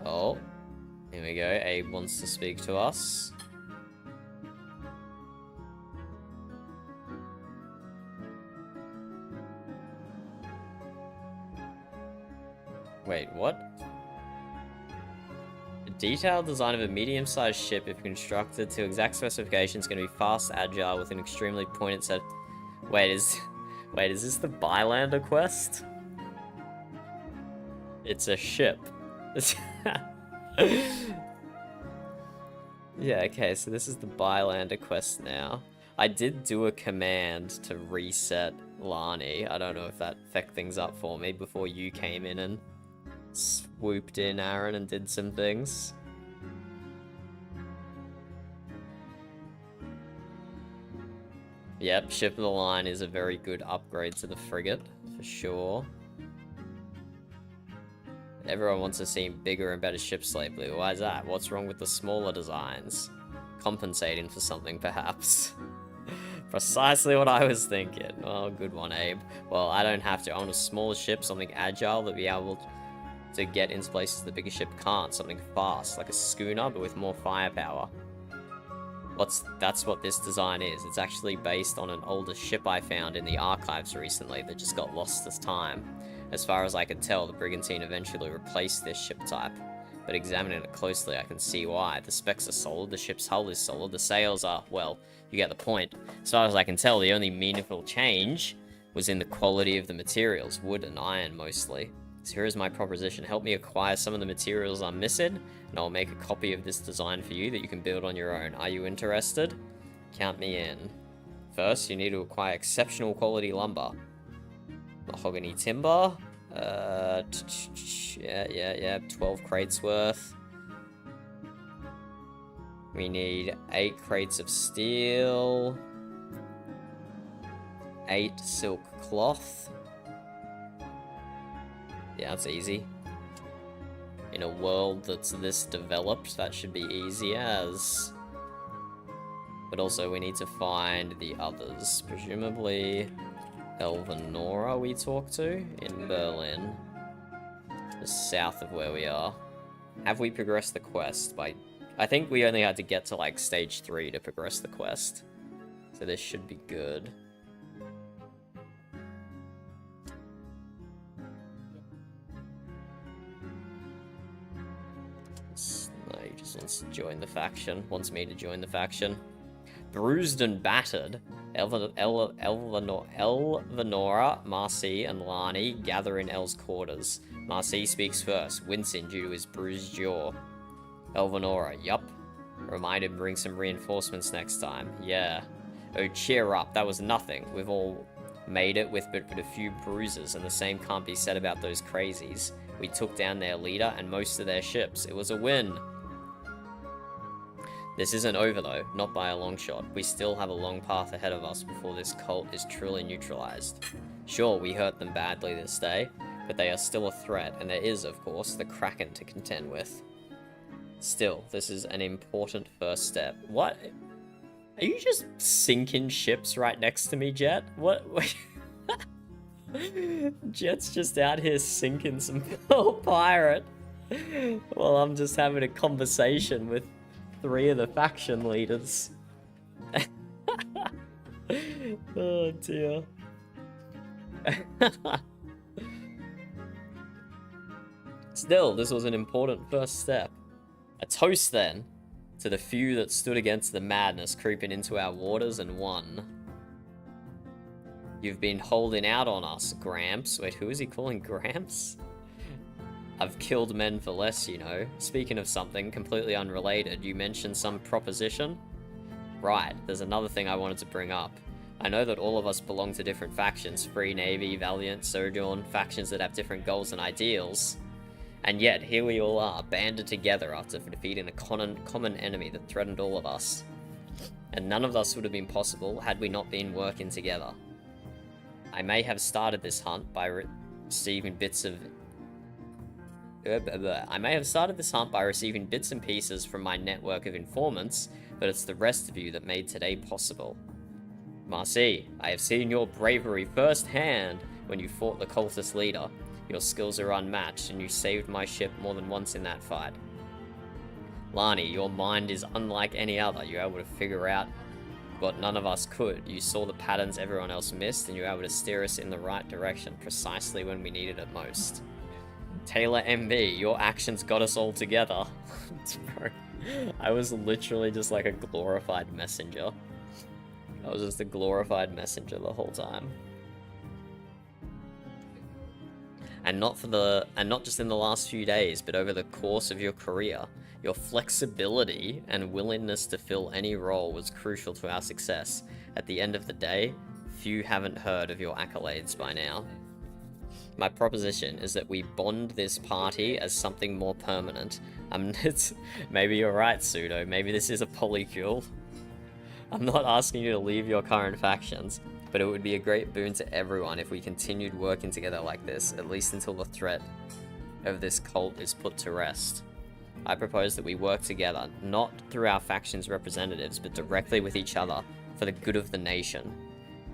Oh, here we go. Abe wants to speak to us. Wait, what? A detailed design of a medium-sized ship, if constructed to exact specifications, is going to be fast, agile, with an extremely pointed set. Wait, is this the Bylander quest? It's a ship. Yeah, okay, so this is the Bylander quest now. I did do a command to reset Lani. I don't know if that fucked things up for me before you came in and swooped in, Aaron, and did some things. Yep, ship of the line is a very good upgrade to the frigate, for sure. Everyone wants to see bigger and better ships lately. Why is that? What's wrong with the smaller designs? Compensating for something, perhaps. Precisely what I was thinking. Oh, good one, Abe. Well, I don't have to. I want a smaller ship, something agile that be able to get into places the bigger ship can't. Something fast, like a schooner, but with more firepower. That's what this design is. It's actually based on an older ship I found in the archives recently that just got lost to time. As far as I can tell, the Brigantine eventually replaced this ship type. But examining it closely, I can see why. The specs are solid, the ship's hull is solid, the sails are, well, you get the point. As far as I can tell, the only meaningful change was in the quality of the materials, wood and iron mostly. So here is my proposition. Help me acquire some of the materials I'm missing, and I'll make a copy of this design for you that you can build on your own. Are you interested? Count me in. First, you need to acquire exceptional quality lumber. Mahogany timber. Yeah, 12 crates worth. We need 8 crates of steel. 8 silk cloth. Yeah, that's easy. In a world that's this developed, that should be easy as. But also we need to find the others. Presumably Elvanora we talked to in Berlin. Just south of where we are. Have we progressed the quest by... I think we only had to get to like stage 3 to progress the quest. So this should be good. No, he just wants to join the faction. Wants me to join the faction. Bruised and battered, Elvanora, Marcy, and Lani gather in El's quarters. Marcy speaks first, wincing due to his bruised jaw. Elvanora, yup. Remind him to bring some reinforcements next time. Yeah. Oh, cheer up, that was nothing. We've all made it with but a few bruises, and the same can't be said about those crazies. We took down their leader and most of their ships. It was a win. This isn't over though, not by a long shot. We still have a long path ahead of us before this cult is truly neutralized. Sure, we hurt them badly this day, but they are still a threat, and there is, of course, the Kraken to contend with. Still, this is an important first step. What? Are you just sinking ships right next to me, Jet? What? Jet's just out here sinking some poor pirate. While I'm just having a conversation with 3 of the faction leaders. Oh dear. Still, this was an important first step. A toast then to the few that stood against the madness creeping into our waters and won. You've been holding out on us, Gramps. Wait, who is he calling Gramps? I've killed men for less, you know. Speaking of something completely unrelated, you mentioned some proposition? Right, there's another thing I wanted to bring up. I know that all of us belong to different factions, Free Navy, Valiant, Sojourn, factions that have different goals and ideals. And yet, here we all are, banded together after defeating a common enemy that threatened all of us. And none of us would have been possible had we not been working together. I may have started this hunt by receiving bits and pieces from my network of informants, but it's the rest of you that made today possible. Marcy, I have seen your bravery firsthand when you fought the cultist leader. Your skills are unmatched, and you saved my ship more than once in that fight. Lani, your mind is unlike any other. You're able to figure out what none of us could. You saw the patterns everyone else missed, and you were able to steer us in the right direction precisely when we needed it most. Taylor MB, your actions got us all together. Bro, I was literally just like a glorified messenger. I was just a glorified messenger the whole time. And not just in the last few days, but over the course of your career. Your flexibility and willingness to fill any role was crucial to our success. At the end of the day, few haven't heard of your accolades by now. My proposition is that we bond this party as something more permanent. Maybe you're right, Pseudo. Maybe this is a polycule. I'm not asking you to leave your current factions, but it would be a great boon to everyone if we continued working together like this, at least until the threat of this cult is put to rest. I propose that we work together, not through our faction's representatives, but directly with each other, for the good of the nation,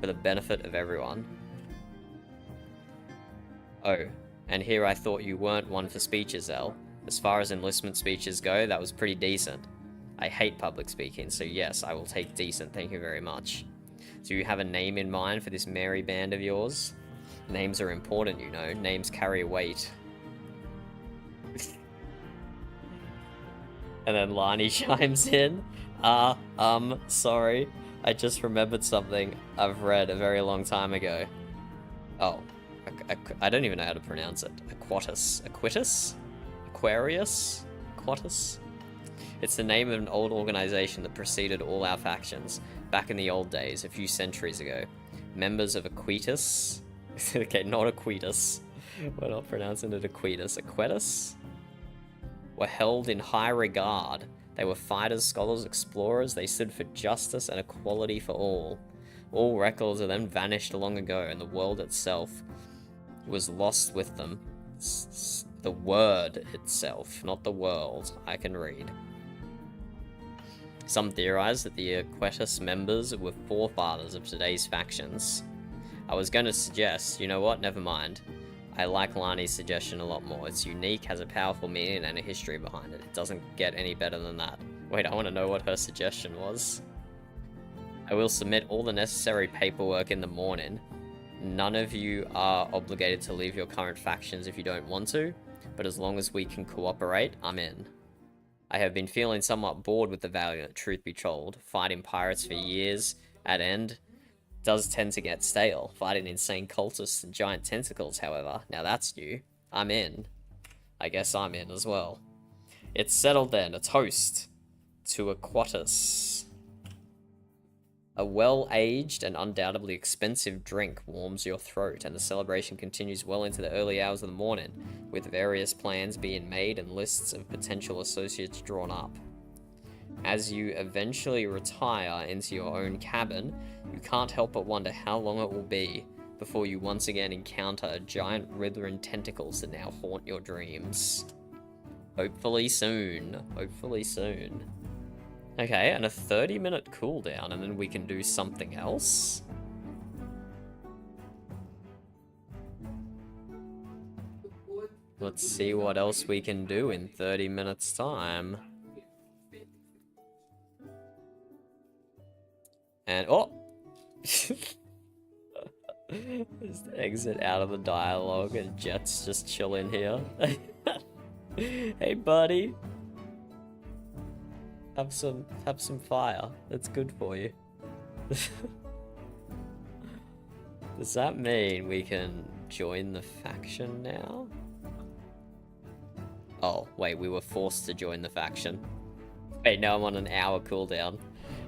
for the benefit of everyone. Oh, and here I thought you weren't one for speeches, Elle. As far as enlistment speeches go, that was pretty decent. I hate public speaking, so yes, I will take decent, thank you very much. Do you have a name in mind for this merry band of yours? Names are important, you know. Names carry weight. And then Lani chimes in. Sorry. I just remembered something I've read a very long time ago. Oh. I don't even know how to pronounce it. Aquatus. Aquitus? Aquarius? Aquatus? It's the name of an old organization that preceded all our factions, back in the old days, a few centuries ago. Members of Aquitus? Okay, not Aquitus. We're not pronouncing it Aquitus. Aquetus? Were held in high regard. They were fighters, scholars, explorers. They stood for justice and equality for all. All records of them vanished long ago, and the world itself was lost with them. The word itself, not the world. I can read. Some theorize that the Aquetus members were forefathers of today's factions. I was going to suggest, you know what, never mind. I like Lani's suggestion a lot more. It's unique, has a powerful meaning, and a history behind it. It doesn't get any better than that. Wait, I want to know what her suggestion was. I will submit all the necessary paperwork in the morning. None of you are obligated to leave your current factions if you don't want to, but as long as we can cooperate, I'm in. I have been feeling somewhat bored with the Valiant, truth be told. Fighting pirates for years at end does tend to get stale. Fighting insane cultists and giant tentacles, however, now that's new. I'm in. I guess I'm in as well. It's settled then. A toast to Aquatus. A well-aged and undoubtedly expensive drink warms your throat, and the celebration continues well into the early hours of the morning, with various plans being made and lists of potential associates drawn up. As you eventually retire into your own cabin, you can't help but wonder how long it will be before you once again encounter giant writhing tentacles that now haunt your dreams. Hopefully soon. Hopefully soon. Okay, and a 30-minute cooldown, and then we can do something else? Let's see what else we can do in 30 minutes time. And, oh! Just exit out of the dialogue, and Jet's just chilling here. Hey, buddy! Have some fire. That's good for you. Does that mean we can join the faction now? Oh, wait, we were forced to join the faction. Wait, now I'm on an hour cooldown.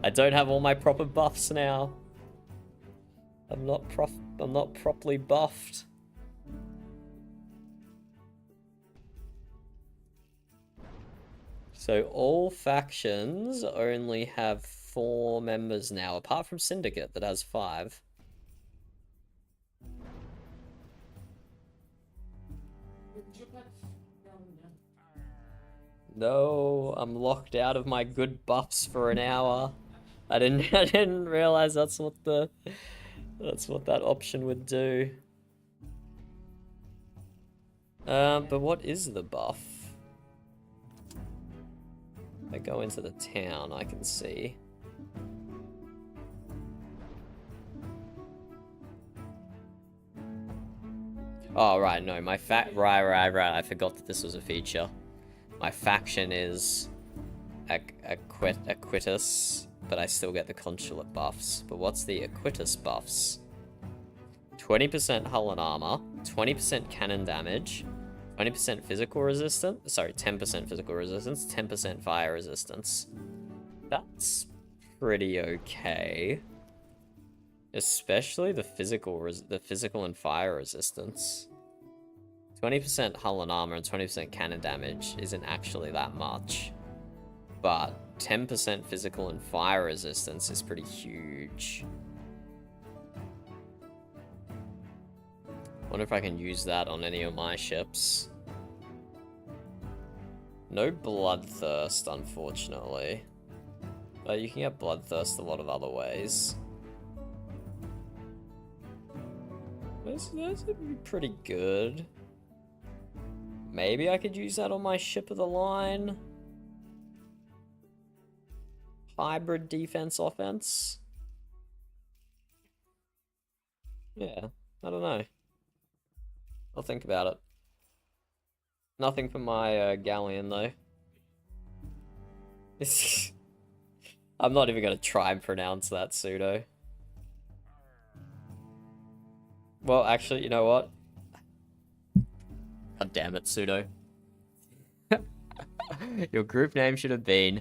I don't have all my proper buffs now. I'm not properly buffed. So all factions only have 4 members now, apart from Syndicate that has 5. No, I'm locked out of my good buffs for an hour. I didn't realize that's what that option would do. But what is the buff? If I go into the town, I can see. Oh, right, no, my right, I forgot that this was a feature. My faction is Aquitus, but I still get the consulate buffs. But what's the Aquitus buffs? 20% hull and armor, 20% cannon damage, 20% physical resistance, sorry, 10% physical resistance, 10% fire resistance. That's pretty okay. Especially the physical and fire resistance. 20% hull and armor and 20% cannon damage isn't actually that much. But 10% physical and fire resistance is pretty huge. Wonder if I can use that on any of my ships. No bloodthirst, unfortunately. But you can get bloodthirst a lot of other ways. This would be pretty good. Maybe I could use that on my ship of the line. Hybrid defense offense. Yeah, I don't know. I'll think about it. Nothing for my galleon though. I'm not even gonna try and pronounce that pseudo. Well, actually, you know what? God damn it, pseudo. Your group name should have been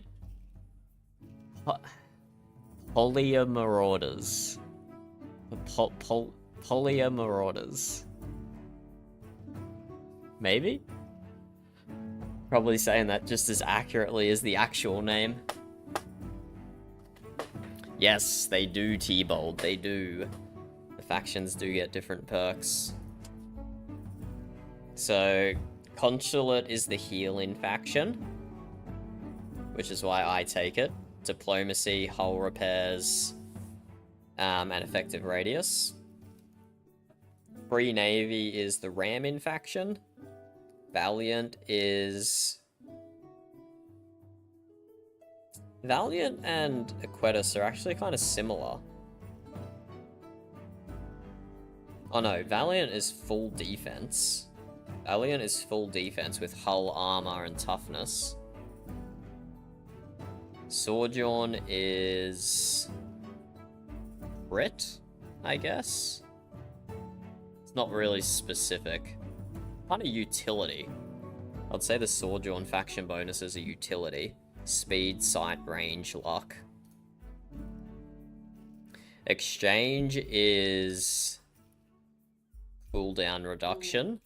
Polia Marauders. Polia Marauders. Maybe? Probably saying that just as accurately as the actual name. Yes, they do, T-Bold, they do. The factions do get different perks. So, Consulate is the healing faction, which is why I take it. Diplomacy, hull repairs, and effective radius. Free Navy is the ramming faction. Valiant is... Valiant and Aquetus are actually kind of similar. Oh no, Valiant is full defense. Valiant is full defense with hull armor and toughness. Sojourn is... crit, I guess? It's not really specific. Kind of utility. I'd say the Sojourn faction bonus is a utility. Speed, sight, range, luck. Exchange is cooldown reduction,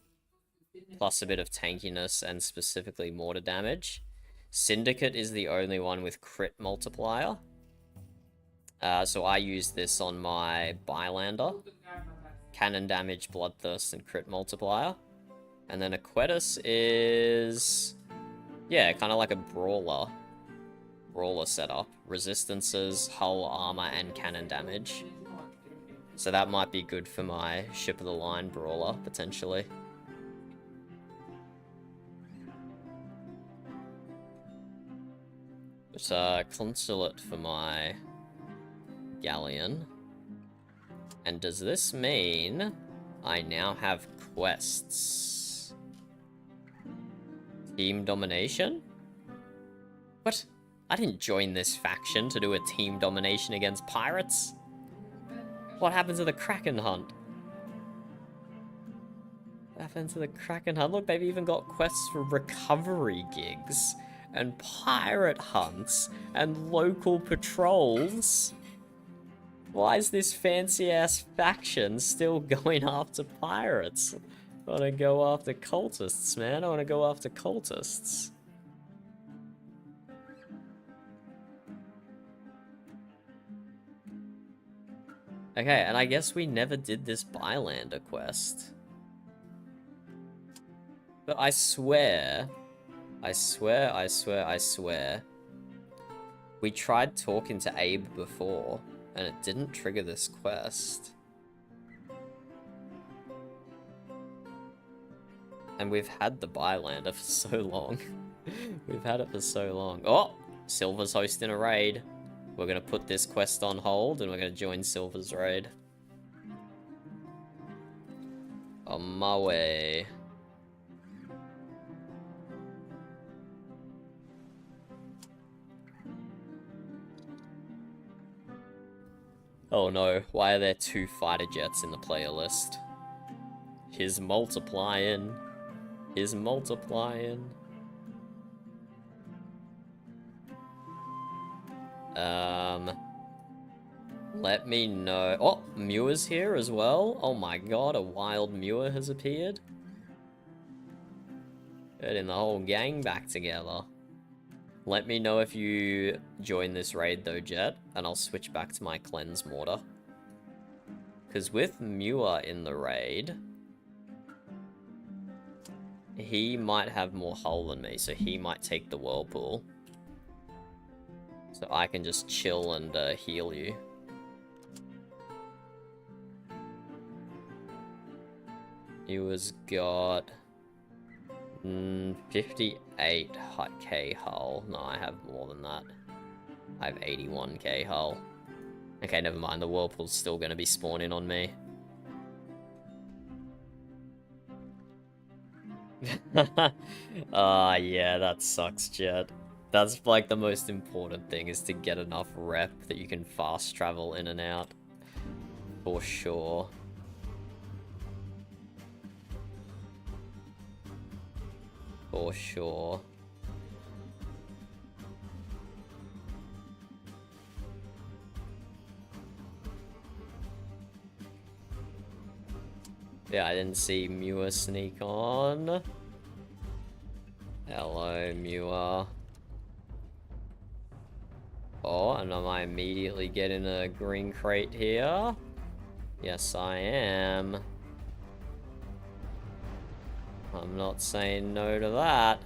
plus a bit of tankiness and specifically mortar damage. Syndicate is the only one with crit multiplier. So I use this on my Bylander. Cannon damage, bloodthirst, and crit multiplier. And then Aquetus is... yeah, kind of like a brawler. Brawler setup. Resistances, hull armor, and cannon damage. So that might be good for my ship of the line brawler, potentially. But Consulate for my galleon. And does this mean I now have quests? Team domination? What? I didn't join this faction to do a team domination against pirates. What happened to the Kraken hunt? What happened to the Kraken hunt? Look, they've even got quests for recovery gigs, and pirate hunts, and local patrols. Why is this fancy-ass faction still going after pirates? I want to go after cultists, man. I want to go after cultists. Okay, and I guess we never did this Bylander quest. But I swear, we tried talking to Abe before, and it didn't trigger this quest. And we've had the Bylander for so long. We've had it for so long. Oh! Silver's hosting a raid. We're gonna put this quest on hold, and we're gonna join Silver's raid. On my way. Oh no, why are there 2 fighter jets in the player list? He's multiplying. He's multiplying. Let me know. Oh, Muir's here as well. Oh my god, a wild Muir has appeared. Getting the whole gang back together. Let me know if you join this raid though, Jet, and I'll switch back to my cleanse mortar. Because with Muir in the raid, he might have more hull than me, so he might take the whirlpool. So I can just chill and heal you. He was got 58k hull. No, I have more than that. I have 81k hull. Okay, never mind. The whirlpool's still going to be spawning on me. Yeah, that sucks, Jet. That's like the most important thing, is to get enough rep that you can fast travel in and out. For sure. For sure. Yeah, I didn't see Muir sneak on. Hello, Muir. Oh, and am I immediately getting a green crate here? Yes, I am. I'm not saying no to that.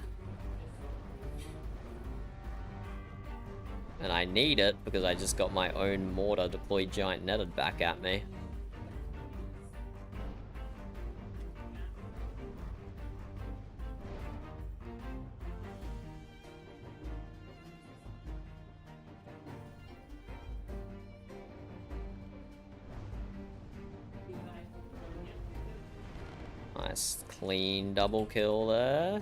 And I need it because I just got my own mortar deployed giant netted back at me. Nice clean double kill there.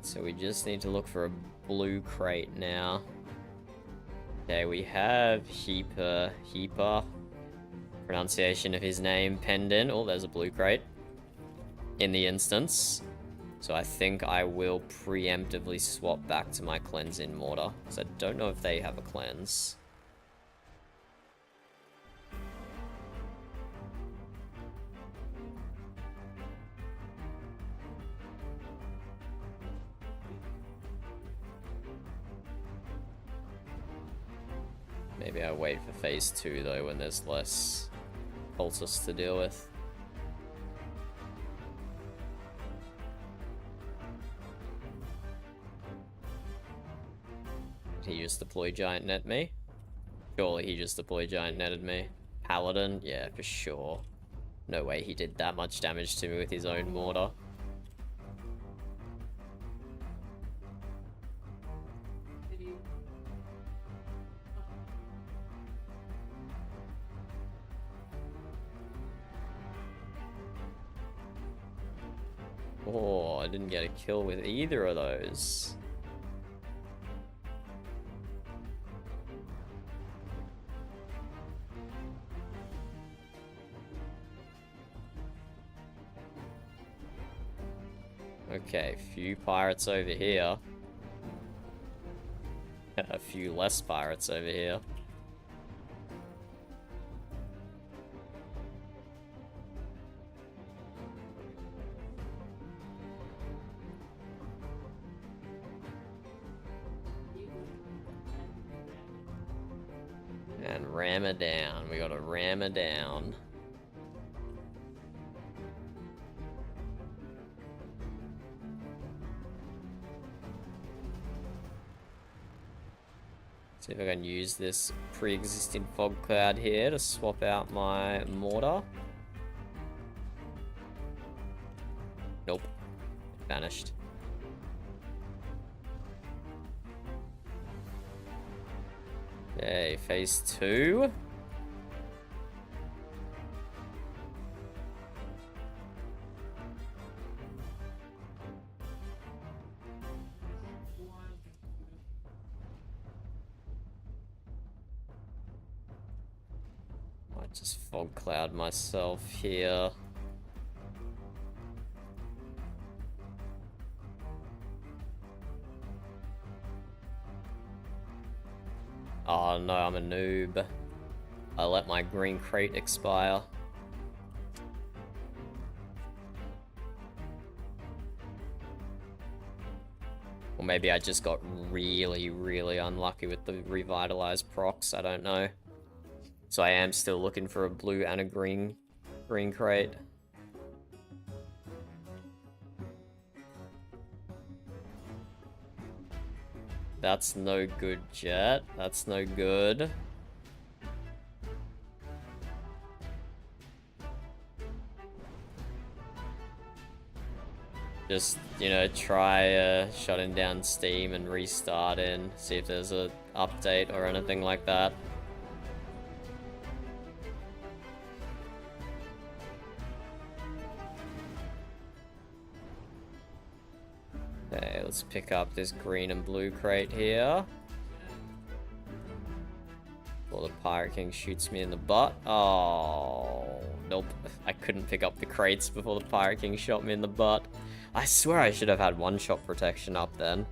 So we just need to look for a blue crate now. Okay, we have Heaper. Pronunciation of his name penned in. Oh, there's a blue crate in the instance. So I think I will preemptively swap back to my cleanse in mortar, because I don't know if they have a cleanse. Maybe I wait for phase 2 though, when there's less cultists to deal with. Did he just deploy giant net me? Surely he just deploy giant netted me. Paladin? Yeah, for sure. No way he did that much damage to me with his own mortar. Oh, I didn't get a kill with either of those. Okay, few pirates over here. A few less pirates over here. And ram her down. We gotta ram her down. See if I can use this pre-existing fog cloud here to swap out my mortar. Nope. It vanished. Okay, phase 2. Might just fog cloud myself here. Oh no, I'm a noob. I let my green crate expire. Or maybe I just got really, really unlucky with the revitalized procs, I don't know. So I am still looking for a blue and a green crate. That's no good, Jet. That's no good. Just, you know, try shutting down Steam and restarting. See if there's a update or anything like that. Okay, let's pick up this green and blue crate here. Before the Pirate King shoots me in the butt. Oh, nope. I couldn't pick up the crates before the Pirate King shot me in the butt. I swear I should have had one-shot protection up then.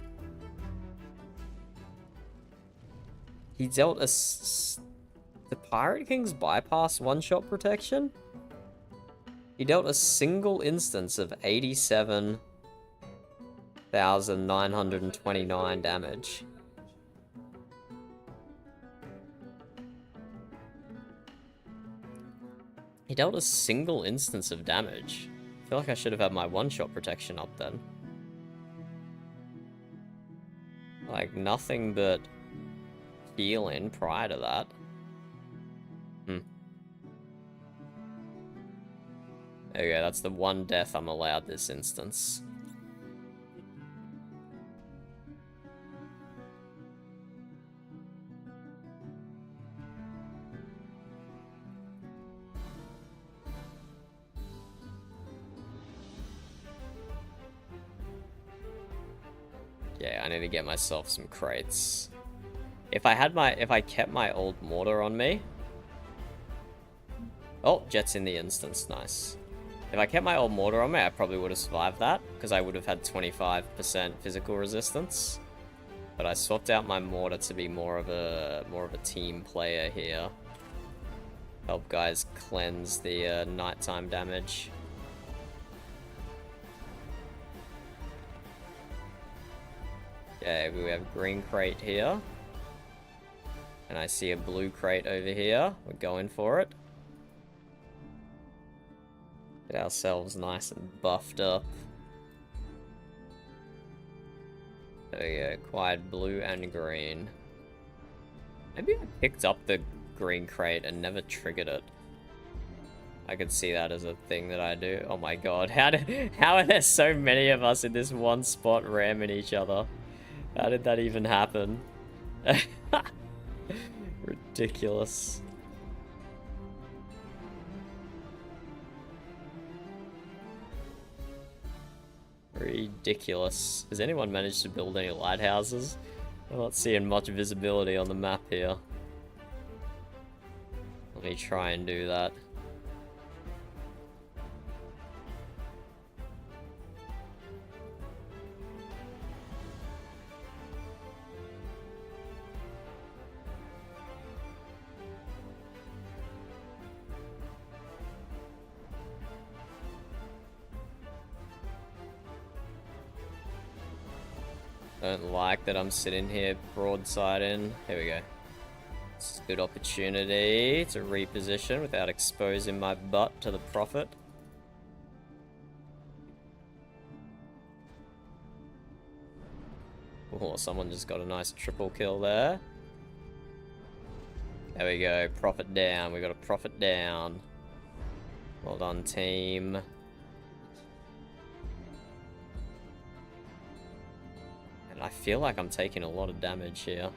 He dealt a... The Pirate King's bypass one-shot protection? He dealt a single instance of 87,929 damage. He dealt a single instance of damage. I feel like I should have had my one-shot protection up then. Like, nothing but healing prior to that. There we go, that's the one death I'm allowed this instance. Yeah, I need to get myself some crates. If I kept my old mortar on me. Oh, Jet's in the instance, nice. If I kept my old mortar on me, I probably would have survived that, because I would have had 25% physical resistance. But I swapped out my mortar to be more of a team player here. Help guys cleanse the nighttime damage. Okay, we have green crate here. And I see a blue crate over here. We're going for it. Get ourselves nice and buffed up. There we go, acquired blue and green. Maybe I picked up the green crate and never triggered it. I could see that as a thing that I do. Oh my god, how are there so many of us in this one spot ramming each other? How did that even happen? Ridiculous. Ridiculous. Has anyone managed to build any lighthouses? I'm not seeing much visibility on the map here. Let me try and do that. Don't like that I'm sitting here broadside in. Here we go. It's a good opportunity to reposition without exposing my butt to the Prophet. Oh, someone just got a nice triple kill there. There we go, Prophet down. We got a Prophet down. Well done, team. I feel like I'm taking a lot of damage here.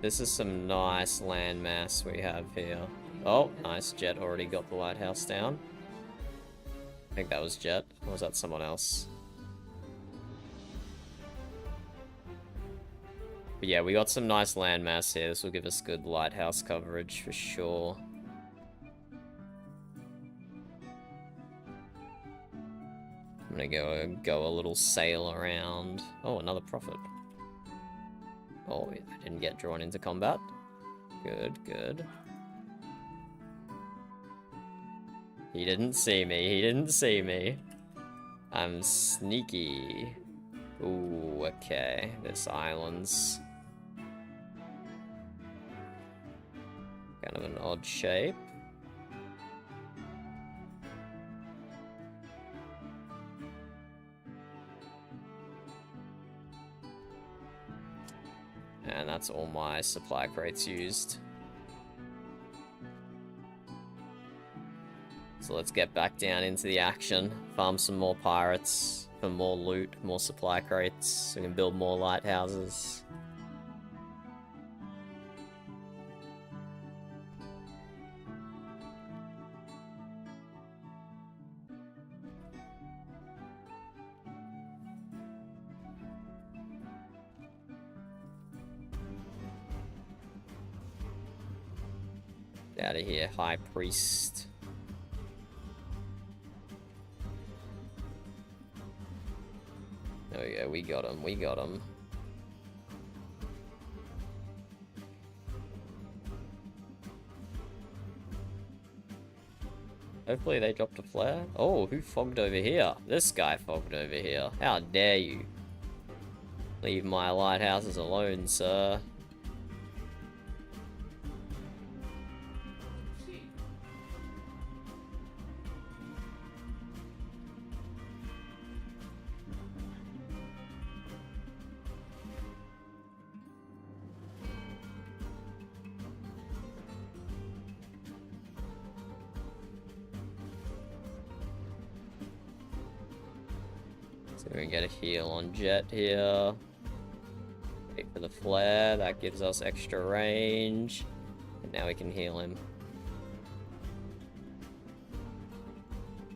This is some nice landmass we have here. Oh, nice. Jet already got the lighthouse down. I think that was Jet. Or was that someone else? But yeah, we got some nice landmass here. This will give us good lighthouse coverage for sure. I'm gonna go a little sail around. Oh, another Prophet. Oh, I didn't get drawn into combat. Good, good. He didn't see me. He didn't see me. I'm sneaky. Ooh, okay. This island's kind of an odd shape. And that's all my supply crates used. So let's get back down into the action. Farm some more pirates for more loot, more supply crates, so we can build more lighthouses. Get out of here, High Priest. Oh yeah, we got him, we got him. Hopefully they dropped a flare. Oh, who fogged over here? This guy fogged over here. How dare you? Leave my lighthouses alone, sir. So we can get a heal on Jet here. Wait for the flare, that gives us extra range. And now we can heal him.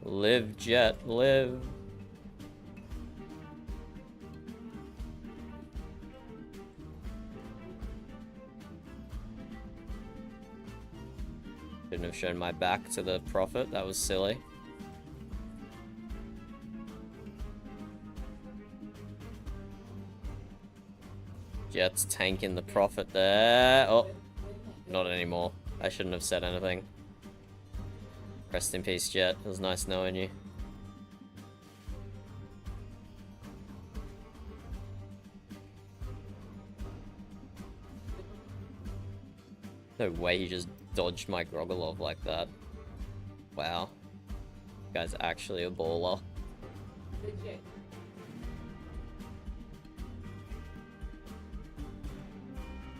Live, Jet, live. Shouldn't have shown my back to the Prophet, that was silly. Jet's tanking the Prophet there. Oh, not anymore. I shouldn't have said anything. Rest in peace, Jet. It was nice knowing you. No way he just dodged my Grogolov like that. Wow. Guy's actually a baller.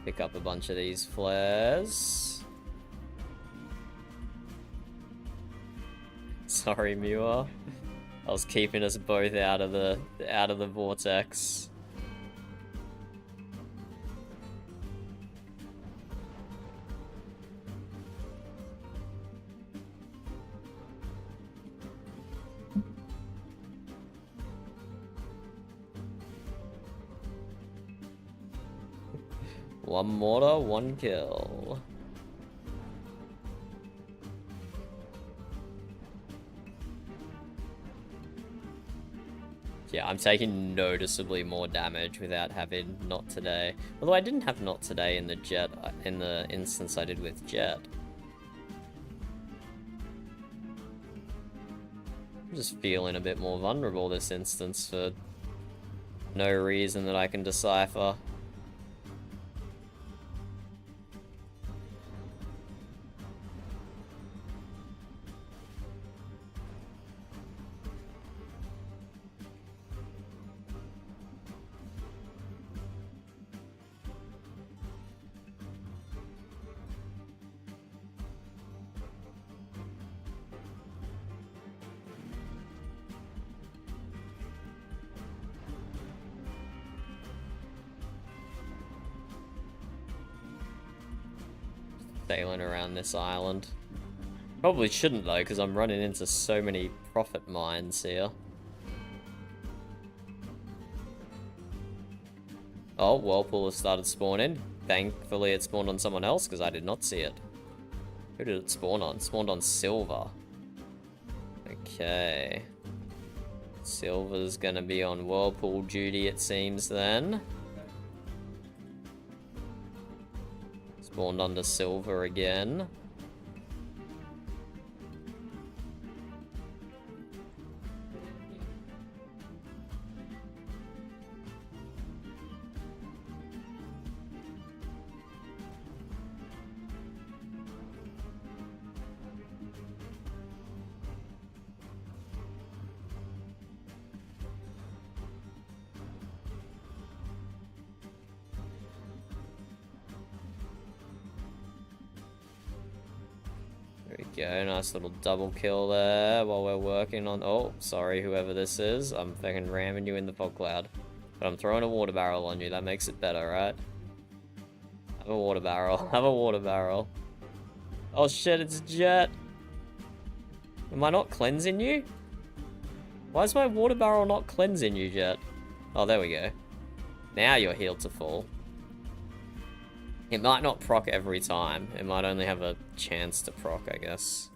Pick up a bunch of these flares. Sorry, Muir. I was keeping us both out of the vortex. One mortar, one kill. Yeah, I'm taking noticeably more damage without having Not Today. Although I didn't have Not Today in the Jet, in the instance I did with Jet. I'm just feeling a bit more vulnerable this instance for no reason that I can decipher. Sailing around this island. Probably shouldn't though, because I'm running into so many Prophet mines here. Oh, Whirlpool has started spawning. Thankfully it spawned on someone else, because I did not see it. Who did it spawn on? It spawned on Silver. Okay. Silver's gonna be on Whirlpool duty, it seems, then. Spawned under Silver again. go. Nice little double kill there while we're working on... Oh, sorry, whoever this is. I'm fucking ramming you in the fog cloud. But I'm throwing a water barrel on you. That makes it better, right? Have a water barrel. Have a water barrel. Oh shit, it's Jet. Am I not cleansing you? Why is my water barrel not cleansing you, Jet? Oh, there we go. Now you're healed to full. It might not proc every time. It might only have a chance to proc, I guess.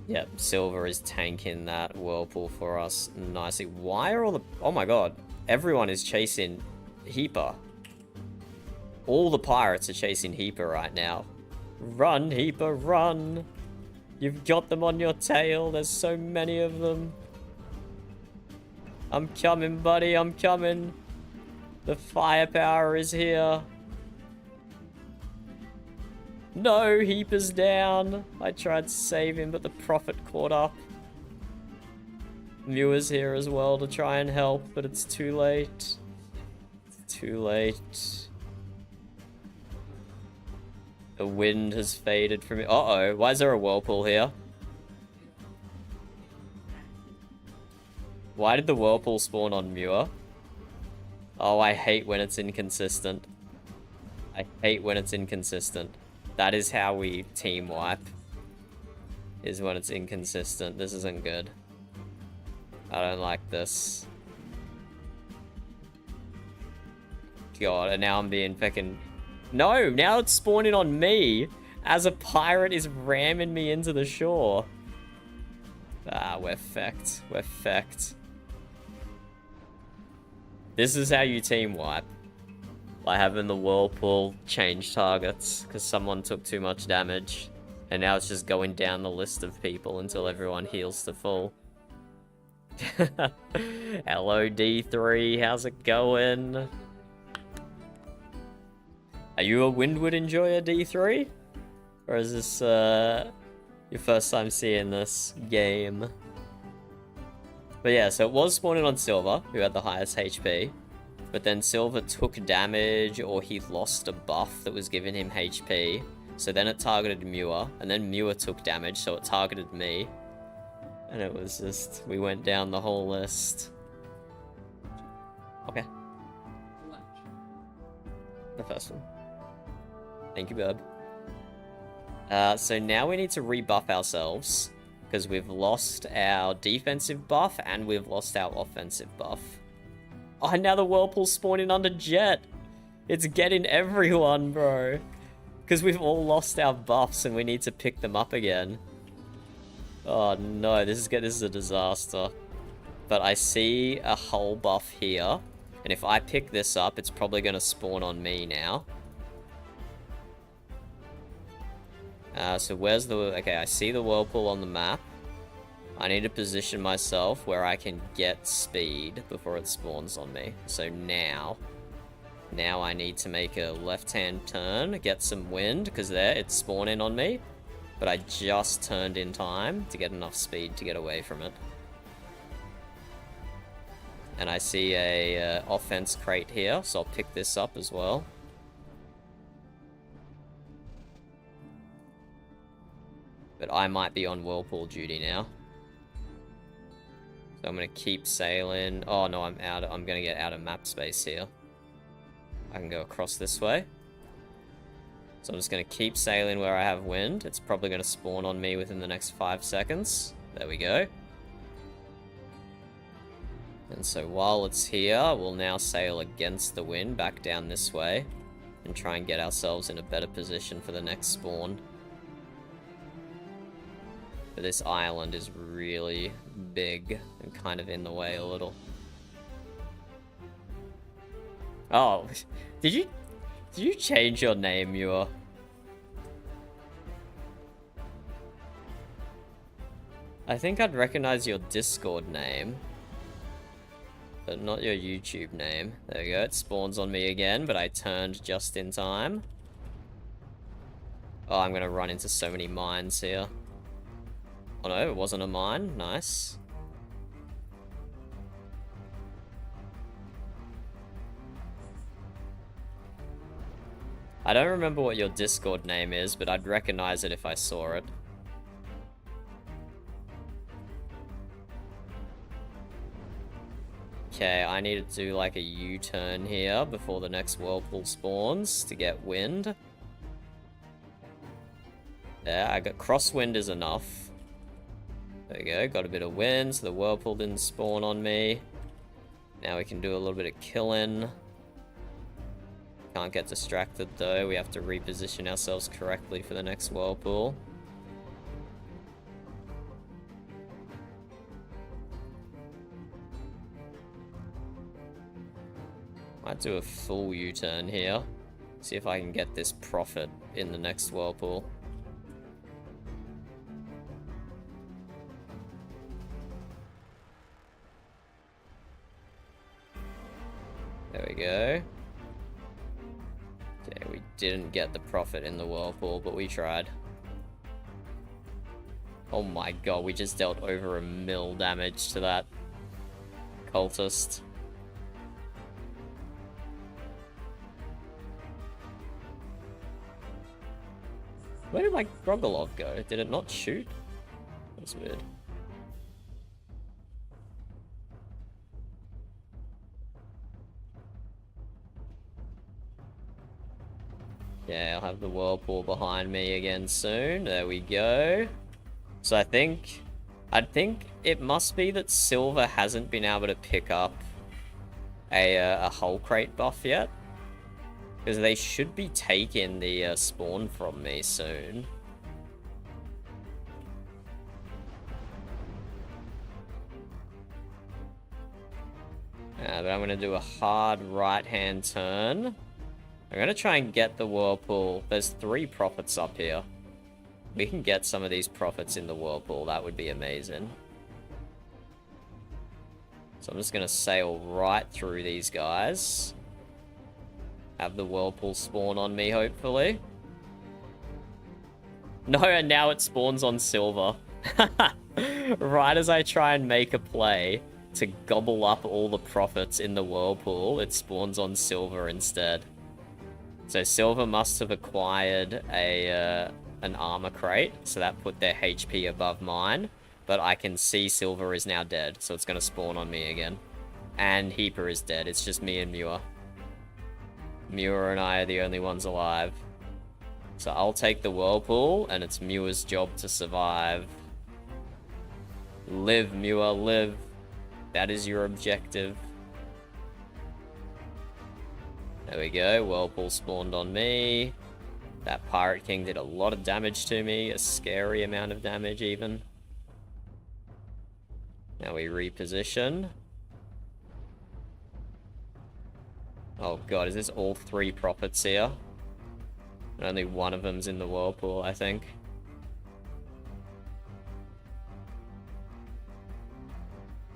Yep, Silver is tanking that Whirlpool for us nicely. Why are all the... Oh my god. Everyone is chasing Heaper. All the pirates are chasing Heaper right now. Run, Heaper, run! You've got them on your tail. There's so many of them. I'm coming, buddy. I'm coming. The firepower is here. No, Heaper's down. I tried to save him, but the Prophet caught up. Muir's here as well to try and help, but it's too late. It's too late. The wind has faded from it. Uh-oh. Why is there a Whirlpool here? Why did the Whirlpool spawn on Muir? Oh, I hate when it's inconsistent. I hate when it's inconsistent. That is how we team wipe. Is when it's inconsistent. This isn't good. I don't like this. God, and now I'm being fucking... No, now it's spawning on me as a pirate is ramming me into the shore. Ah, we're fecked. We're fecked. This is how you team wipe. By having the Whirlpool change targets because someone took too much damage. And now it's just going down the list of people until everyone heals to full. Hello, D3. How's it going? Are you a Windward enjoyer, D3? Or is this your first time seeing this game? But yeah, so it was spawning on Silver, who had the highest HP. But then Silver took damage, or he lost a buff that was giving him HP. So then it targeted Muir, and then Muir took damage, so it targeted me. And it was just, we went down the whole list. Okay. The first one. Thank you, Burb. So now we need to rebuff ourselves, because we've lost our defensive buff, and we've lost our offensive buff. Oh, now the Whirlpool's spawning under Jet. It's getting everyone, bro. Because we've all lost our buffs, and we need to pick them up again. Oh no, this is a disaster. But I see a hull buff here, and if I pick this up, it's probably going to spawn on me now. So where's the... Okay, I see the Whirlpool on the map. I need to position myself where I can get speed before it spawns on me. So now I need to make a left-hand turn, get some wind, because there, it's spawning on me. But I just turned in time to get enough speed to get away from it. And I see a offense crate here, so I'll pick this up as well. But I might be on Whirlpool duty now. So I'm going to keep sailing. Oh no, I'm going to get out of map space here. I can go across this way. So I'm just going to keep sailing where I have wind. It's probably going to spawn on me within the next 5 seconds. There we go. And so while it's here, we'll now sail against the wind back down this way. And try and get ourselves in a better position for the next spawn. But this island is really big and kind of in the way a little. Oh, did you change your name, Muir? I think I'd recognize your Discord name, but not your YouTube name. There we go, it spawns on me again, but I turned just in time. Oh, I'm gonna run into so many mines here. Oh no, it wasn't a mine. Nice. I don't remember what your Discord name is, but I'd recognize it if I saw it. Okay, I need to do like a U-turn here before the next whirlpool spawns to get wind. There, I got crosswind is enough. There we go, got a bit of wind, so the whirlpool didn't spawn on me. Now we can do a little bit of killing. Can't get distracted though, we have to reposition ourselves correctly for the next whirlpool. Might do a full U-turn here. See if I can get this profit in the next whirlpool. There we go. Okay, we didn't get the profit in the whirlpool, but we tried. Oh my god, we just dealt over 1 mil damage to that cultist. Where did my Grogolov go? Did it not shoot? That's weird. Yeah, I'll have the whirlpool behind me again soon. There we go. So I think it must be that Silver hasn't been able to pick up a hull crate buff yet. Because they should be taking the spawn from me soon. But I'm going to do a hard right-hand turn. I'm going to try and get the whirlpool. There's 3 profits up here. We can get some of these profits in the whirlpool. That would be amazing. So I'm just going to sail right through these guys. Have the whirlpool spawn on me, hopefully. No, and now it spawns on Silver. Right as I try and make a play to gobble up all the profits in the whirlpool, it spawns on Silver instead. So Silver must have acquired an armor crate, so that put their HP above mine. But I can see Silver is now dead, so it's going to spawn on me again. And Heaper is dead, it's just me and Muir. Muir and I are the only ones alive. So I'll take the whirlpool, and it's Muir's job to survive. Live, Muir, live. That is your objective. There we go, whirlpool spawned on me. That Pirate King did a lot of damage to me, a scary amount of damage even. Now we reposition. Oh god, is this all 3 profits here? And only one of them's in the whirlpool, I think.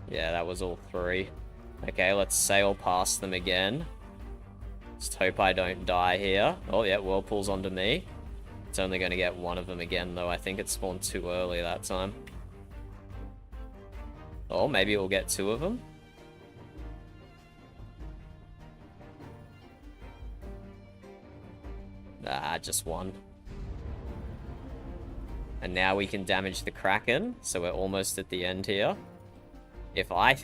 Yeah, that was all 3. Okay, let's sail past them again. Just hope I don't die here. Oh yeah, whirlpool's onto me. It's only going to get one of them again, though. I think it spawned too early that time. Oh, maybe we'll get 2 of them. Ah, just 1. And now we can damage the Kraken, so we're almost at the end here. If I...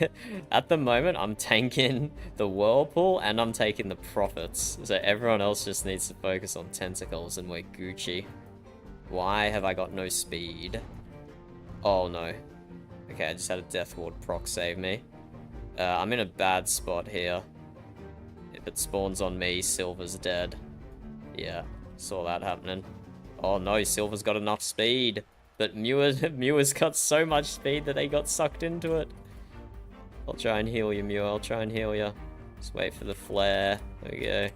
At the moment, I'm tanking the whirlpool and I'm taking the profits. So everyone else just needs to focus on tentacles and we're Gucci. Why have I got no speed? Oh, no. Okay, I just had a Death Ward proc save me. I'm in a bad spot here. If it spawns on me, Silver's dead. Yeah, saw that happening. Oh no, Silver's got enough speed. But Muir's got so much speed that they got sucked into it. I'll try and heal you, Muir. I'll try and heal you. Just wait for the flare. There we go.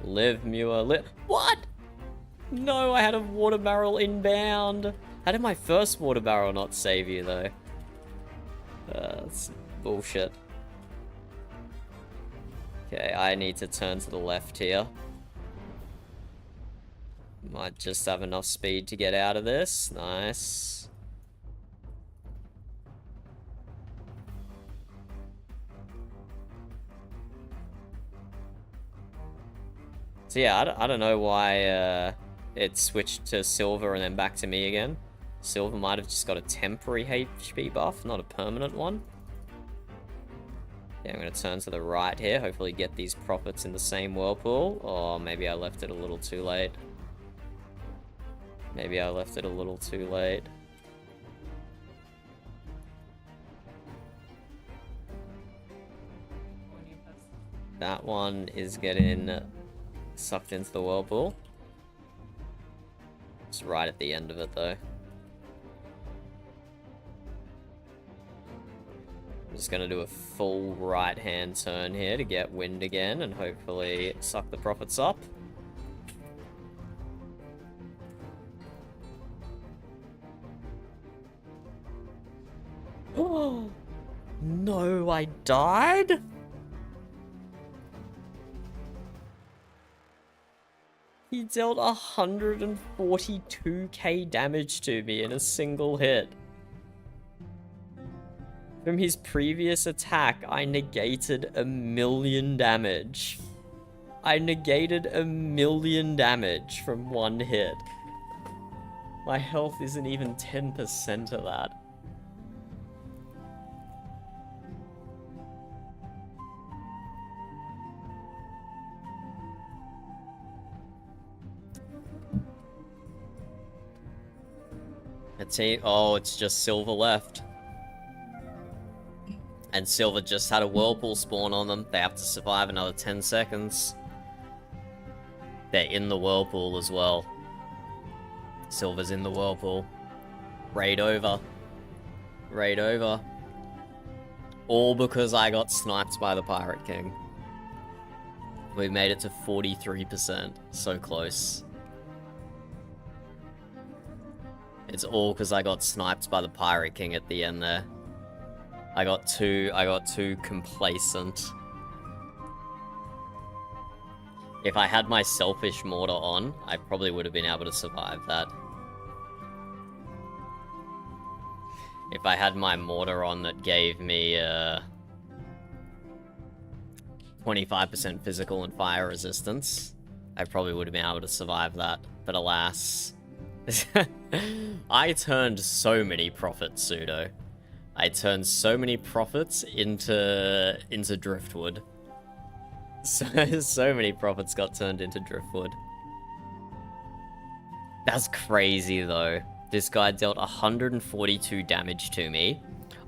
Live, Muir, live. What? No, I had a water barrel inbound. How did my first water barrel not save you, though? That's bullshit. Okay, I need to turn to the left here. Might just have enough speed to get out of this. Nice. So yeah, I don't know why it switched to Silver and then back to me again. Silver might have just got a temporary HP buff, not a permanent one. Yeah, I'm going to turn to the right here, hopefully get these profits in the same whirlpool. Or maybe I left it a little too late. Maybe I left it a little too late. That one is getting sucked into the whirlpool. It's right at the end of it, though. I'm just going to do a full right-hand turn here to get wind again and hopefully suck the profits up. Oh, no, I died? He dealt 142k damage to me in a single hit. From his previous attack, I negated 1,000,000 damage. I negated 1,000,000 damage from one hit. My health isn't even 10% of that. Oh, it's just Silver left. And Silver just had a whirlpool spawn on them. They have to survive another 10 seconds. They're in the whirlpool as well. Silver's in the whirlpool. Raid over. Raid over. All because I got sniped by the Pirate King. We made it to 43%. So close. It's all because I got sniped by the Pirate King at the end there. I got too complacent. If I had my selfish mortar on, I probably would have been able to survive that. If I had my mortar on that gave me 25% physical and fire resistance, I probably would have been able to survive that. But alas, I turned so many profits, Pseudo. I turned so many profits into driftwood. So many profits got turned into driftwood. That's crazy, though. This guy dealt 142 damage to me.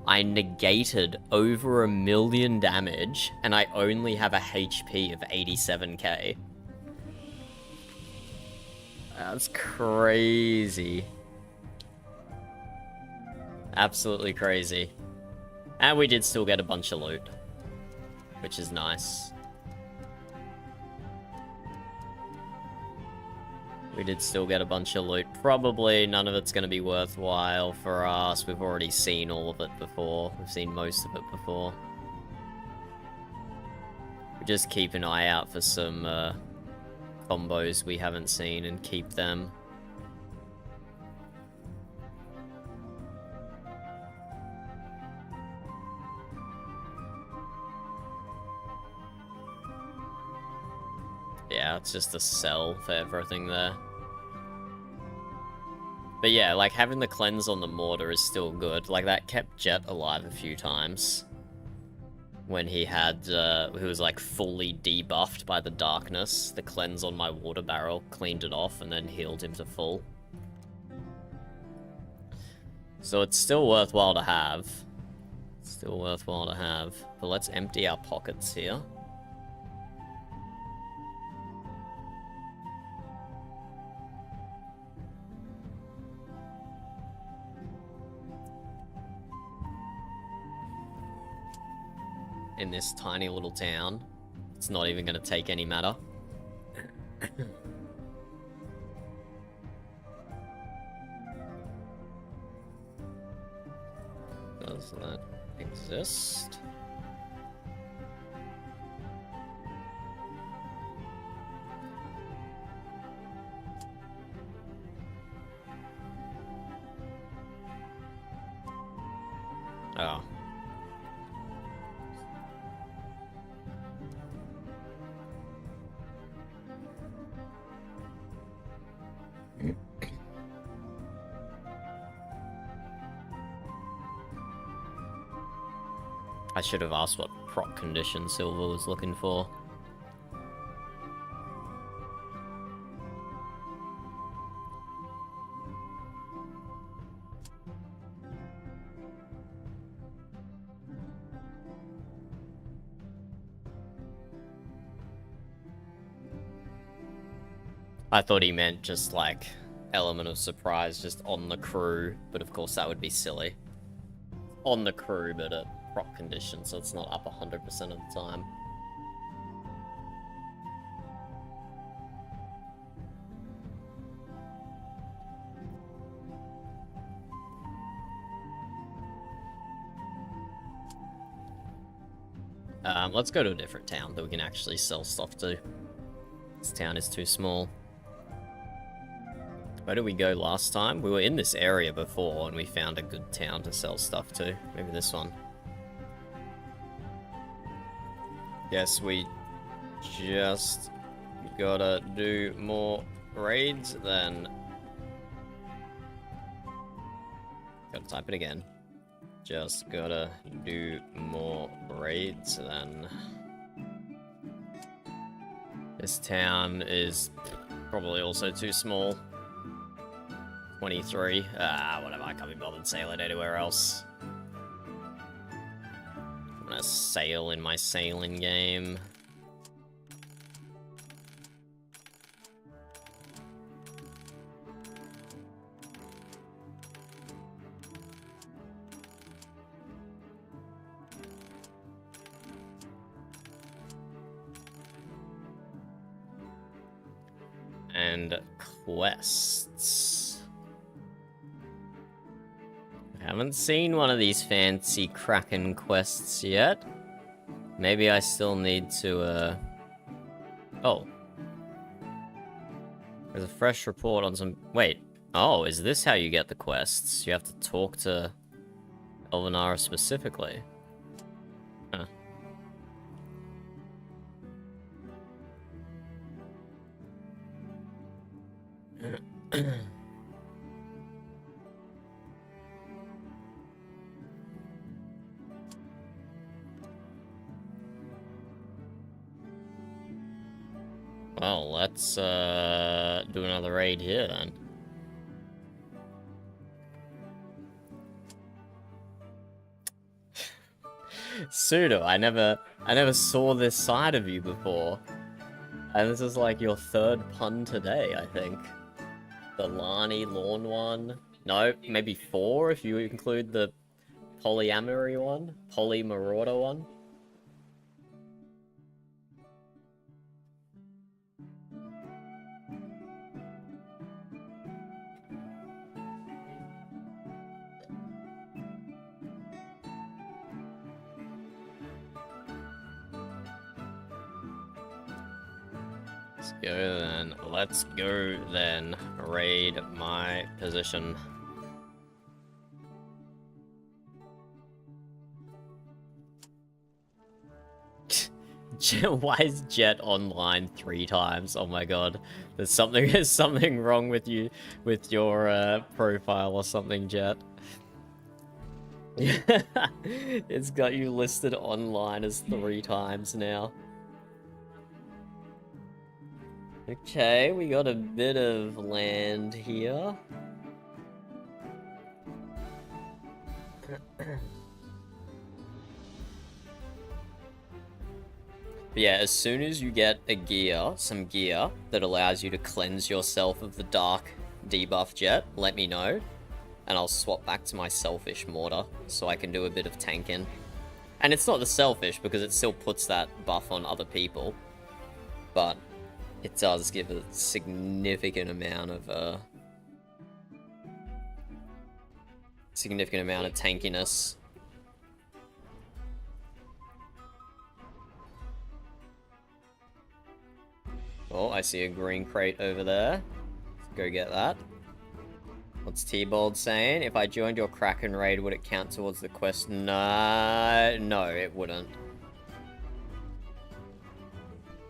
I negated over 1,000,000 damage, and I only have a HP of 87k. That's crazy. Absolutely crazy. And we did still get a bunch of loot, which is nice. We did still get a bunch of loot. Probably none of it's going to be worthwhile for us. We've already seen all of it before. We've seen most of it before. We just keep an eye out for some combos we haven't seen and keep them. Yeah, it's just a sell for everything there. But yeah, like, having the cleanse on the mortar is still good. Like, that kept Jet alive a few times. When he had, he was, like, fully debuffed by the darkness. The cleanse on my water barrel cleaned it off and then healed him to full. So it's still worthwhile to have. Still worthwhile to have. But let's empty our pockets here. In this tiny little town. It's not even going to take any matter. Does that exist? Oh. I should have asked what proc condition Silver was looking for. I thought he meant just like element of surprise just on the crew, but of course that would be silly. On the crew, but at proc condition, so it's not up 100% of the time. Let's go to a different town that we can actually sell stuff to. This town is too small. Where did we go last time? We were in this area before and we found a good town to sell stuff to. Maybe this one. Yes, we just gotta do more raids then. Gotta type it again. Just gotta do more raids then. This town is probably also too small. 23. Whatever, I can't be bothered sailing anywhere else. I'm gonna sail in my sailing game. And quests. I haven't seen one of these fancy Kraken quests yet. Maybe I still need to, Oh. There's a fresh report on some... Wait. Oh, is this how you get the quests? You have to talk to Elvenara specifically. Huh. Well, let's do another raid here then. Pseudo, I never saw this side of you before. And this is like your third pun today, I think. The Lani Lawn one. No, maybe 4 if you include the polyamory one. Polymarauder one. Let's go then. Raid my position. Why is Jet online 3 times? Oh my god. There's something wrong with you, with your profile or something, Jet. It's got you listed online as 3 times now. Okay, we got a bit of land here. But yeah, as soon as you get some gear that allows you to cleanse yourself of the dark debuff Jet, let me know. And I'll swap back to my selfish mortar so I can do a bit of tanking. And it's not the selfish because it still puts that buff on other people. But it does give a significant amount of tankiness. Oh, I see a green crate over there. Let's go get that. What's T-Bold saying? If I joined your Kraken raid, would it count towards the quest? No, it wouldn't.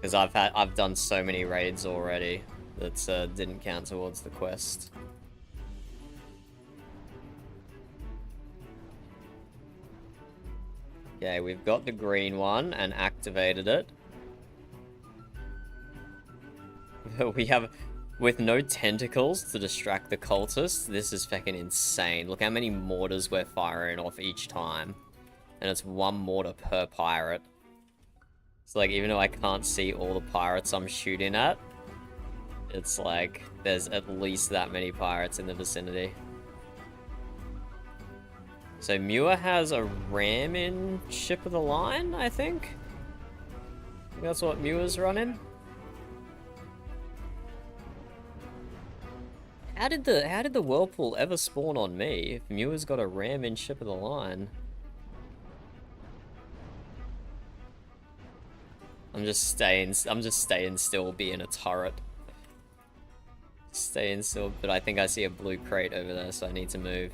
Because I've done so many raids already that didn't count towards the quest. Okay, we've got the green one and activated it. We have, with no tentacles to distract the cultists, this is fucking insane. Look how many mortars we're firing off each time. And it's one mortar per pirate. So like, even though I can't see all the pirates I'm shooting at, it's like, there's at least that many pirates in the vicinity. So Muir has a ram in Ship of the Line, I think? That's what Muir's running. How did the whirlpool ever spawn on me if Muir's got a ram in Ship of the Line? I'm just staying still, being a turret. Staying still, but I think I see a blue crate over there, so I need to move.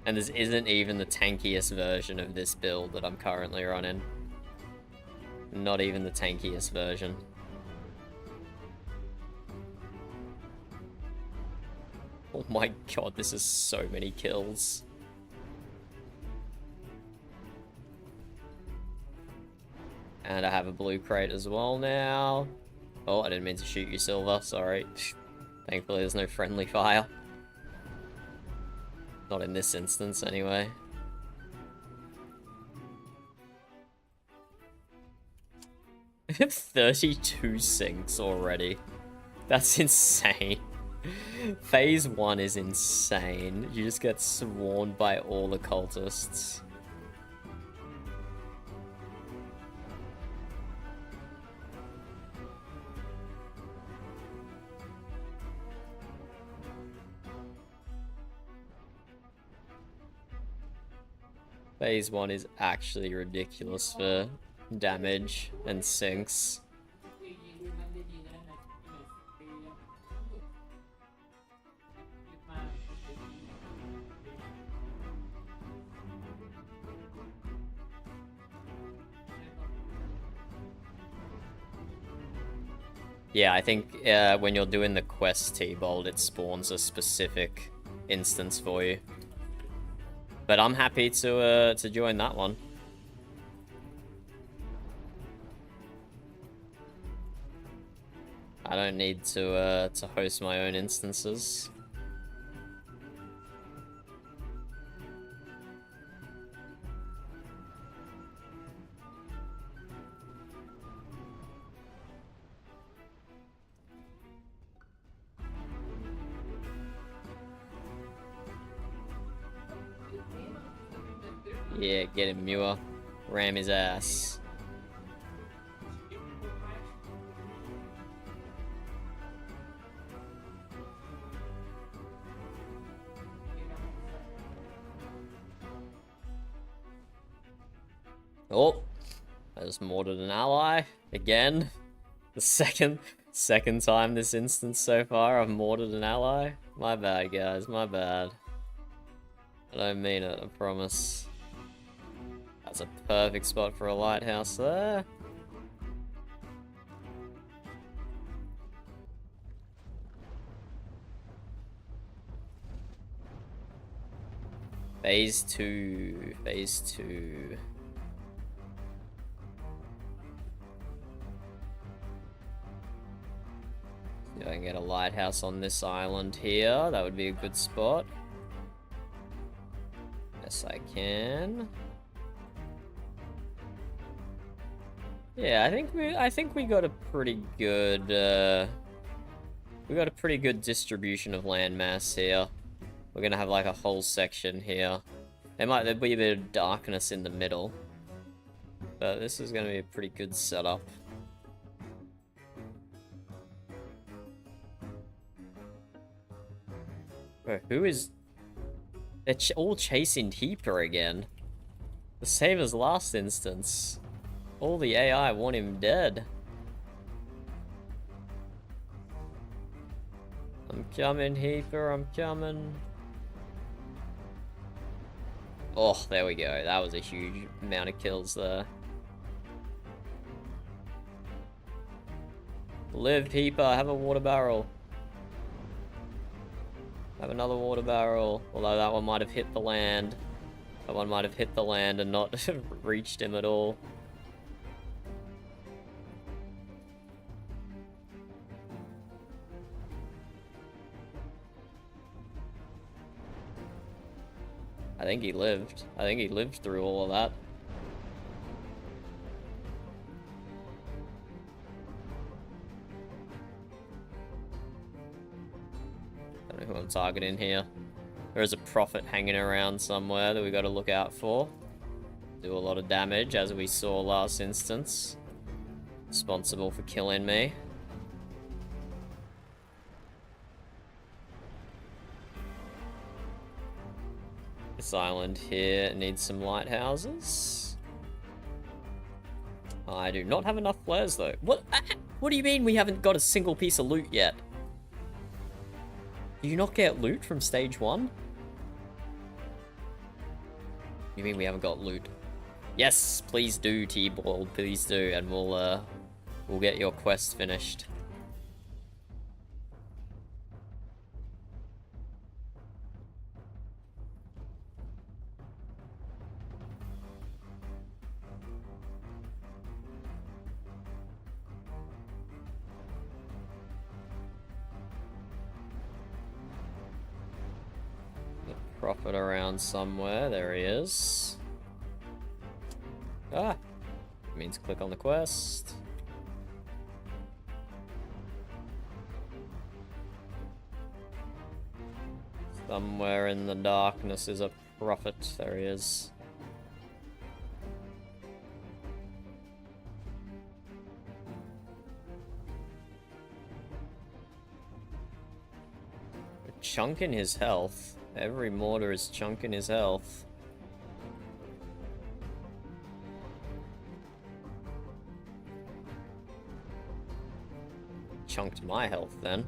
And this isn't even the tankiest version of this build that I'm currently running. Not even the tankiest version. Oh my god, this is so many kills. And I have a blue crate as well now. Oh, I didn't mean to shoot you, Silver. Sorry. Thankfully, there's no friendly fire. Not in this instance, anyway. I have 32 sinks already. That's insane. Phase 1 is insane. You just get swarmed by all the cultists. Phase 1 is actually ridiculous for damage and sinks. Yeah, I think when you're doing the quest T-Bolt, it spawns a specific instance for you. But I'm happy to join that one. I don't need to host my own instances. Yeah, get him, Muir. Ram his ass. Oh, I just mortared an ally again. The second time this instance so far I've mortared an ally. My bad, guys. My bad. I don't mean it. I promise. That's a perfect spot for a lighthouse there. Phase 2. Phase 2. If I can get a lighthouse on this island here, that would be a good spot. Yes, I can. Yeah, I think we got a pretty good distribution of landmass here. We're gonna have like a whole section here. There'll be a bit of darkness in the middle, but this is gonna be a pretty good setup. Bro, who is? They're all chasing Heaper again. The same as last instance. All the AI want him dead. I'm coming, Heaper, I'm coming. Oh, there we go. That was a huge amount of kills there. Live, Heaper, have a water barrel. Have another water barrel. Although that one might have hit the land. That one might have hit the land and not reached him at all. I think he lived. I think he lived through all of that. Don't know who I'm targeting here. There is a prophet hanging around somewhere that we got to look out for. Do a lot of damage, as we saw last instance. Responsible for killing me. This island here needs some lighthouses. I do not have enough flares though. What? What do you mean we haven't got a single piece of loot yet? Do you not get loot from stage 1? You mean we haven't got loot? Yes, please do, T-Ball, please do, and we'll get your quest finished. Prophet around somewhere. There he is. Ah! Means click on the quest. Somewhere in the darkness is a prophet. There he is. A chunk in his health. Every mortar is chunking his health. Chunked my health then.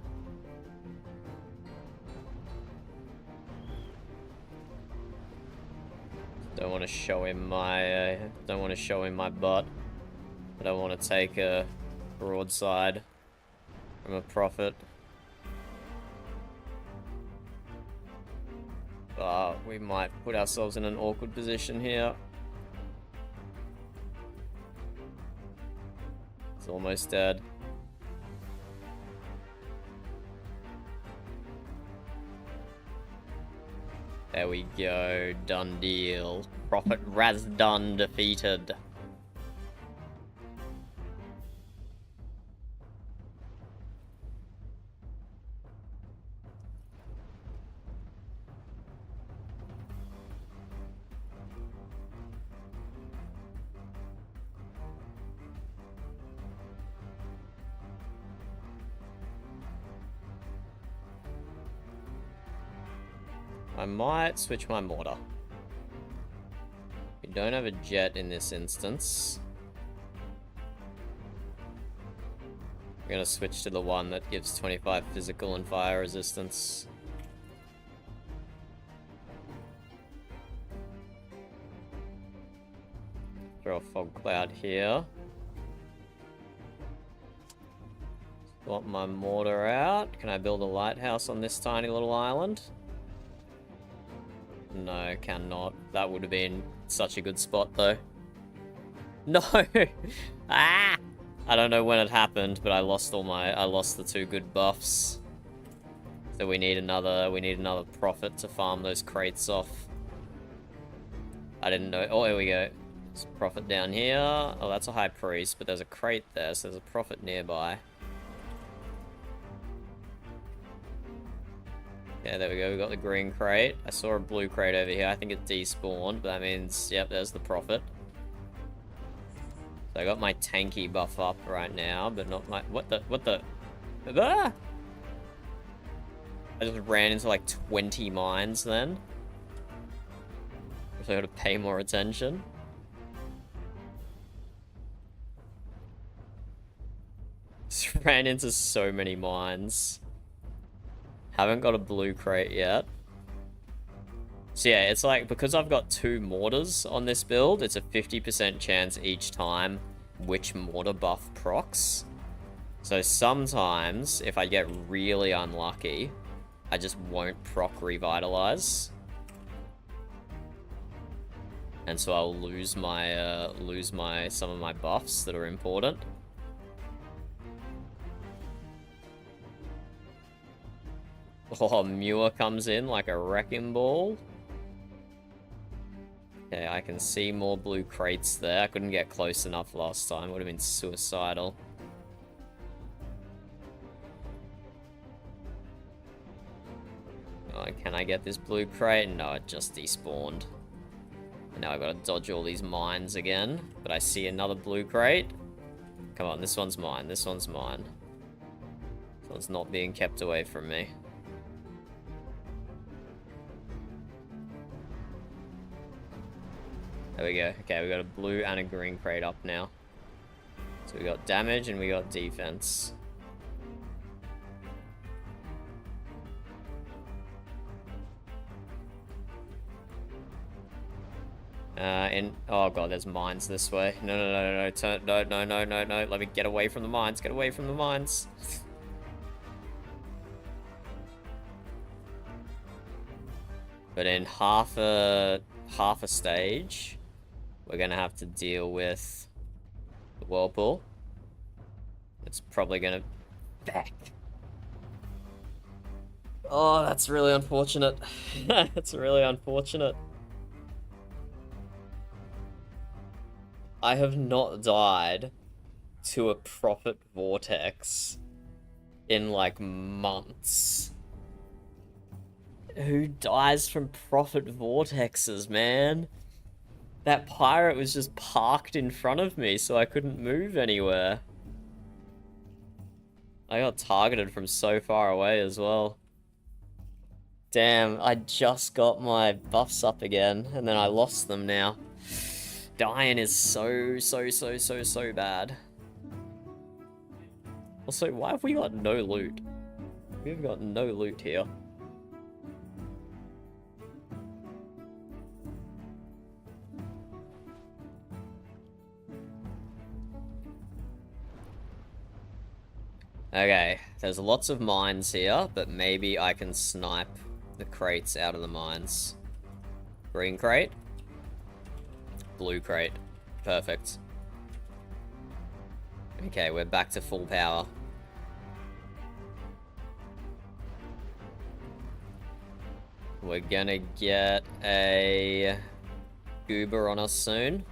Don't want to show him my don't want to show him my butt. I don't want to take a broadside from a prophet. We might put ourselves in an awkward position here. It's almost dead. There we go. Done deal. Prophet Razdan defeated. I might switch my mortar. We don't have a jet in this instance. I'm gonna switch to the one that gives 25 physical and fire resistance. Throw a fog cloud here. Swap my mortar out. Can I build a lighthouse on this tiny little island? No, cannot. That would have been such a good spot, though. No! Ah! I don't know when it happened, but I lost the 2 good buffs. So we need another prophet to farm those crates off. I didn't know. Oh, here we go. There's a prophet down here. Oh, that's a high priest, but there's a crate there, so there's a prophet nearby. Yeah, there we go, we got the green crate. I saw a blue crate over here. I think it despawned, but that means, yep, there's the prophet. So I got my tanky buff up right now, but not my... What the... Ah! I just ran into like 20 mines then. So I gotta pay more attention. Just ran into so many mines. Haven't got a blue crate yet. So yeah, it's like, because I've got 2 mortars on this build, it's a 50% chance each time which mortar buff procs. So sometimes, if I get really unlucky, I just won't proc Revitalize. And so I'll lose my some of my buffs that are important. Oh, Muir comes in like a wrecking ball. Okay, I can see more blue crates there. I couldn't get close enough last time. Would have been suicidal. Oh, can I get this blue crate? No, it just despawned. And now I've got to dodge all these mines again. But I see another blue crate. Come on, this one's mine. This one's mine. This one's not being kept away from me. There we go. Okay, we got a blue and a green crate up now. So we got damage and we got defense. Oh god, there's mines this way. No, turn, no. Let me get away from the mines. Get away from the mines. But in half a stage, we're gonna have to deal with the whirlpool. It's probably gonna back. Oh, that's really unfortunate. That's really unfortunate. I have not died to a profit vortex in like months. Who dies from profit vortexes, man? That pirate was just parked in front of me, so I couldn't move anywhere. I got targeted from so far away as well. Damn, I just got my buffs up again, and then I lost them now. Dying is so bad. Also, why have we got no loot? We've got no loot here. Okay, there's lots of mines here, but maybe I can snipe the crates out of the mines. Green crate. Blue crate. Perfect. Okay, we're back to full power. We're gonna get a goober on us soon.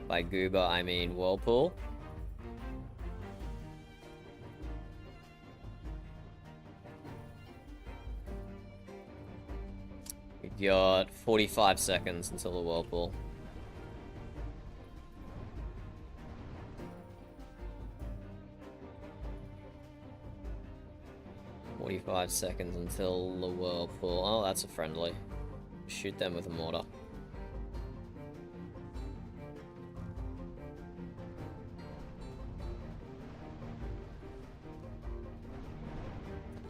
By goober, I mean whirlpool. We got 45 seconds until the whirlpool. "45 seconds until the whirlpool." Oh, that's a friendly. Shoot them with a mortar.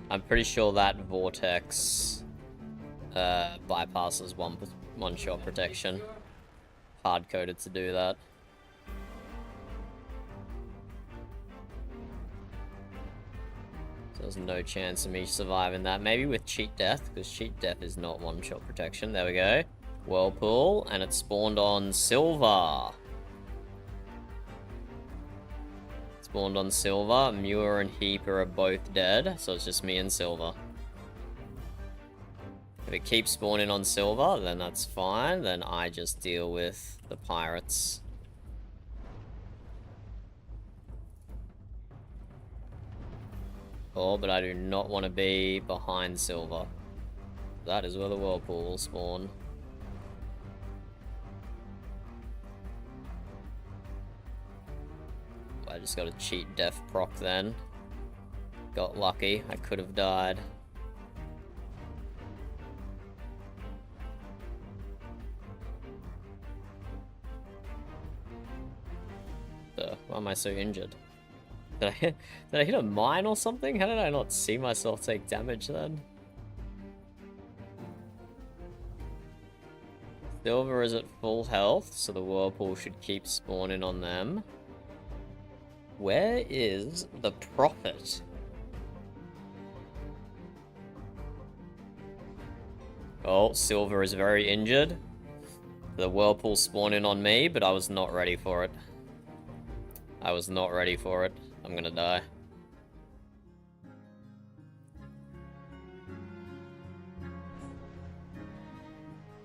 I'm pretty sure that vortex bypasses one shot protection. Hard coded to do that. So there's no chance of me surviving that. Maybe with cheat death, because cheat death is not one shot protection. There we go. Whirlpool, and it spawned on silver. Spawned on silver. Muir and Heaper are both dead, so it's just me and silver. If it keeps spawning on silver, then that's fine. Then I just deal with the pirates. Oh, but I do not want to be behind silver. That is where the whirlpool will spawn. I just got a cheat death proc then. Got lucky. I could have died. Why am I so injured? Did I hit a mine or something? How did I not see myself take damage then? Silver is at full health, so the whirlpool should keep spawning on them. Where is the prophet? Oh, silver is very injured. The whirlpool spawned in on me, but I was not ready for it. I was not ready for it. I'm gonna die.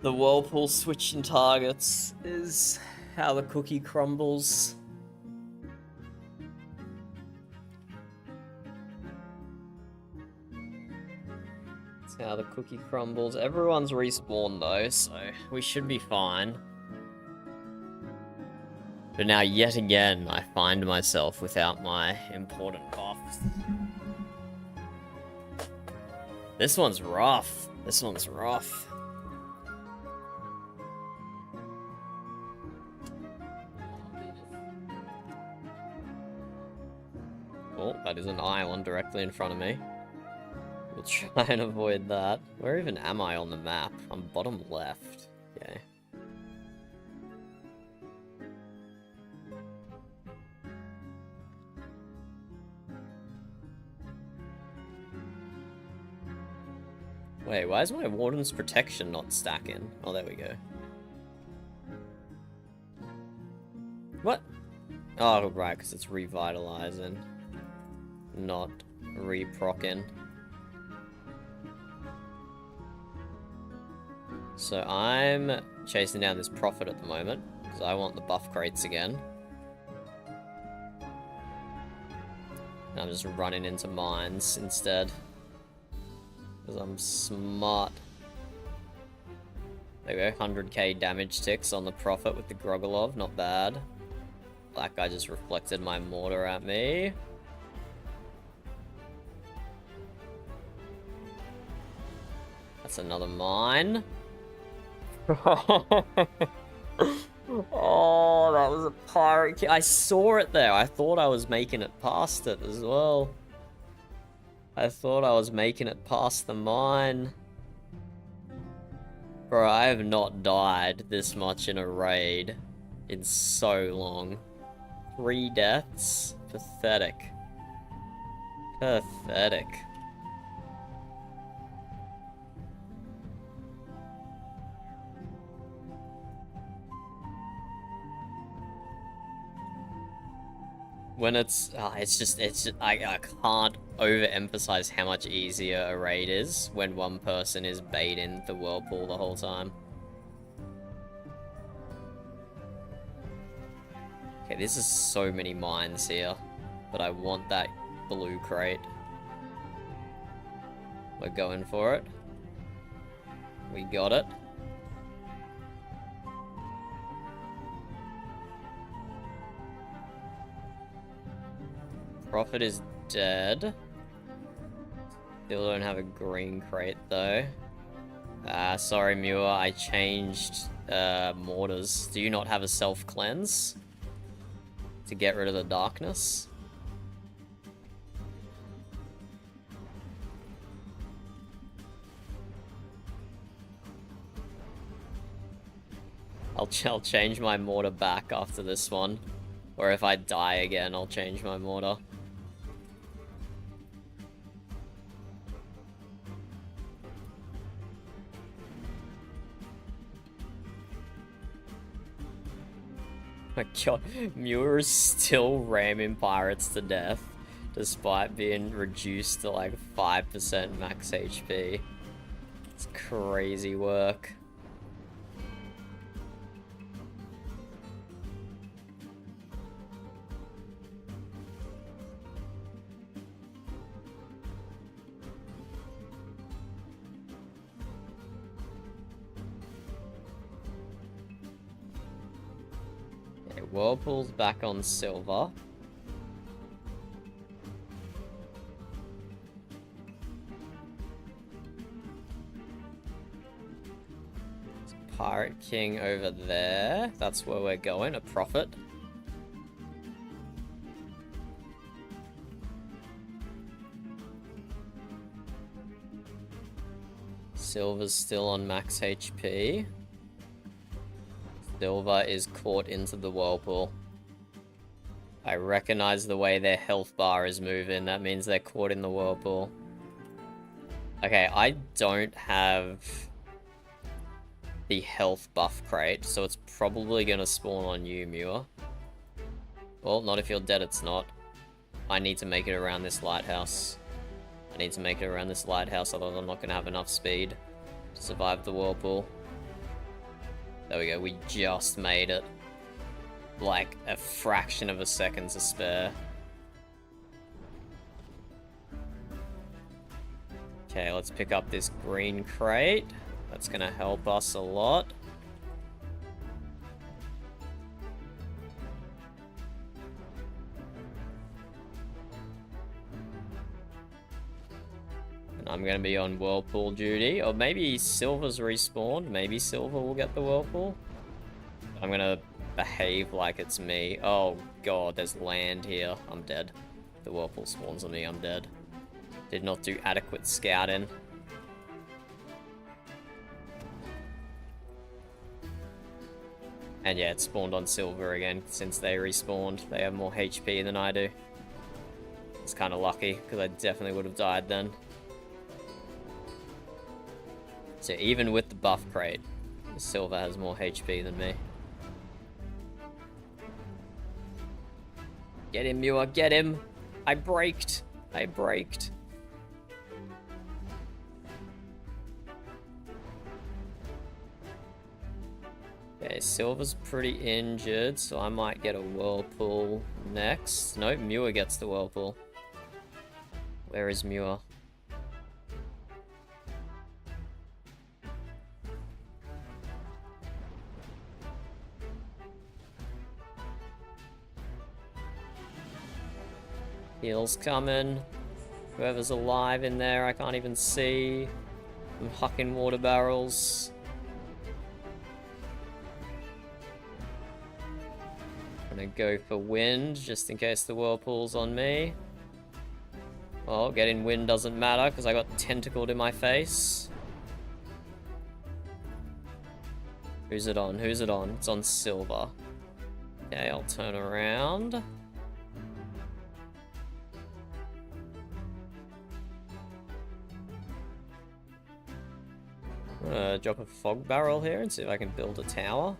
The whirlpool switching targets is how the cookie crumbles. It's how the cookie crumbles. Everyone's respawned though, so we should be fine. But now, yet again, I find myself without my important buffs. This one's rough. This one's rough. Oh, that is an island directly in front of me. We'll try and avoid that. Where even am I on the map? I'm bottom left. Okay. Wait, why is my Warden's Protection not stacking? Oh, there we go. What? Oh, right, because it's revitalizing. Not reprocking. So I'm chasing down this profit at the moment, because I want the buff crates again. And I'm just running into mines instead. Because I'm smart. There we go, 100k damage ticks on the profit with the Grogolov, not bad. That guy just reflected my mortar at me. That's another mine. Oh, that was a pirate. I saw it there. I thought I was making it past it as well. I thought I was making it past the mine. Bro, I have not died this much in a raid in so long. 3 deaths? Pathetic. Pathetic. When it's just, I can't overemphasize how much easier a raid is when one person is baiting the whirlpool the whole time. Okay, this is so many mines here, but I want that blue crate. We're going for it. We got it. Prophet is dead. Still don't have a green crate though. Sorry Muir, I changed mortars. Do you not have a self-cleanse? To get rid of the darkness? I'll change my mortar back after this one. Or if I die again, I'll change my mortar. My god, Muir is still ramming pirates to death, despite being reduced to like 5% max HP. It's crazy work. Whirlpool's back on silver. Pirate King over there. That's where we're going, a profit. Silver's still on max HP. Silver is caught into the whirlpool. I recognize the way their health bar is moving. That means they're caught in the whirlpool. Okay, I don't have the health buff crate, so it's probably gonna spawn on you, Muir. Well, not if you're dead, it's not. I need to make it around this lighthouse. I need to make it around this lighthouse, otherwise I'm not gonna have enough speed to survive the whirlpool. There we go, we just made it. Like, a fraction of a second to spare. Okay, let's pick up this green crate. That's gonna help us a lot. And I'm gonna be on whirlpool duty. Or maybe Silver's respawned. Maybe Silver will get the whirlpool. I'm gonna behave like it's me. Oh god, there's land here. I'm dead. If the whirlpool spawns on me, I'm dead. Did not do adequate scouting. And yeah, it spawned on Silver again since they respawned. They have more HP than I do. It's kind of lucky, because I definitely would have died then. So even with the buff crate, Silver has more HP than me. Get him, Muir, get him! I braked! I braked. Okay, Silver's pretty injured, so I might get a whirlpool next. Nope, Muir gets the whirlpool. Where is Muir? Heal's coming. Whoever's alive in there, I can't even see. I'm hucking water barrels. Gonna go for wind, just in case the whirlpool's on me. Well, getting wind doesn't matter, because I got tentacled in my face. Who's it on? Who's it on? It's on Silver. Okay, I'll turn around. I'm gonna drop a fog barrel here and see if I can build a tower.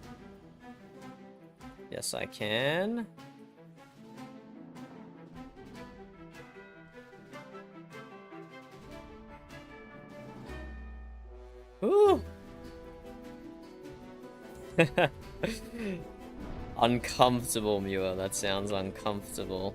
Yes, I can. Ooh! Uncomfortable, Muir. That sounds uncomfortable.